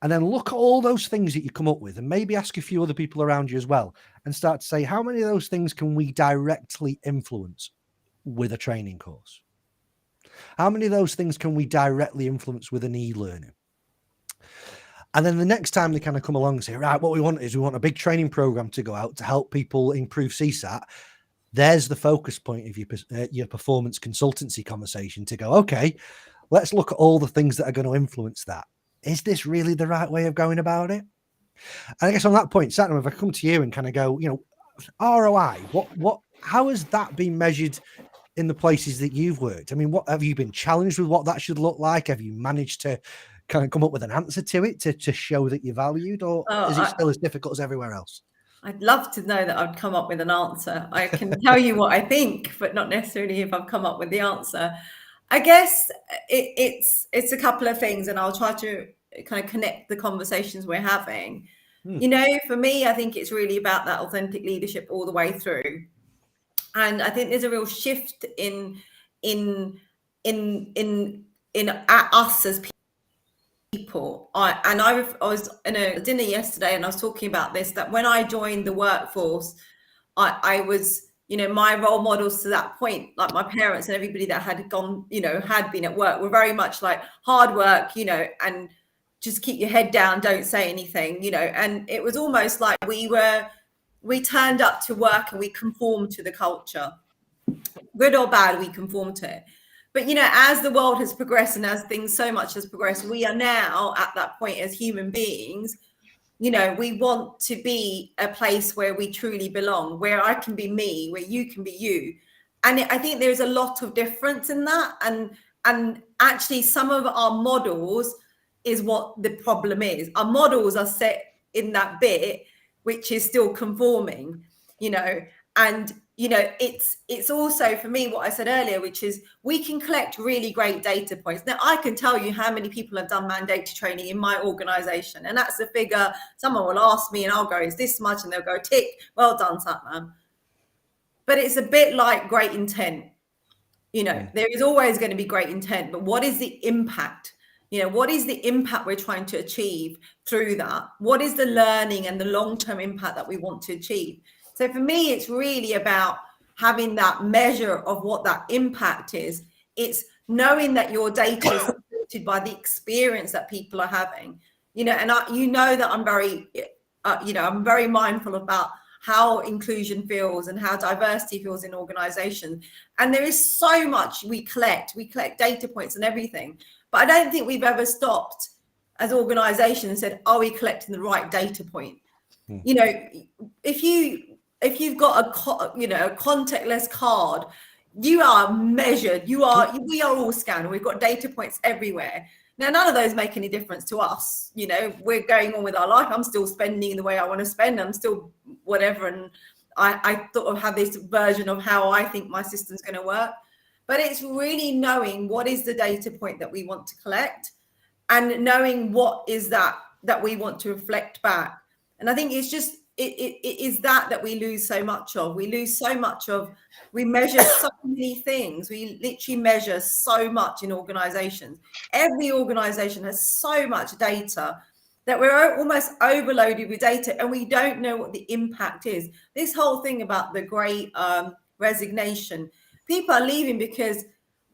And then look at all those things that you come up with and maybe ask a few other people around you as well and start to say, how many of those things can we directly influence with a training course? How many of those things can we directly influence with an e-learning? And then the next time they kind of come along and say, right, what we want a big training program to go out to help people improve CSAT. There's the focus point of your performance consultancy conversation to go, okay, let's look at all the things that are going to influence that. Is this really the right way of going about it? And I guess on that point, Satnam, if I come to you and kind of go, ROI, how has that been measured in the places that you've worked? I mean, what have you been challenged with what that should look like? Have you managed to kind of come up with an answer to it to show that you're valued, or is it still as difficult as everywhere else? I'd love to know that I'd come up with an answer. I can tell you what I think, but not necessarily if I've come up with the answer. I guess it's a couple of things, and I'll try to kind of connect the conversations we're having. For me, I think it's really about that authentic leadership all the way through. And I think there's a real shift in us as people. I was in a dinner yesterday and I was talking about this, that when I joined the workforce, I was, my role models to that point, like my parents and everybody that had gone, had been at work, were very much like hard work, and just keep your head down, don't say anything, and it was almost like we turned up to work and we conformed to the culture. Good or bad, we conform to it. But, as the world has progressed and as things so much has progressed, we are now at that point as human beings, we want to be a place where we truly belong, where I can be me, where you can be you. And I think there's a lot of difference in that. And actually some of our models is what the problem is. Our models are set in that bit, which is still conforming, and it's also for me what I said earlier, which is we can collect really great data points. Now I can tell you how many people have done mandatory training in my organization, and that's a figure someone will ask me and I'll go, is this much? And they'll go, tick, well done, Satnam. But it's a bit like great intent. There is always going to be great intent, but what is the impact? What is the impact we're trying to achieve through that? What is the learning and the long-term impact that we want to achieve? So for me, it's really about having that measure of what that impact is. It's knowing that your data is supported by the experience that people are having, and that I'm very, I'm very mindful about how inclusion feels and how diversity feels in organizations. And there is so much we collect data points and everything, but I don't think we've ever stopped as organizations and said, are we collecting the right data point? If you've got a contactless card, you are measured. We are all scanned. We've got data points everywhere. Now, none of those make any difference to us. We're going on with our life. I'm still spending the way I want to spend. I'm still whatever. And I sort of have this version of how I think my system's going to work. But it's really knowing what is the data point that we want to collect and knowing what is that we want to reflect back. And I think it's just, it is that we lose so much of. We measure so many things. We literally measure so much in organizations. Every organization has so much data that we're almost overloaded with data and we don't know what the impact is. This whole thing about the great resignation, people are leaving because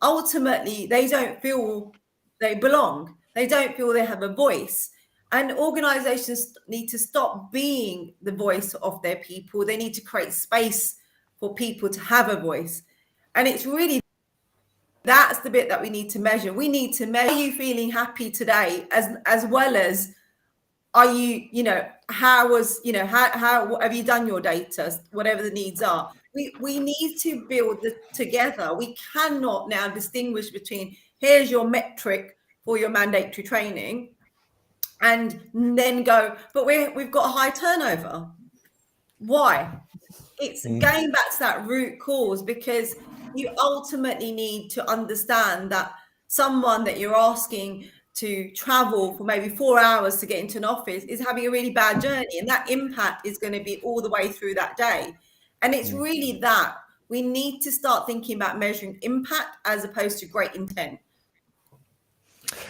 ultimately they don't feel they belong. They don't feel they have a voice. And organizations need to stop being the voice of their people. They need to create space for people to have a voice. And it's really, that's the bit that we need to measure. We need to measure, are you feeling happy today as well as, are you, how have you done your data, whatever the needs are. We need to build together. We cannot now distinguish between, here's your metric for your mandatory training, and then go, but we've got a high turnover. Why? It's going back to that root cause, because you ultimately need to understand that someone that you're asking to travel for maybe 4 hours to get into an office is having a really bad journey, and that impact is going to be all the way through that day. And it's really that we need to start thinking about measuring impact as opposed to great intent.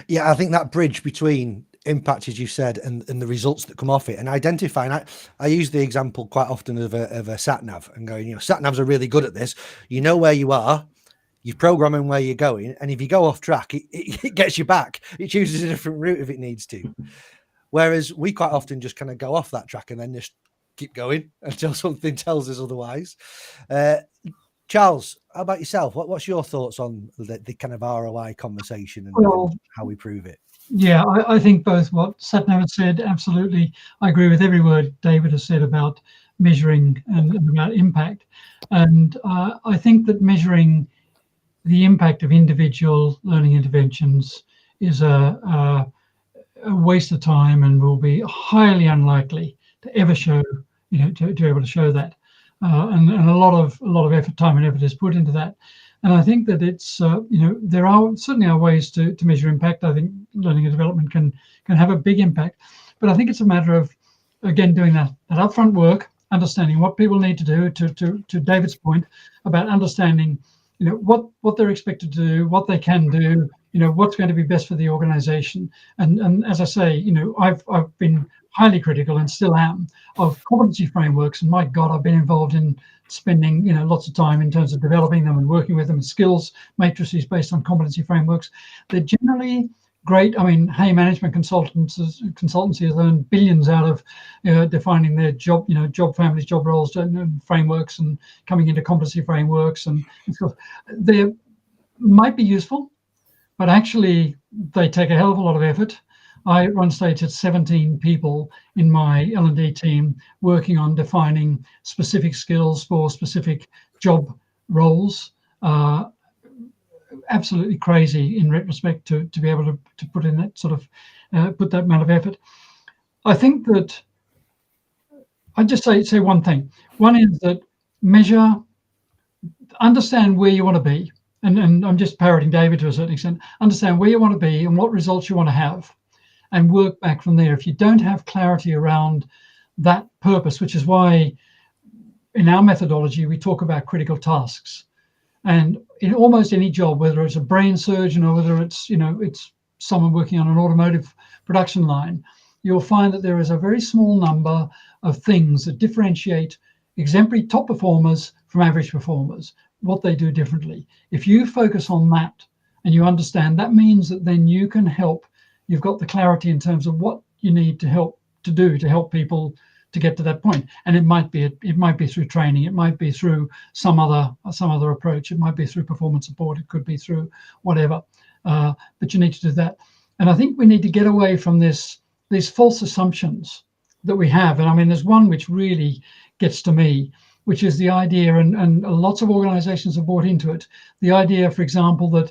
Yeah, I think that bridge between impact, as you said, and the results that come off it, and identifying, I use the example quite often of a sat nav and going, sat navs are really good at this. You know where you are, you're programming where you're going, and if you go off track, it gets you back. It chooses a different route if it needs to. Whereas we quite often just kind of go off that track and then just keep going until something tells us otherwise. Charles, how about yourself? What's your thoughts on the kind of ROI conversation and how we prove it? Yeah, I think both what Satnam has said, absolutely. I agree with every word David has said about measuring and about impact. And I think that measuring the impact of individual learning interventions is a waste of time and will be highly unlikely to ever show, to be able to show that. And a lot of effort, time and effort is put into that. And I think that it's, there are certainly ways to measure impact. I think learning and development can have a big impact. But I think it's a matter of, again, doing that upfront work, understanding what people need to do, to David's point about understanding, what they're expected to do, what they can do, what's going to be best for the organization. And as I say, I've been highly critical and still am of competency frameworks. And my God, I've been involved in spending, lots of time in terms of developing them and working with them, skills matrices based on competency frameworks. They're generally great. I mean, Hay Management consultancy has earned billions out of defining their job, job families, job roles, and frameworks, and coming into competency frameworks, and stuff. They might be useful, but actually they take a hell of a lot of effort. I at one stage had 17 people in my L&D team working on defining specific skills for specific job roles. Absolutely crazy in retrospect to be able to put in that sort of put that amount of effort. I think that I just say one thing. One is that understand where you want to be, and I'm just parroting David to a certain extent. Understand where you want to be and what results you want to have, and work back from there. If you don't have clarity around that purpose, which is why in our methodology we talk about critical tasks. And in almost any job, whether it's a brain surgeon or whether it's it's someone working on an automotive production line, you'll find that there is a very small number of things that differentiate exemplary top performers from average performers, what they do differently. If you focus on that and you understand, that means that then you can help. You've got the clarity in terms of what you need to help people to get to that point. And it might be through training, it might be through some other approach, it might be through performance support, it could be through whatever. But you need to do that. And I think we need to get away from these false assumptions that we have. And I mean, there's one which really gets to me, which is the idea, and lots of organizations have bought into it, the idea, for example, that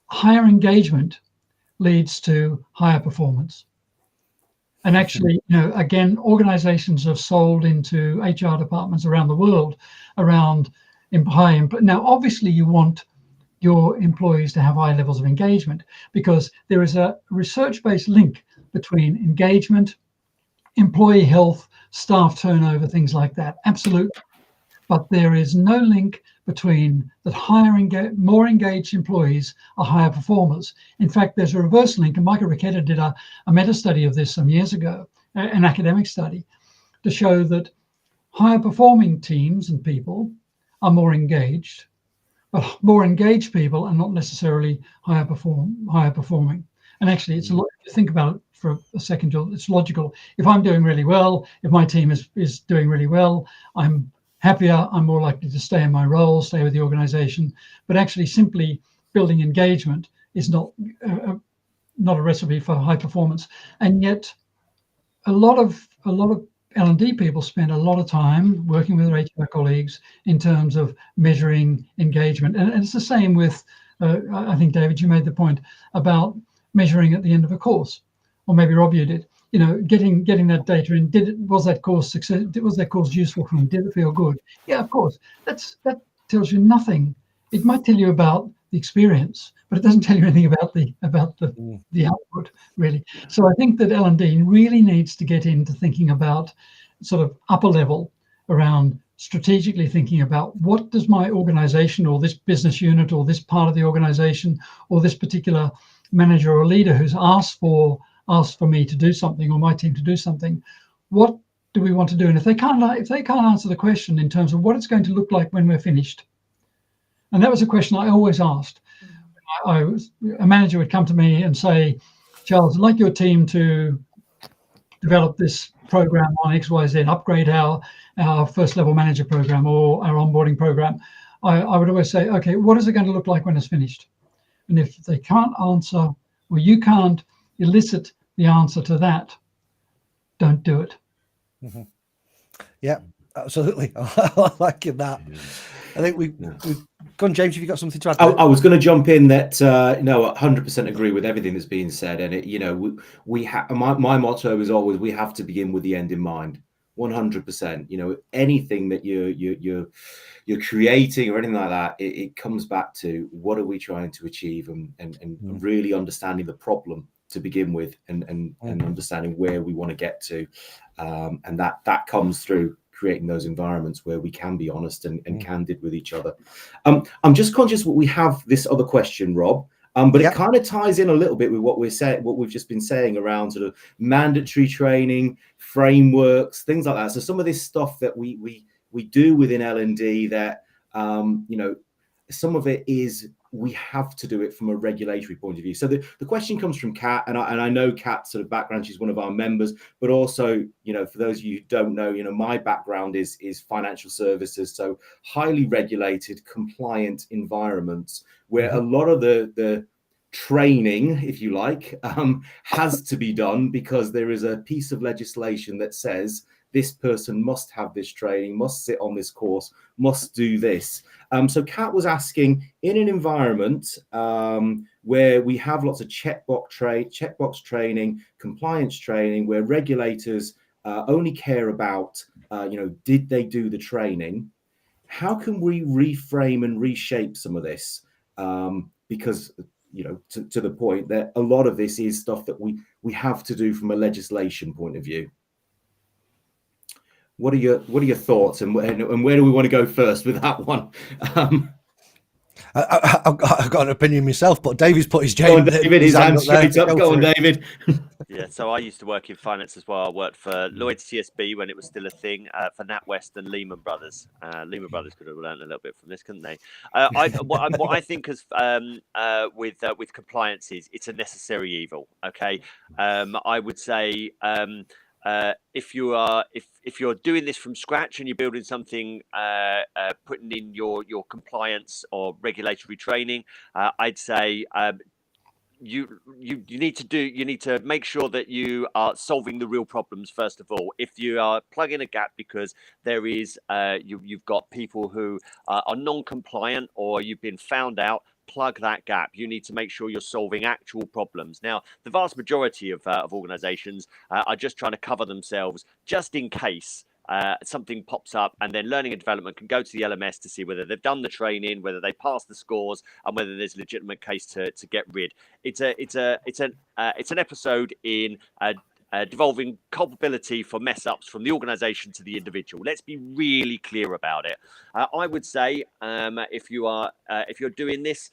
higher engagement leads to higher performance. And actually, again, organizations have sold into HR departments around the world around now, obviously, you want your employees to have high levels of engagement, because there is a research-based link between engagement, employee health, staff turnover, things like that. Absolutely. But there is no link between that more engaged employees are higher performers. In fact, there's a reverse link, and Michael Ricketta did a meta study of this some years ago, an academic study, to show that higher performing teams and people are more engaged, but more engaged people are not necessarily higher performing. And actually, it's think about it for a second, it's logical. If I'm doing really well, if my team is doing really well, I'm happier, I'm more likely to stay in my role, stay with the organization. But actually, simply building engagement is not a recipe for high performance. And yet, a lot of L&D people spend a lot of time working with their HR colleagues in terms of measuring engagement. And it's the same with, I think, David, you made the point about measuring at the end of a course, or maybe Rob, you did. Getting that data in. Was that course success? Was that course useful for me? Did it feel good? Yeah, of course. That tells you nothing. It might tell you about the experience, but it doesn't tell you anything about the output, really. So I think that L&D really needs to get into thinking about sort of upper level around strategically thinking about what does my organization or this business unit or this part of the organization or this particular manager or leader who's asked for me to do something, or my team to do something, what do we want to do? And if they can't answer the question in terms of what it's going to look like when we're finished, and that was a question I always asked. A manager would come to me and say, Charles, I'd like your team to develop this program on XYZ, upgrade our first level manager program or our onboarding program. I would always say, okay, what is it going to look like when it's finished? And if they can't answer, or you can't elicit the answer to that, don't do it. Mm-hmm. Yeah, absolutely. I like that. I think we've gone. James, have you got something to add? I was going to jump in that no, 100% agree with everything that's being said, and my motto is always we have to begin with the end in mind. 100%. Anything that you're creating or anything like that, it comes back to what are we trying to achieve, and really understanding the problem to begin with, and understanding where we want to get to, and that comes through creating those environments where we can be honest and candid with each other. I'm just conscious that we have this other question, Rob, but it kind of ties in a little bit with what we've just been saying around sort of mandatory training, frameworks, things like that. So some of this stuff that we do within L&D that some of it is we have to do it from a regulatory point of view. So the question comes from Kat, and I know Kat's sort of background, she's one of our members, but also, you know, for those of you who don't know, you know, my background is financial services, so highly regulated, compliant environments where a lot of the training, if you like, has to be done because there is a piece of legislation that says this person must have this training, must sit on this course, must do this. So Kat was asking, in an environment where we have lots of checkbox training, compliance training, where regulators only care about, you know, did they do the training? How can we reframe and reshape some of this? Because, you know, to the point that a lot of this is stuff that we have to do from a legislation point of view. What are your thoughts, and where do we want to go first with that one? I've got an opinion myself, but David's put his Go on, David, his hand straight up. Go on, David. Yeah, so I used to work in finance as well. I worked for Lloyds TSB when it was still a thing, for NatWest and Lehman Brothers. Lehman Brothers could have learned a little bit from this, couldn't they? What I think is with compliance is it's a necessary evil. Okay, I would say if you're doing this from scratch and you're building something, putting in your compliance or regulatory training, I'd say you need to make sure that you are solving the real problems first of all. If you are plugging a gap because there is you've got people who are non-compliant or you've been found out, plug that gap. You need to make sure you're solving actual problems. Now, the vast majority of organizations are just trying to cover themselves just in case something pops up, and then learning and development can go to the LMS to see whether they've done the training, whether they passed the scores, and whether there's a legitimate case to get rid. It's an episode in devolving culpability for mess ups from the organization to the individual. Let's be really clear about it. I would say if you're doing this,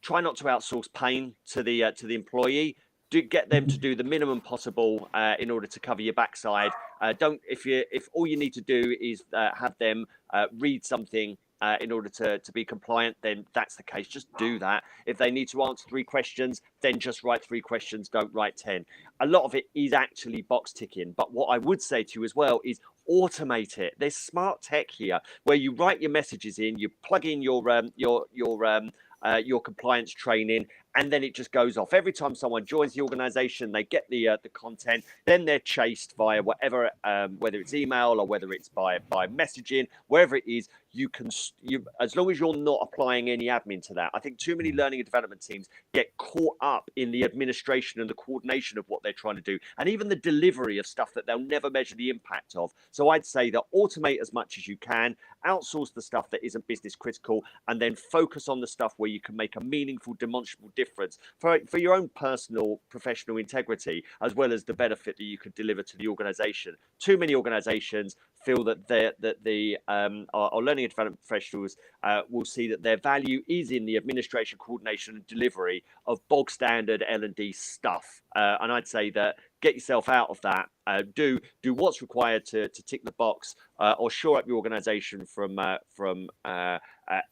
try not to outsource pain to the employee. Do get them to do the minimum possible in order to cover your backside. If all you need to do is have them read something in order to be compliant, then that's the case. Just do that. If they need to answer 3 questions, then just write 3 questions. Don't write 10. A lot of it is actually box ticking. But what I would say to you as well is automate it. There's smart tech here where you write your messages in, you plug in your compliance training, and then it just goes off. Every time someone joins the organization, they get the content, then they're chased via whatever, whether it's email or whether it's by messaging, wherever it is. You as long as you're not applying any admin to that. I think too many learning and development teams get caught up in the administration and the coordination of what they're trying to do, and even the delivery of stuff that they'll never measure the impact of. So I'd say that automate as much as you can, outsource the stuff that isn't business critical, and then focus on the stuff where you can make a meaningful, demonstrable difference for your own personal, professional integrity, as well as the benefit that you could deliver to the organization. Too many organizations feel that our learning and development professionals will see that their value is in the administration, coordination, and delivery of bog standard L&D stuff. And I'd say that get yourself out of that. Do what's required to tick the box, or shore up your organization from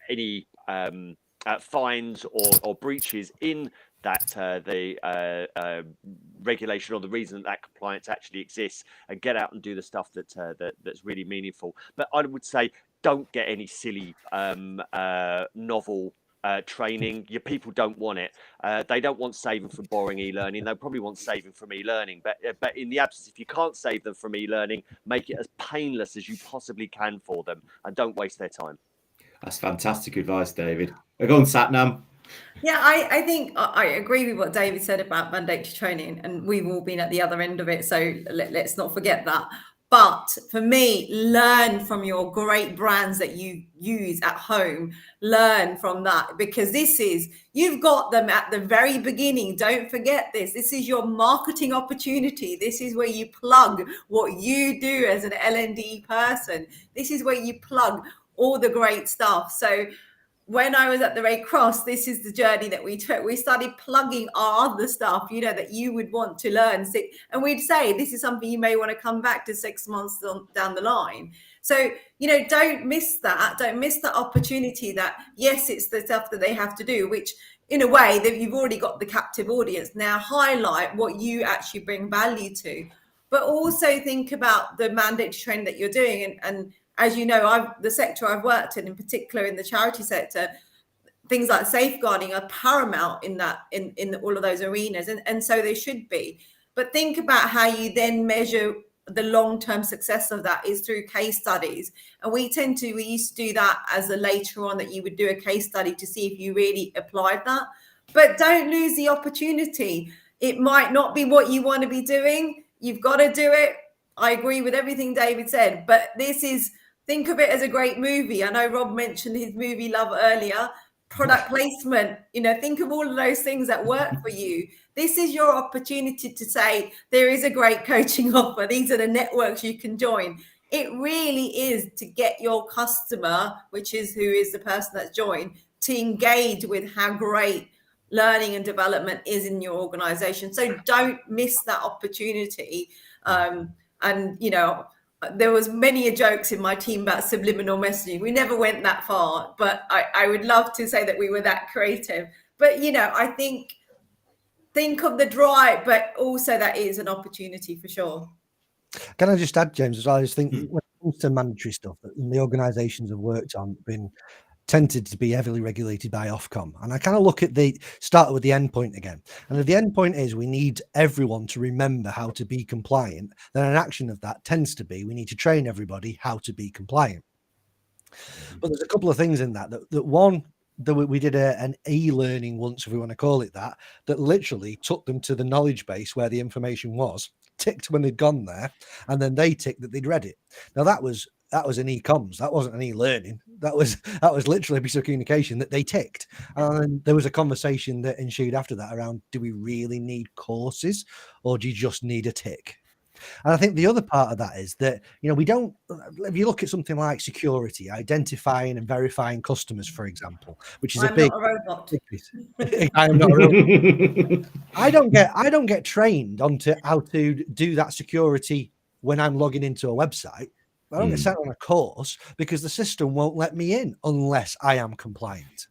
any fines or breaches in that the regulation or the reason that compliance actually exists, and get out and do the stuff that's really meaningful. But I would say don't get any silly novel training. Your people don't want it. They don't want saving from boring e-learning. They probably want saving from e-learning. But in the absence, if you can't save them from e-learning, make it as painless as you possibly can for them, and don't waste their time. That's fantastic advice, David. Go on, Satnam. Yeah, I think I agree with what David said about mandatory training, and we've all been at the other end of it, so let's not forget that. But for me, learn from your great brands that you use at home. Learn from that, because you've got them at the very beginning. Don't forget this. This is your marketing opportunity. This is where you plug what you do as an L&D person. This is where you plug all the great stuff. So when I was at the Red Cross, this is the journey that we took. We started plugging our other stuff, that you would want to learn. And we'd say, this is something you may want to come back to 6 months down the line. So, don't miss that. Don't miss that opportunity that, yes, it's the stuff that they have to do, which in a way that you've already got the captive audience. Now highlight what you actually bring value to, but also think about the mandatory training that you're doing. And as you know, the sector I've worked in particular in the charity sector, things like safeguarding are paramount in all of those arenas. And so they should be. But think about how you then measure the long-term success of that is through case studies. And we used to do that as a later on, that you would do a case study to see if you really applied that. But don't lose the opportunity. It might not be what you want to be doing. You've got to do it. I agree with everything David said, but think of it as a great movie. I know Rob mentioned his movie Love earlier. Product placement, think of all of those things that work for you. This is your opportunity to say, there is a great coaching offer. These are the networks you can join. It really is to get your customer, who is the person that's joined, to engage with how great learning and development is in your organization. So don't miss that opportunity. There was many jokes in my team about subliminal messaging. We never went that far, but I would love to say that we were that creative. But, I think of the drive, but also that is an opportunity for sure. Can I just add, James, as well? I just think when it comes to mandatory stuff that the organisations have worked on been tended to be heavily regulated by Ofcom. And I kind of look at start with the end point again. And if the end point is we need everyone to remember how to be compliant, then an action of that tends to be we need to train everybody how to be compliant. But there's a couple of things in that one, that we did an e-learning once, if we want to call it that literally took them to the knowledge base where the information was, ticked when they'd gone there, and then they ticked that they'd read it. Now that was an e-comms. That wasn't an e-learning. That was literally a piece of communication that they ticked. And there was a conversation that ensued after that around, do we really need courses, or do you just need a tick? And I think the other part of that is that, we don't, if you look at something like security, identifying and verifying customers, for example, which is I'm not a robot. I am not a robot. I don't get trained onto how to do that security when I'm logging into a website. I don't get sent on a course because the system won't let me in unless I am compliant.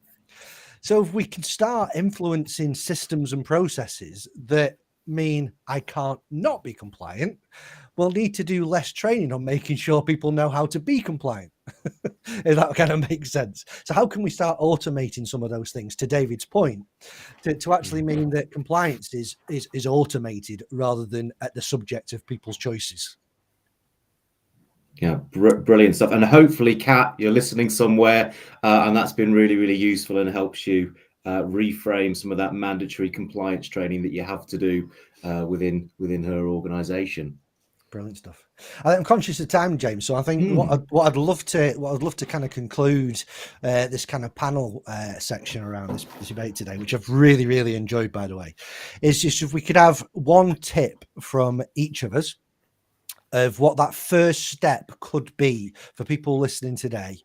So if we can start influencing systems and processes that mean I can't not be compliant, we'll need to do less training on making sure people know how to be compliant. If that kind of makes sense. So how can we start automating some of those things, to David's point, to actually mean that compliance is automated rather than at the subject of people's choices? Yeah, brilliant stuff. And hopefully, Kat, you're listening somewhere, and that's been really, really useful and helps you reframe some of that mandatory compliance training that you have to do within her organisation. Brilliant stuff. I'm conscious of time, James. So I think what I'd love to kind of conclude this kind of panel section around this debate today, which I've really, really enjoyed, by the way, is just if we could have one tip from each of us of what that first step could be for people listening today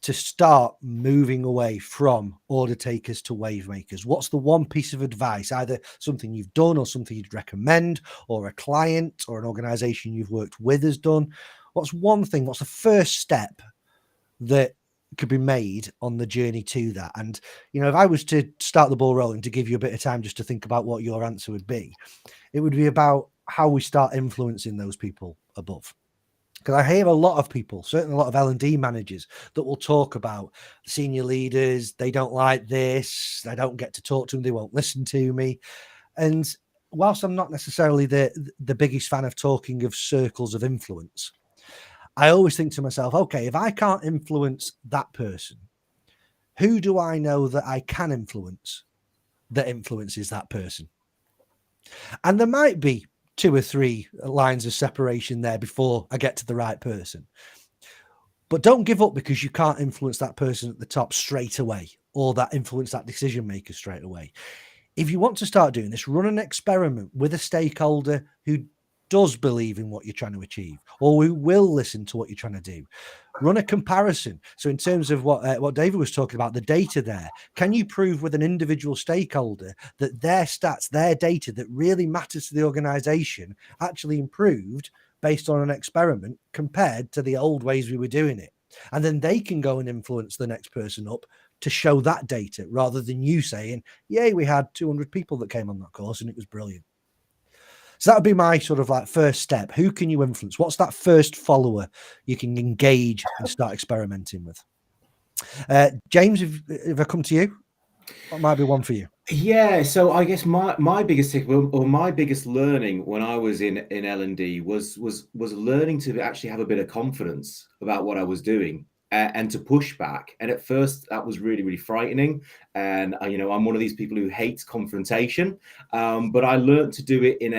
to start moving away from order takers to wave makers. What's the one piece of advice, either something you've done or something you'd recommend, or a client or an organization you've worked with has done? What's the first step that could be made on the journey to that? And, if I was to start the ball rolling, to give you a bit of time just to think about what your answer would be, it would be about how we start influencing those people above. Because I hear a lot of people, certainly a lot of L&D managers, that will talk about senior leaders. They don't like this. I don't get to talk to them. They won't listen to me. And whilst I'm not necessarily the biggest fan of talking of circles of influence, I always think to myself, okay, if I can't influence that person, who do I know that I can influence that influences that person? And there might be 2 or 3 lines of separation there before I get to the right person. But don't give up because you can't influence that person at the top straight away, or that influence that decision maker straight away. If you want to start doing this, run an experiment with a stakeholder who does believe in what you're trying to achieve, or who will listen to what you're trying to do. Run a comparison. So in terms of what David was talking about, the data there, can you prove with an individual stakeholder that their stats, their data that really matters to the organization actually improved based on an experiment compared to the old ways we were doing it. And then they can go and influence the next person up to show that data, rather than you saying, yay, we had 200 people that came on that course and it was brilliant. So that would be my sort of like first step. Who can you influence? What's that first follower you can engage and start experimenting with? James, if I come to you, what might be one for you? Yeah, so I guess my biggest my biggest learning when I was in L&D was learning to actually have a bit of confidence about what I was doing and to push back. And at first, that was really, really frightening. And I'm one of these people who hates confrontation, but I learned to do it in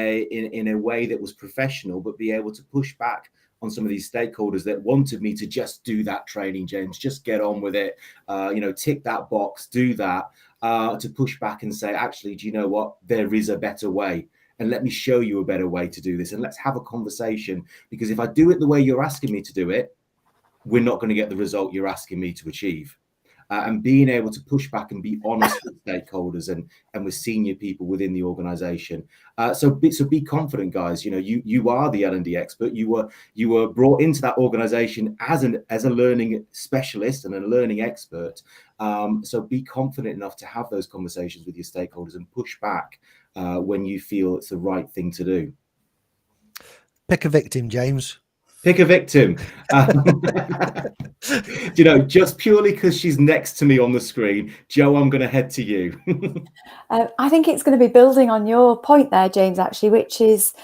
a way that was professional, but be able to push back on some of these stakeholders that wanted me to just do that training, James, just get on with it, tick that box, do that. To push back and say, actually, do you know what? There is a better way. And let me show you a better way to do this. And let's have a conversation. Because if I do it the way you're asking me to do it, we're not going to get the result you're asking me to achieve. And being able to push back and be honest with stakeholders and with senior people within the organization. So be confident, guys. You are the L&D expert. You were brought into that organization as a learning specialist and a learning expert. So be confident enough to have those conversations with your stakeholders and push back when you feel it's the right thing to do. Pick a victim, James. Pick a victim. Just purely because she's next to me on the screen. Joe, I'm going to head to you. I think it's going to be building on your point there, James, actually, which is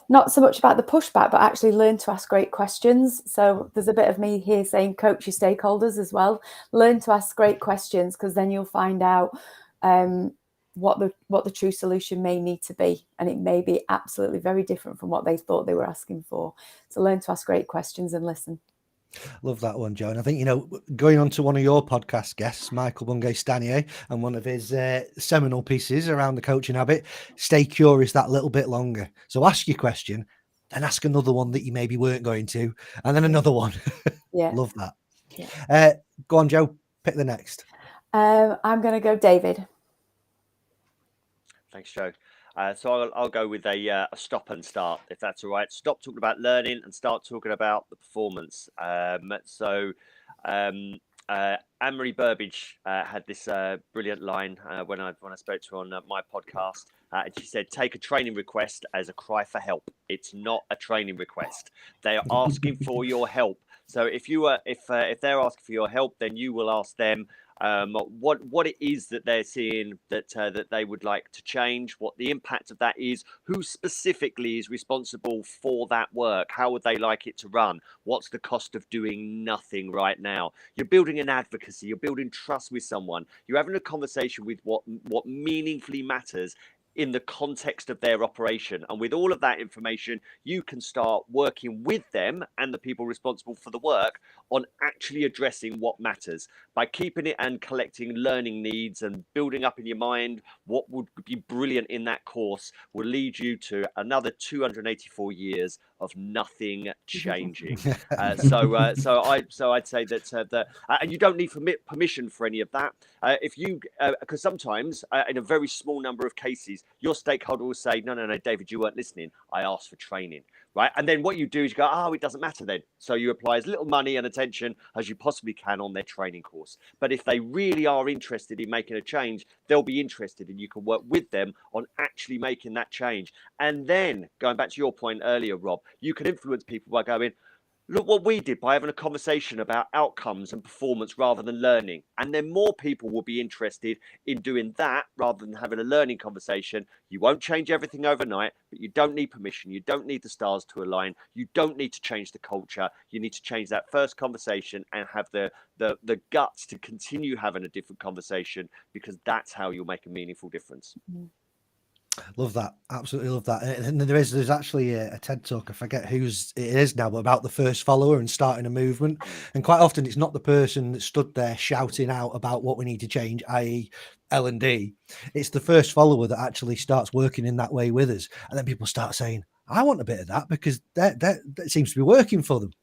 not so much about the pushback, but actually learn to ask great questions. So there's a bit of me here saying coach your stakeholders as well. Learn to ask great questions, because then you'll find out what the true solution may need to be, and it may be absolutely very different from what they thought they were asking for. So learn to ask great questions and listen. Love that one, Joe. And I think, going on to one of your podcast guests, Michael Bungay-Stanier, and one of his seminal pieces around the coaching habit, stay curious that little bit longer. So ask your question, then ask another one that you maybe weren't going to, and then another one. Yeah. Love that. Yeah. Go on, Joe, pick the next. I'm going to go David. Thanks, Joe. So I'll go with a stop and start, if that's all right. Stop talking about learning and start talking about the performance. Anne-Marie Burbidge had this brilliant line when I spoke to her on my podcast. And she said, take a training request as a cry for help. It's not a training request. They are asking for your help. So if they're asking for your help, then you will ask them what it is that they're seeing that they would like to change, what the impact of that is, who specifically is responsible for that work, how would they like it to run, what's the cost of doing nothing right now. You're building an advocacy, you're building trust with someone, you're having a conversation with what meaningfully matters in the context of their operation. And with all of that information, you can start working with them and the people responsible for the work on actually addressing what matters. By keeping it and collecting learning needs and building up in your mind what would be brilliant in that course will lead you to another 284 years of nothing changing. So I'd say that and you don't need permission for any of that. Because sometimes in a very small number of cases, your stakeholder will say, no, David, you weren't listening. I asked for training, right? And then what you do is you go, it doesn't matter then. So you apply as little money and attention as you possibly can on their training course. But if they really are interested in making a change, they'll be interested, and you can work with them on actually making that change. And then going back to your point earlier, Rob, you can influence people by going, look what we did by having a conversation about outcomes and performance rather than learning. And then more people will be interested in doing that rather than having a learning conversation. You won't change everything overnight, but you don't need permission. You don't need the stars to align. You don't need to change the culture. You need to change that first conversation and have the guts to continue having a different conversation, because that's how you'll make a meaningful difference. Love that. Absolutely love that. And there's actually a TED talk, I forget whose it is now, but about the first follower and starting a movement. And quite often it's not the person that stood there shouting out about what we need to change, i.e. L&D. It's the first follower that actually starts working in that way with us. And then people start saying, I want a bit of that, because that seems to be working for them.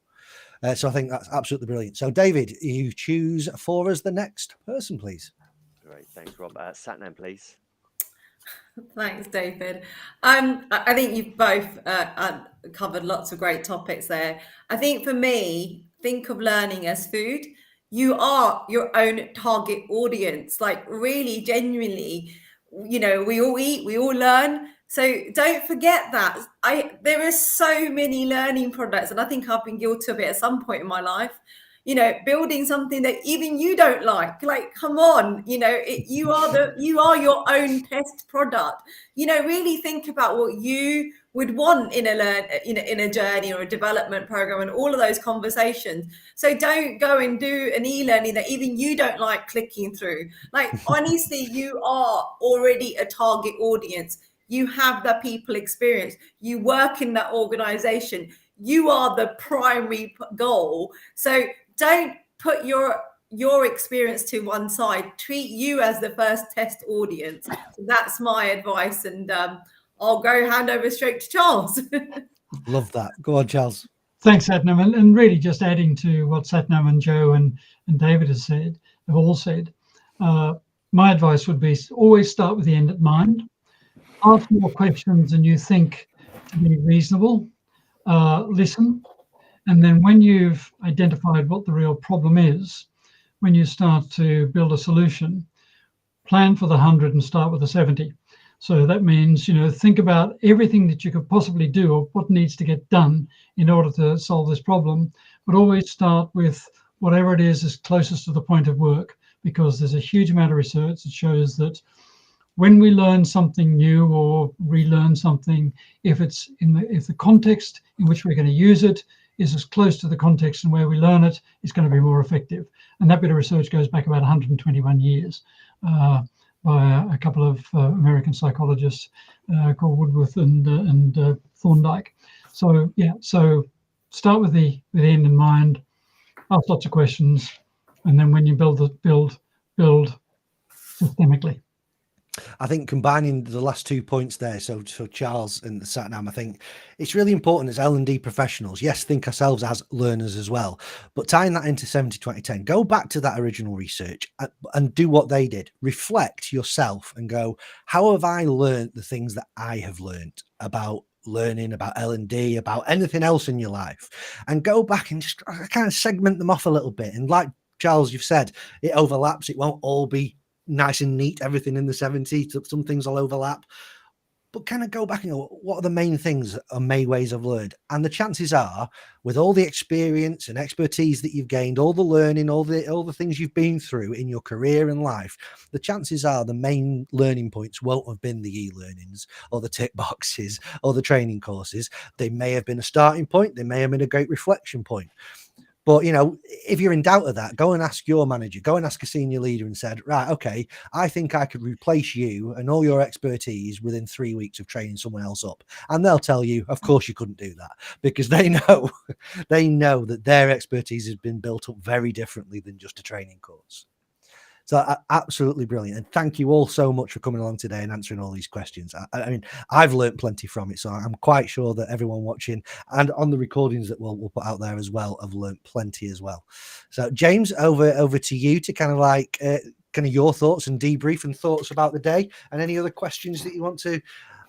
So I think that's absolutely brilliant. So David, you choose for us the next person, please. Great. Thanks, Rob. Satnam, please. Thanks, David. I think you've both covered lots of great topics there. I think for me, think of learning as food. You are your own target audience. Like really, genuinely, we all eat, we all learn. So don't forget that. There are so many learning products, and I think I've been guilty of it at some point in my life. Building something that even you don't like, come on, you are your own test product. Really think about what you would want in a journey or a development program and all of those conversations. So don't go and do an e-learning that even you don't like clicking through. Like, honestly, you are already a target audience. You have the people experience. You work in that organization. You are the primary goal. So don't put your experience to one side. Treat you as the first test audience. So that's my advice, and I'll go hand over straight to Charles. Love that. Go on, Charles. Thanks, Satnam, and really just adding to what Satnam and Joe and David have all said. My advice would be always start with the end in mind. Ask more questions than you think to be reasonable. Listen. And then when you've identified what the real problem is, when you start to build a solution, plan for the 100 and start with the 70. So that means, think about everything that you could possibly do or what needs to get done in order to solve this problem, but always start with whatever it is closest to the point of work, because there's a huge amount of research that shows that when we learn something new or relearn something, if the context in which we're going to use it is as close to the context and where we learn it, it's going to be more effective. And that bit of research goes back about 121 years by a couple of American psychologists called Woodworth and Thorndike. So start with the end in mind, ask lots of questions, and then when you build systemically. I think combining the last 2 points there, so Charles and Satnam, I think it's really important as L&D professionals, yes, think ourselves as learners as well, but tying that into 70-20-10, go back to that original research and do what they did. Reflect yourself and go, how have I learned the things that I have learned about learning, about L&D, about anything else in your life, and go back and just kind of segment them off a little bit. And like Charles, you've said, it overlaps. It won't all be nice and neat, everything in the 70, some things will overlap, but kind of go back and go, what are the main things or main ways I've learned? And the chances are, with all the experience and expertise that you've gained, all the learning, all the things you've been through in your career and life, the chances are the main learning points won't have been the e-learnings or the tick boxes or the training courses. They may have been a starting point. They may have been a great reflection point. But, if you're in doubt of that, go and ask your manager, go and ask a senior leader and said, right, okay, I think I could replace you and all your expertise within 3 weeks of training someone else up. And they'll tell you, of course, you couldn't do that, because they know that their expertise has been built up very differently than just a training course. So absolutely brilliant. And thank you all so much for coming along today and answering all these questions. I mean, I've learned plenty from it. So I'm quite sure that everyone watching and on the recordings that we'll put out there as well have learned plenty as well. So James, over to you to kind of your thoughts and debrief and thoughts about the day, and any other questions that you want to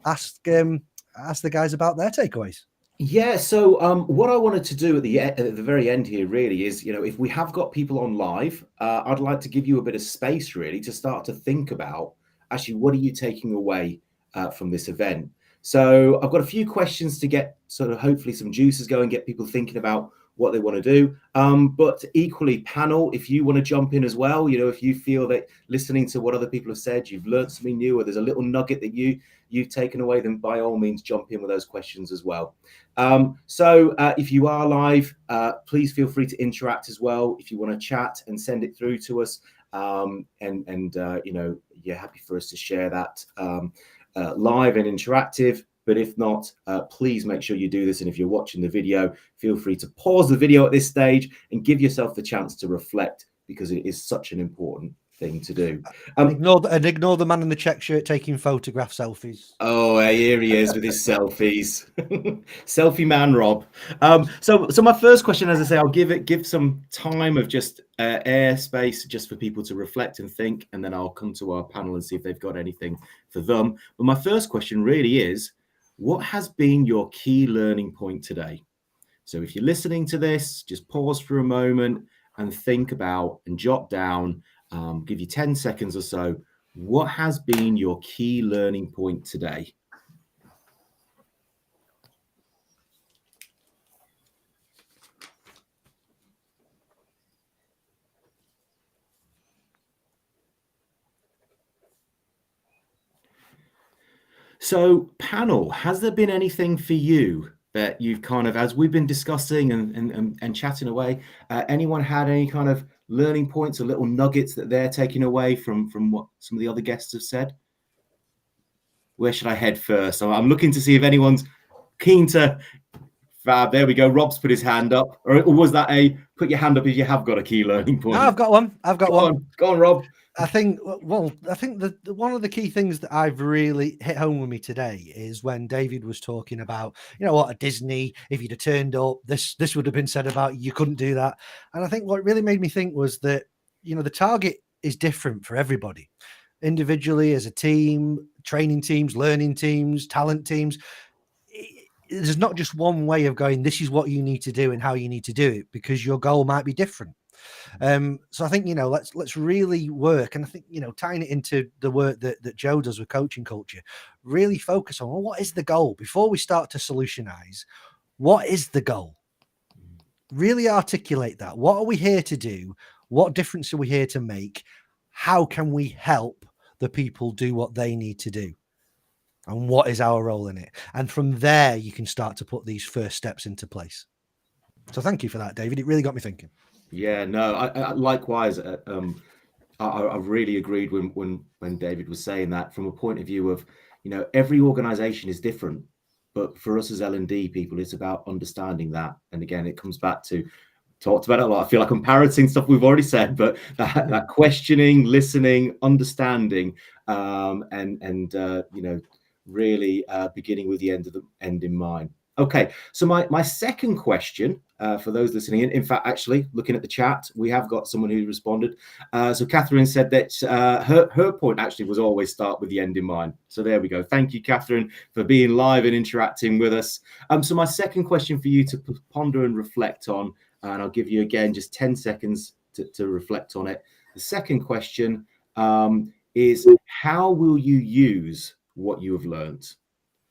ask the guys about their takeaways. Yeah, so what I wanted to do at the very end here really is, if we have got people on live, I'd like to give you a bit of space really to start to think about actually what are you taking away from this event. So I've got a few questions to get sort of hopefully some juices going, get people thinking about what they want to do. But equally, panel, if you want to jump in as well, if you feel that listening to what other people have said, you've learned something new, or there's a little nugget that you've taken away, then by all means jump in with those questions as well. So if you are live, please feel free to interact as well. If you want to chat and send it through to us, you're happy for us to share that live and interactive. But if not, please make sure you do this. And if you're watching the video, feel free to pause the video at this stage and give yourself the chance to reflect, because it is such an important thing to do. Ignore the man in the check shirt taking photograph selfies. Oh, here he is with his selfies. Selfie man, Rob. So my first question, as I say, I'll give some time of just air space just for people to reflect and think, and then I'll come to our panel and see if they've got anything for them. But my first question really is, what has been your key learning point today? So if you're listening to this, just pause for a moment and think about and jot down, give you 10 seconds or so. What has been your key learning point today? So, panel, has there been anything for you that you've kind of, as we've been discussing and chatting away, anyone had any kind of learning points or little nuggets that they're taking away from what some of the other guests have said? Where should I head first? I'm looking to see if anyone's keen to. Fab, there we go. Rob's put his hand up. Or was that a put your hand up if you have got a key learning point? No, I've got one. Go on, Rob. I think that one of the key things that I've really hit home with me today is when David was talking about, at Disney, if you'd have turned up, this would have been said about you couldn't do that. And I think what really made me think was that, the target is different for everybody, individually, as a team, training teams, learning teams, talent teams. There's not just one way of going, this is what you need to do and how you need to do it, because your goal might be different. So I think, let's really work. And I think, tying it into the work that Joe does with coaching culture, really focus on, well, what is the goal before we start to solutionize? What is the goal? Really articulate that. What are we here to do? What difference are we here to make? How can we help the people do what they need to do? And what is our role in it? And from there, you can start to put these first steps into place. So thank you for that, David. It really got me thinking. Yeah, no, I likewise. I really agreed when David was saying that, from a point of view of, every organization is different, but for us as L&D people, it's about understanding that. And again, it comes back to, talked about it a lot. I feel like I'm parroting stuff we've already said, but that questioning, listening, understanding, and really beginning with the end in mind. Okay, so my second question for those listening in fact, actually, looking at the chat, we have got someone who responded. So Catherine said that her point actually was always start with the end in mind. So there we go. Thank you, Catherine, for being live and interacting with us. So my second question for you to ponder and reflect on, and I'll give you again just 10 seconds to reflect on it. The second question is, how will you use what you have learned?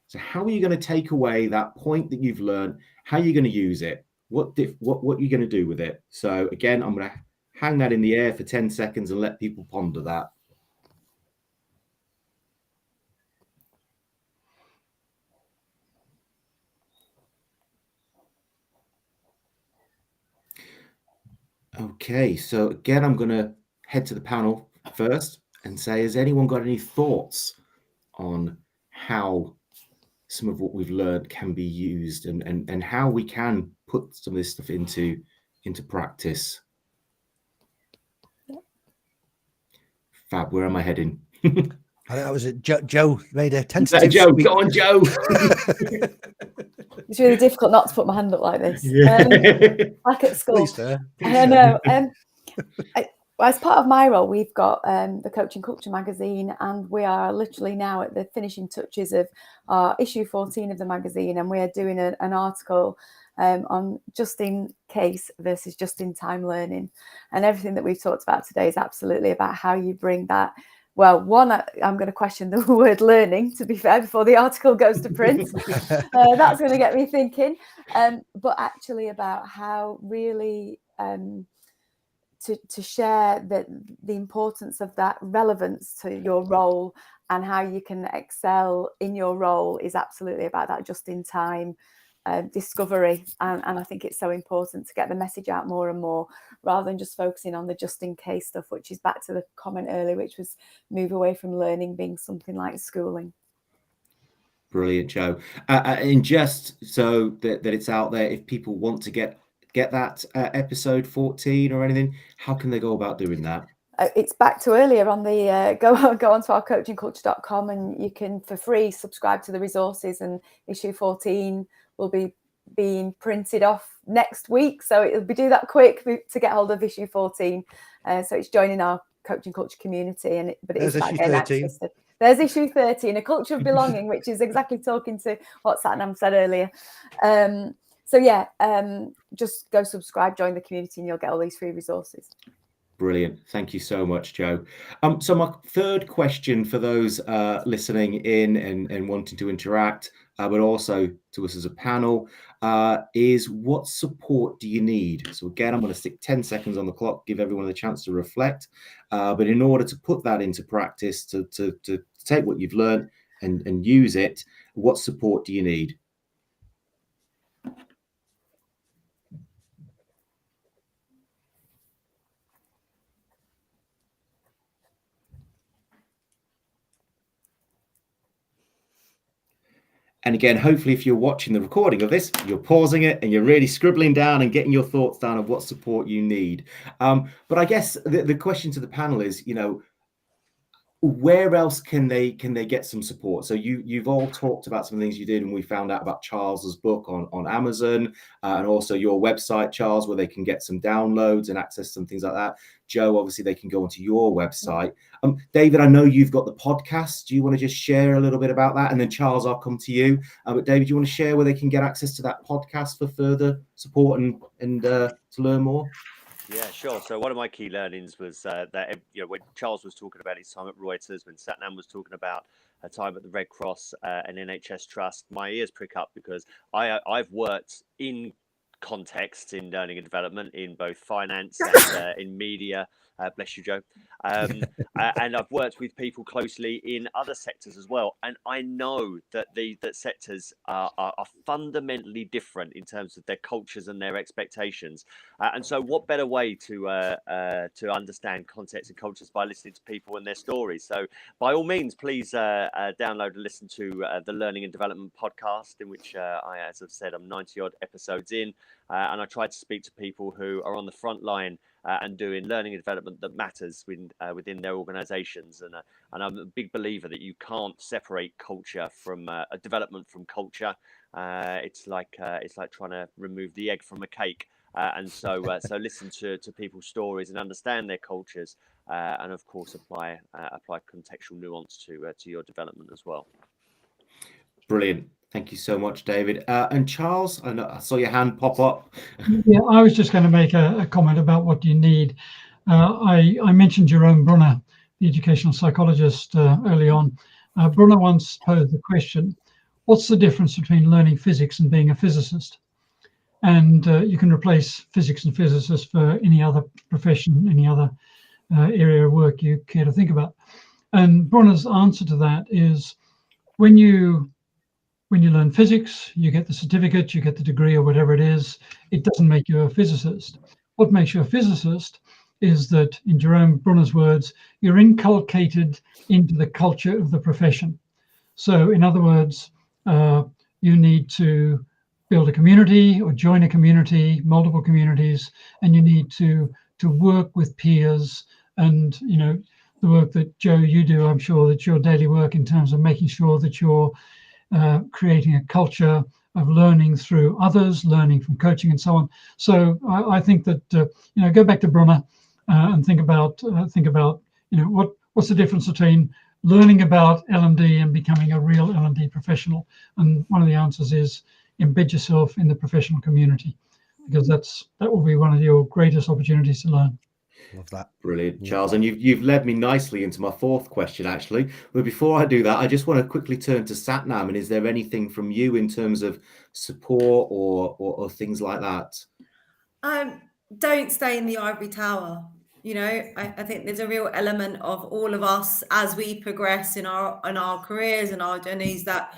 So how are you going to take away that point that you've learned? How are you going to use it? What are you going to do with it? So again, I'm going to hang that in the air for 10 seconds and let people ponder that. Okay, so again, I'm going to head to the panel first and say, has anyone got any thoughts on how some of what we've learned can be used and how we can put some of this stuff into practice? Fab, where am I heading? I think that was it. Joe made a tentative. Joe, go on, Joe. It's really difficult not to put my hand up like this. Yeah. Back at school. Please, sir. I know. As part of my role, we've got the Coaching Culture magazine, and we are literally now at the finishing touches of our issue 14 of the magazine, and we are doing an article on just-in-case versus just-in-time learning. And everything that we've talked about today is absolutely about how you bring that. Well, one, I'm going to question the word learning, to be fair, before the article goes to print. That's going to get me thinking. But actually about how really to share the importance of that relevance to your role, and how you can excel in your role is absolutely about that just-in-time discovery. And I think it's so important to get the message out more and more, rather than just focusing on the just-in-case stuff, which is back to the comment earlier, which was move away from learning being something like schooling. Brilliant, Joe. And just so that it's out there, if people want to get that episode 14 or anything, how can they go about doing that? it's back to earlier on the go onto our coachingculture.com, and you can for free subscribe to the resources, and issue 14 will be being printed off next week, so it'll be do that quick to get hold of issue 14. So it's joining our Coaching Culture community, but it's about getting access to. There's issue 13, a culture of belonging, which is exactly talking to what Satnam said earlier. So yeah, just go subscribe, join the community, and you'll get all these free resources. Brilliant. Thank you so much, Joe. So my third question for those listening in and wanting to interact, but also to us as a panel, is what support do you need? So again, I'm going to stick 10 seconds on the clock, give everyone a chance to reflect. But in order to put that into practice, to take what you've learned and use it, what support do you need? And again, hopefully, if you're watching the recording of this, you're pausing it and you're really scribbling down and getting your thoughts down of what support you need. But I guess the question to the panel is, where else can they get some support? So you've all talked about some things you did, and we found out about Charles's book on Amazon, and also your website, Charles, where they can get some downloads and access some things like that. Joe, obviously they can go onto your website. David, I know you've got the podcast. Do you want to just share a little bit about that? And then Charles, I'll come to you. But David, do you want to share where they can get access to that podcast for further support and to learn more? Yeah, sure. So one of my key learnings was that when Charles was talking about his time at Reuters, when Satnam was talking about a time at the Red Cross and NHS Trust, my ears prick up, because I've worked in contexts in learning and development in both finance and in media. Bless you, Joe. And I've worked with people closely in other sectors as well. And I know that that sectors are fundamentally different in terms of their cultures and their expectations. And so what better way to understand context and cultures by listening to people and their stories? So by all means, please download and listen to the Learning and Development podcast, in which as I've said, I'm 90 odd episodes in. And I try to speak to people who are on the front line and doing learning and development that matters within their organizations. And I'm a big believer that you can't separate culture from a development from culture. It's like trying to remove the egg from a cake. And so listen to people's stories and understand their cultures, and of course apply contextual nuance to your development as well. Brilliant. Thank you so much, David. And Charles, I saw your hand pop up. Yeah, I was just going to make a comment about what you need. I mentioned Jerome Brunner, the educational psychologist, early on. Brunner once posed the question, what's the difference between learning physics and being a physicist? And you can replace physics and physicists for any other profession, any other area of work you care to think about. And Brunner's answer to that is, when you learn physics, you get the certificate, you get the degree or whatever it is, it doesn't make you a physicist. What makes you a physicist is that, in Jerome Brunner's words, you're inculcated into the culture of the profession. So in other words, you need to build a community or join a community, multiple communities, and you need to work with peers. And, the work that, Joe, you do, I'm sure that your daily work in terms of making sure that you're creating a culture of learning through others, learning from coaching and so on. So I think that, go back to Brunner and think about what's the difference between learning about L&D and becoming a real L&D professional. And one of the answers is embed yourself in the professional community, because that will be one of your greatest opportunities to learn. Love that. Brilliant, Charles. And you've led me nicely into my fourth question, actually. But before I do that, I just want to quickly turn to Satnam. And is there anything from you in terms of support or things like that? Don't stay in the ivory tower. I think there's a real element of all of us as we progress in our careers and our journeys that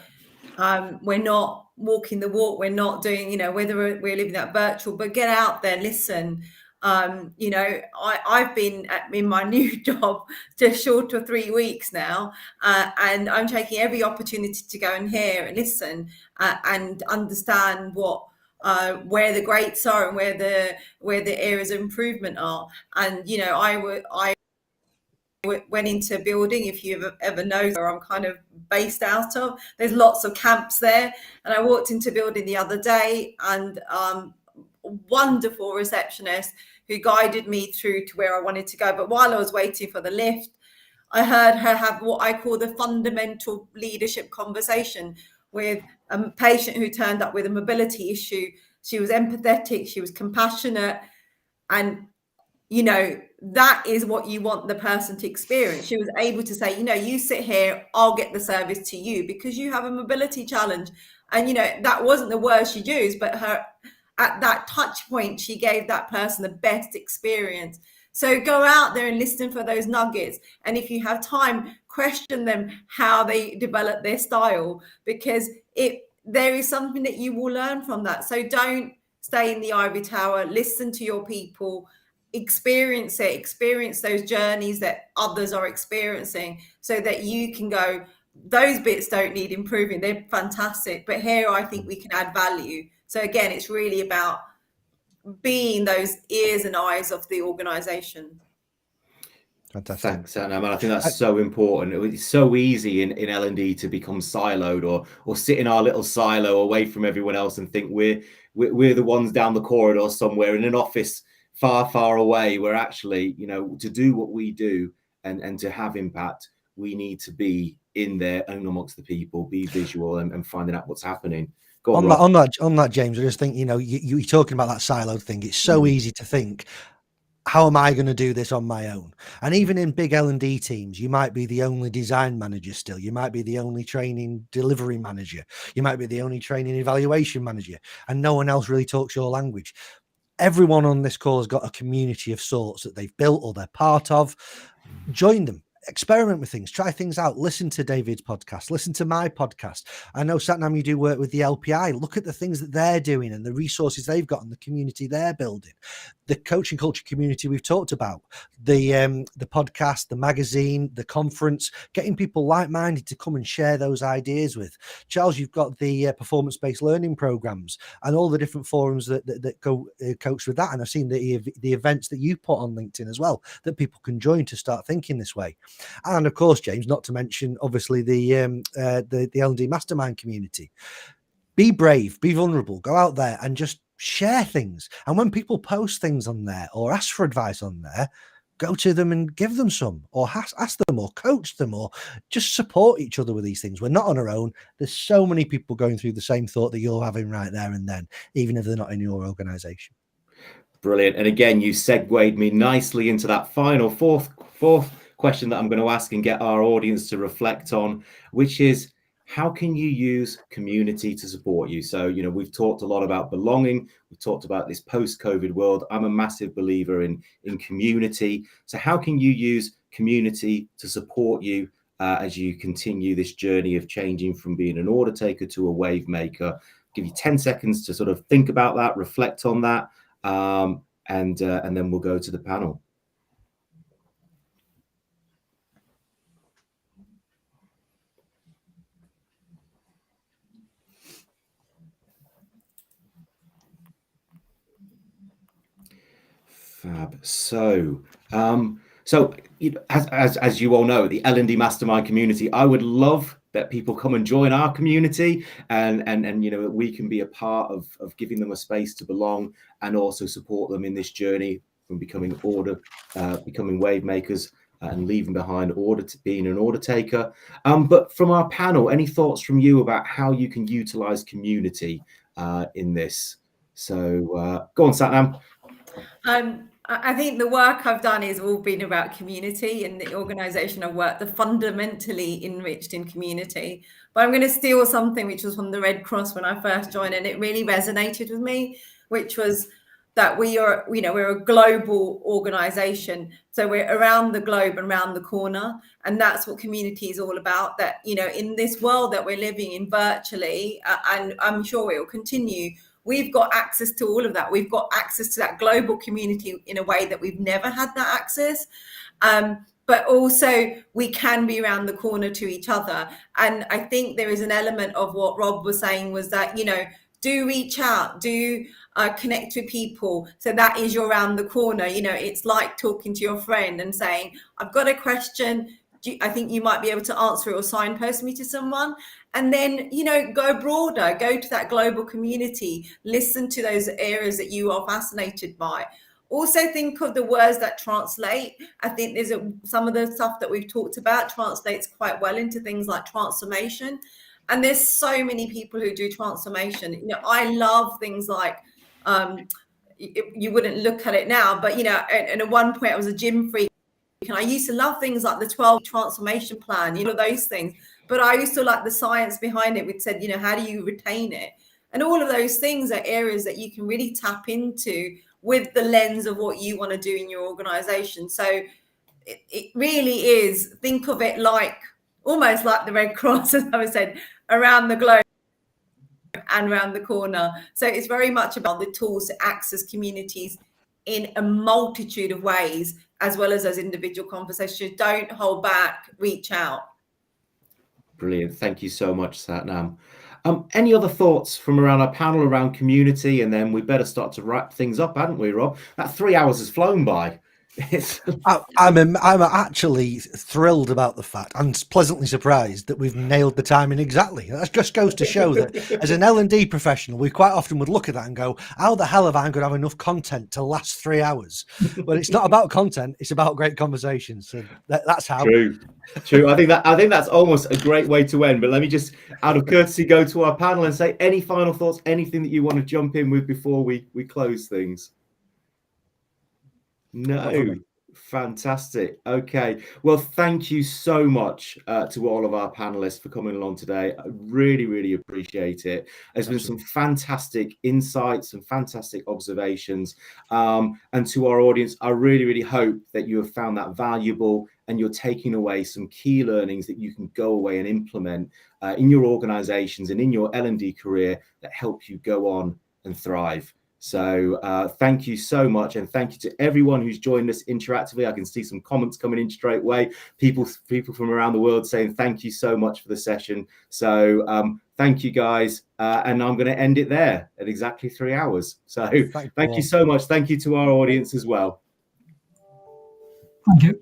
we're not walking the walk. We're not doing, whether we're living that virtual, but get out there, listen. I've been in my new job just short of 3 weeks now, and I'm taking every opportunity to go and hear and listen and understand where the greats are and where the areas of improvement are. And I went into building, if you ever know where I'm kind of based out of, there's lots of camps there. And I walked into building the other day, and wonderful receptionist who guided me through to where I wanted to go. But while I was waiting for the lift, I heard her have what I call the fundamental leadership conversation with a patient who turned up with a mobility issue. She was empathetic, she was compassionate, and you know, that is what you want the person to experience. She was able to say, you know, you sit here, I'll get the service to you because you have a mobility challenge. And, you know, that wasn't the word she used, but her at that touch point, she gave that person the best experience. So go out there and listen for those nuggets. And if you have time, question them how they develop their style, because there is something that you will learn from that. So don't stay in the ivory tower, listen to your people, experience those journeys that others are experiencing, so that you can go, those bits don't need improving, they're fantastic, but here I think we can add value. So again, it's really about being those ears and eyes of the organization. Fantastic. Thanks, Anna. I think that's so important. It's so easy in L&D to become siloed or sit in our little silo away from everyone else and think we're the ones down the corridor somewhere in an office far away, where actually, you know, to do what we do and to have impact, we need to be in there and amongst the people, be visual and finding out what's happening. Go on, on that, James, I just think, you know, you're talking about that siloed thing. It's so easy to think, how am I going to do this on my own? And even in big L&D teams, you might be the only design manager still. You might be the only training delivery manager. You might be the only training evaluation manager, and no one else really talks your language. Everyone on this call has got a community of sorts that they've built or they're part of. Join them. Experiment with things, try things out, listen to David's podcast, listen to my podcast. I know, Satnam, you do work with the LPI. Look at the things that they're doing and the resources they've got and the community they're building. The coaching culture community we've talked about, the podcast, the magazine, the conference, getting people like-minded to come and share those ideas with. Charles, you've got the performance-based learning programs and all the different forums that go coach with that. And I've seen the events that you put on LinkedIn as well, that people can join to start thinking this way. And of course, James, not to mention, obviously, the L&D Mastermind community. Be brave, be vulnerable, go out there and just share things. And when people post things on there or ask for advice on there, go to them and give them some, or ask them, or coach them, or just support each other with these things. We're not on our own. There's so many people going through the same thought that you're having right there and then, even if they're not in your organization. Brilliant. And again, you segued me nicely into that final fourth question that I'm going to ask and get our audience to reflect on, which is, how can you use community to support you? So, you know, we've talked a lot about belonging. We've talked about this post-COVID world. I'm a massive believer in community. So how can you use community to support you as you continue this journey of changing from being an order taker to a wave maker? I'll give you 10 seconds to sort of think about that, reflect on that, and then we'll go to the panel. Fab. So, you know, as you all know, the L&D Mastermind community, I would love that people come and join our community, and you know, we can be a part of giving them a space to belong and also support them in this journey from becoming wave makers and leaving behind being an order taker. But from our panel, any thoughts from you about how you can utilize community in this? So go on, Satnam. I think the work I've done is all been about community, and the organisation I work, they're fundamentally enriched in community. But I'm going to steal something which was from the Red Cross when I first joined, and it really resonated with me, which was that we're a global organisation. So we're around the globe and around the corner. And that's what community is all about, that, you know, in this world that we're living in virtually, and I'm sure it will continue, we've got access to all of that. We've got access to that global community in a way that we've never had that access. But also we can be around the corner to each other. And I think there is an element of what Rob was saying, was that, you know, do reach out, do connect with people. So that is your around the corner. You know, it's like talking to your friend and saying, I've got a question. I think you might be able to answer it or signpost me to someone. And then, you know, go broader, go to that global community, listen to those areas that you are fascinated by. Also think of the words that translate. I think there's some of the stuff that we've talked about translates quite well into things like transformation. And there's so many people who do transformation. You know, I love things like, you wouldn't look at it now, but, you know, and at one point I was a gym freak. And I used to love things like the 12 transformation plan, you know, those things. But I used to like the science behind it, which said, you know, how do you retain it? And all of those things are areas that you can really tap into with the lens of what you want to do in your organization. So it really is, think of it like almost like the Red Cross, as I said, around the globe and around the corner. So it's very much about the tools to access communities in a multitude of ways, as well as those individual conversations. Don't hold back, reach out. Brilliant. Thank you so much, Satnam. Any other thoughts from around our panel, around community? And then we better start to wrap things up, hadn't we, Rob? That 3 hours has flown by. I'm actually thrilled about the fact and pleasantly surprised that we've nailed the timing exactly. That just goes to show that as an L&D professional, we quite often would look at that and go, how the hell have I going to have enough content to last 3 hours? But it's not about content, it's about great conversations. So that's how. True. I think that's almost a great way to end. But let me just, out of courtesy, go to our panel and say any final thoughts, anything that you want to jump in with before we close things. No. Fantastic. Okay. Well, thank you so much to all of our panelists for coming along today. I really, really appreciate it. There's been some fantastic insights and fantastic observations. And to our audience, I really, really hope that you have found that valuable and you're taking away some key learnings that you can go away and implement in your organizations and in your L&D career that help you go on and thrive. So thank you so much, and thank you to everyone who's joined us interactively. I can see some comments coming in straight away. People from around the world saying thank you so much for the session. So thank you guys, and I'm going to end it there at exactly 3 hours. So thank you so much. Thank you to our audience as well. Thank you.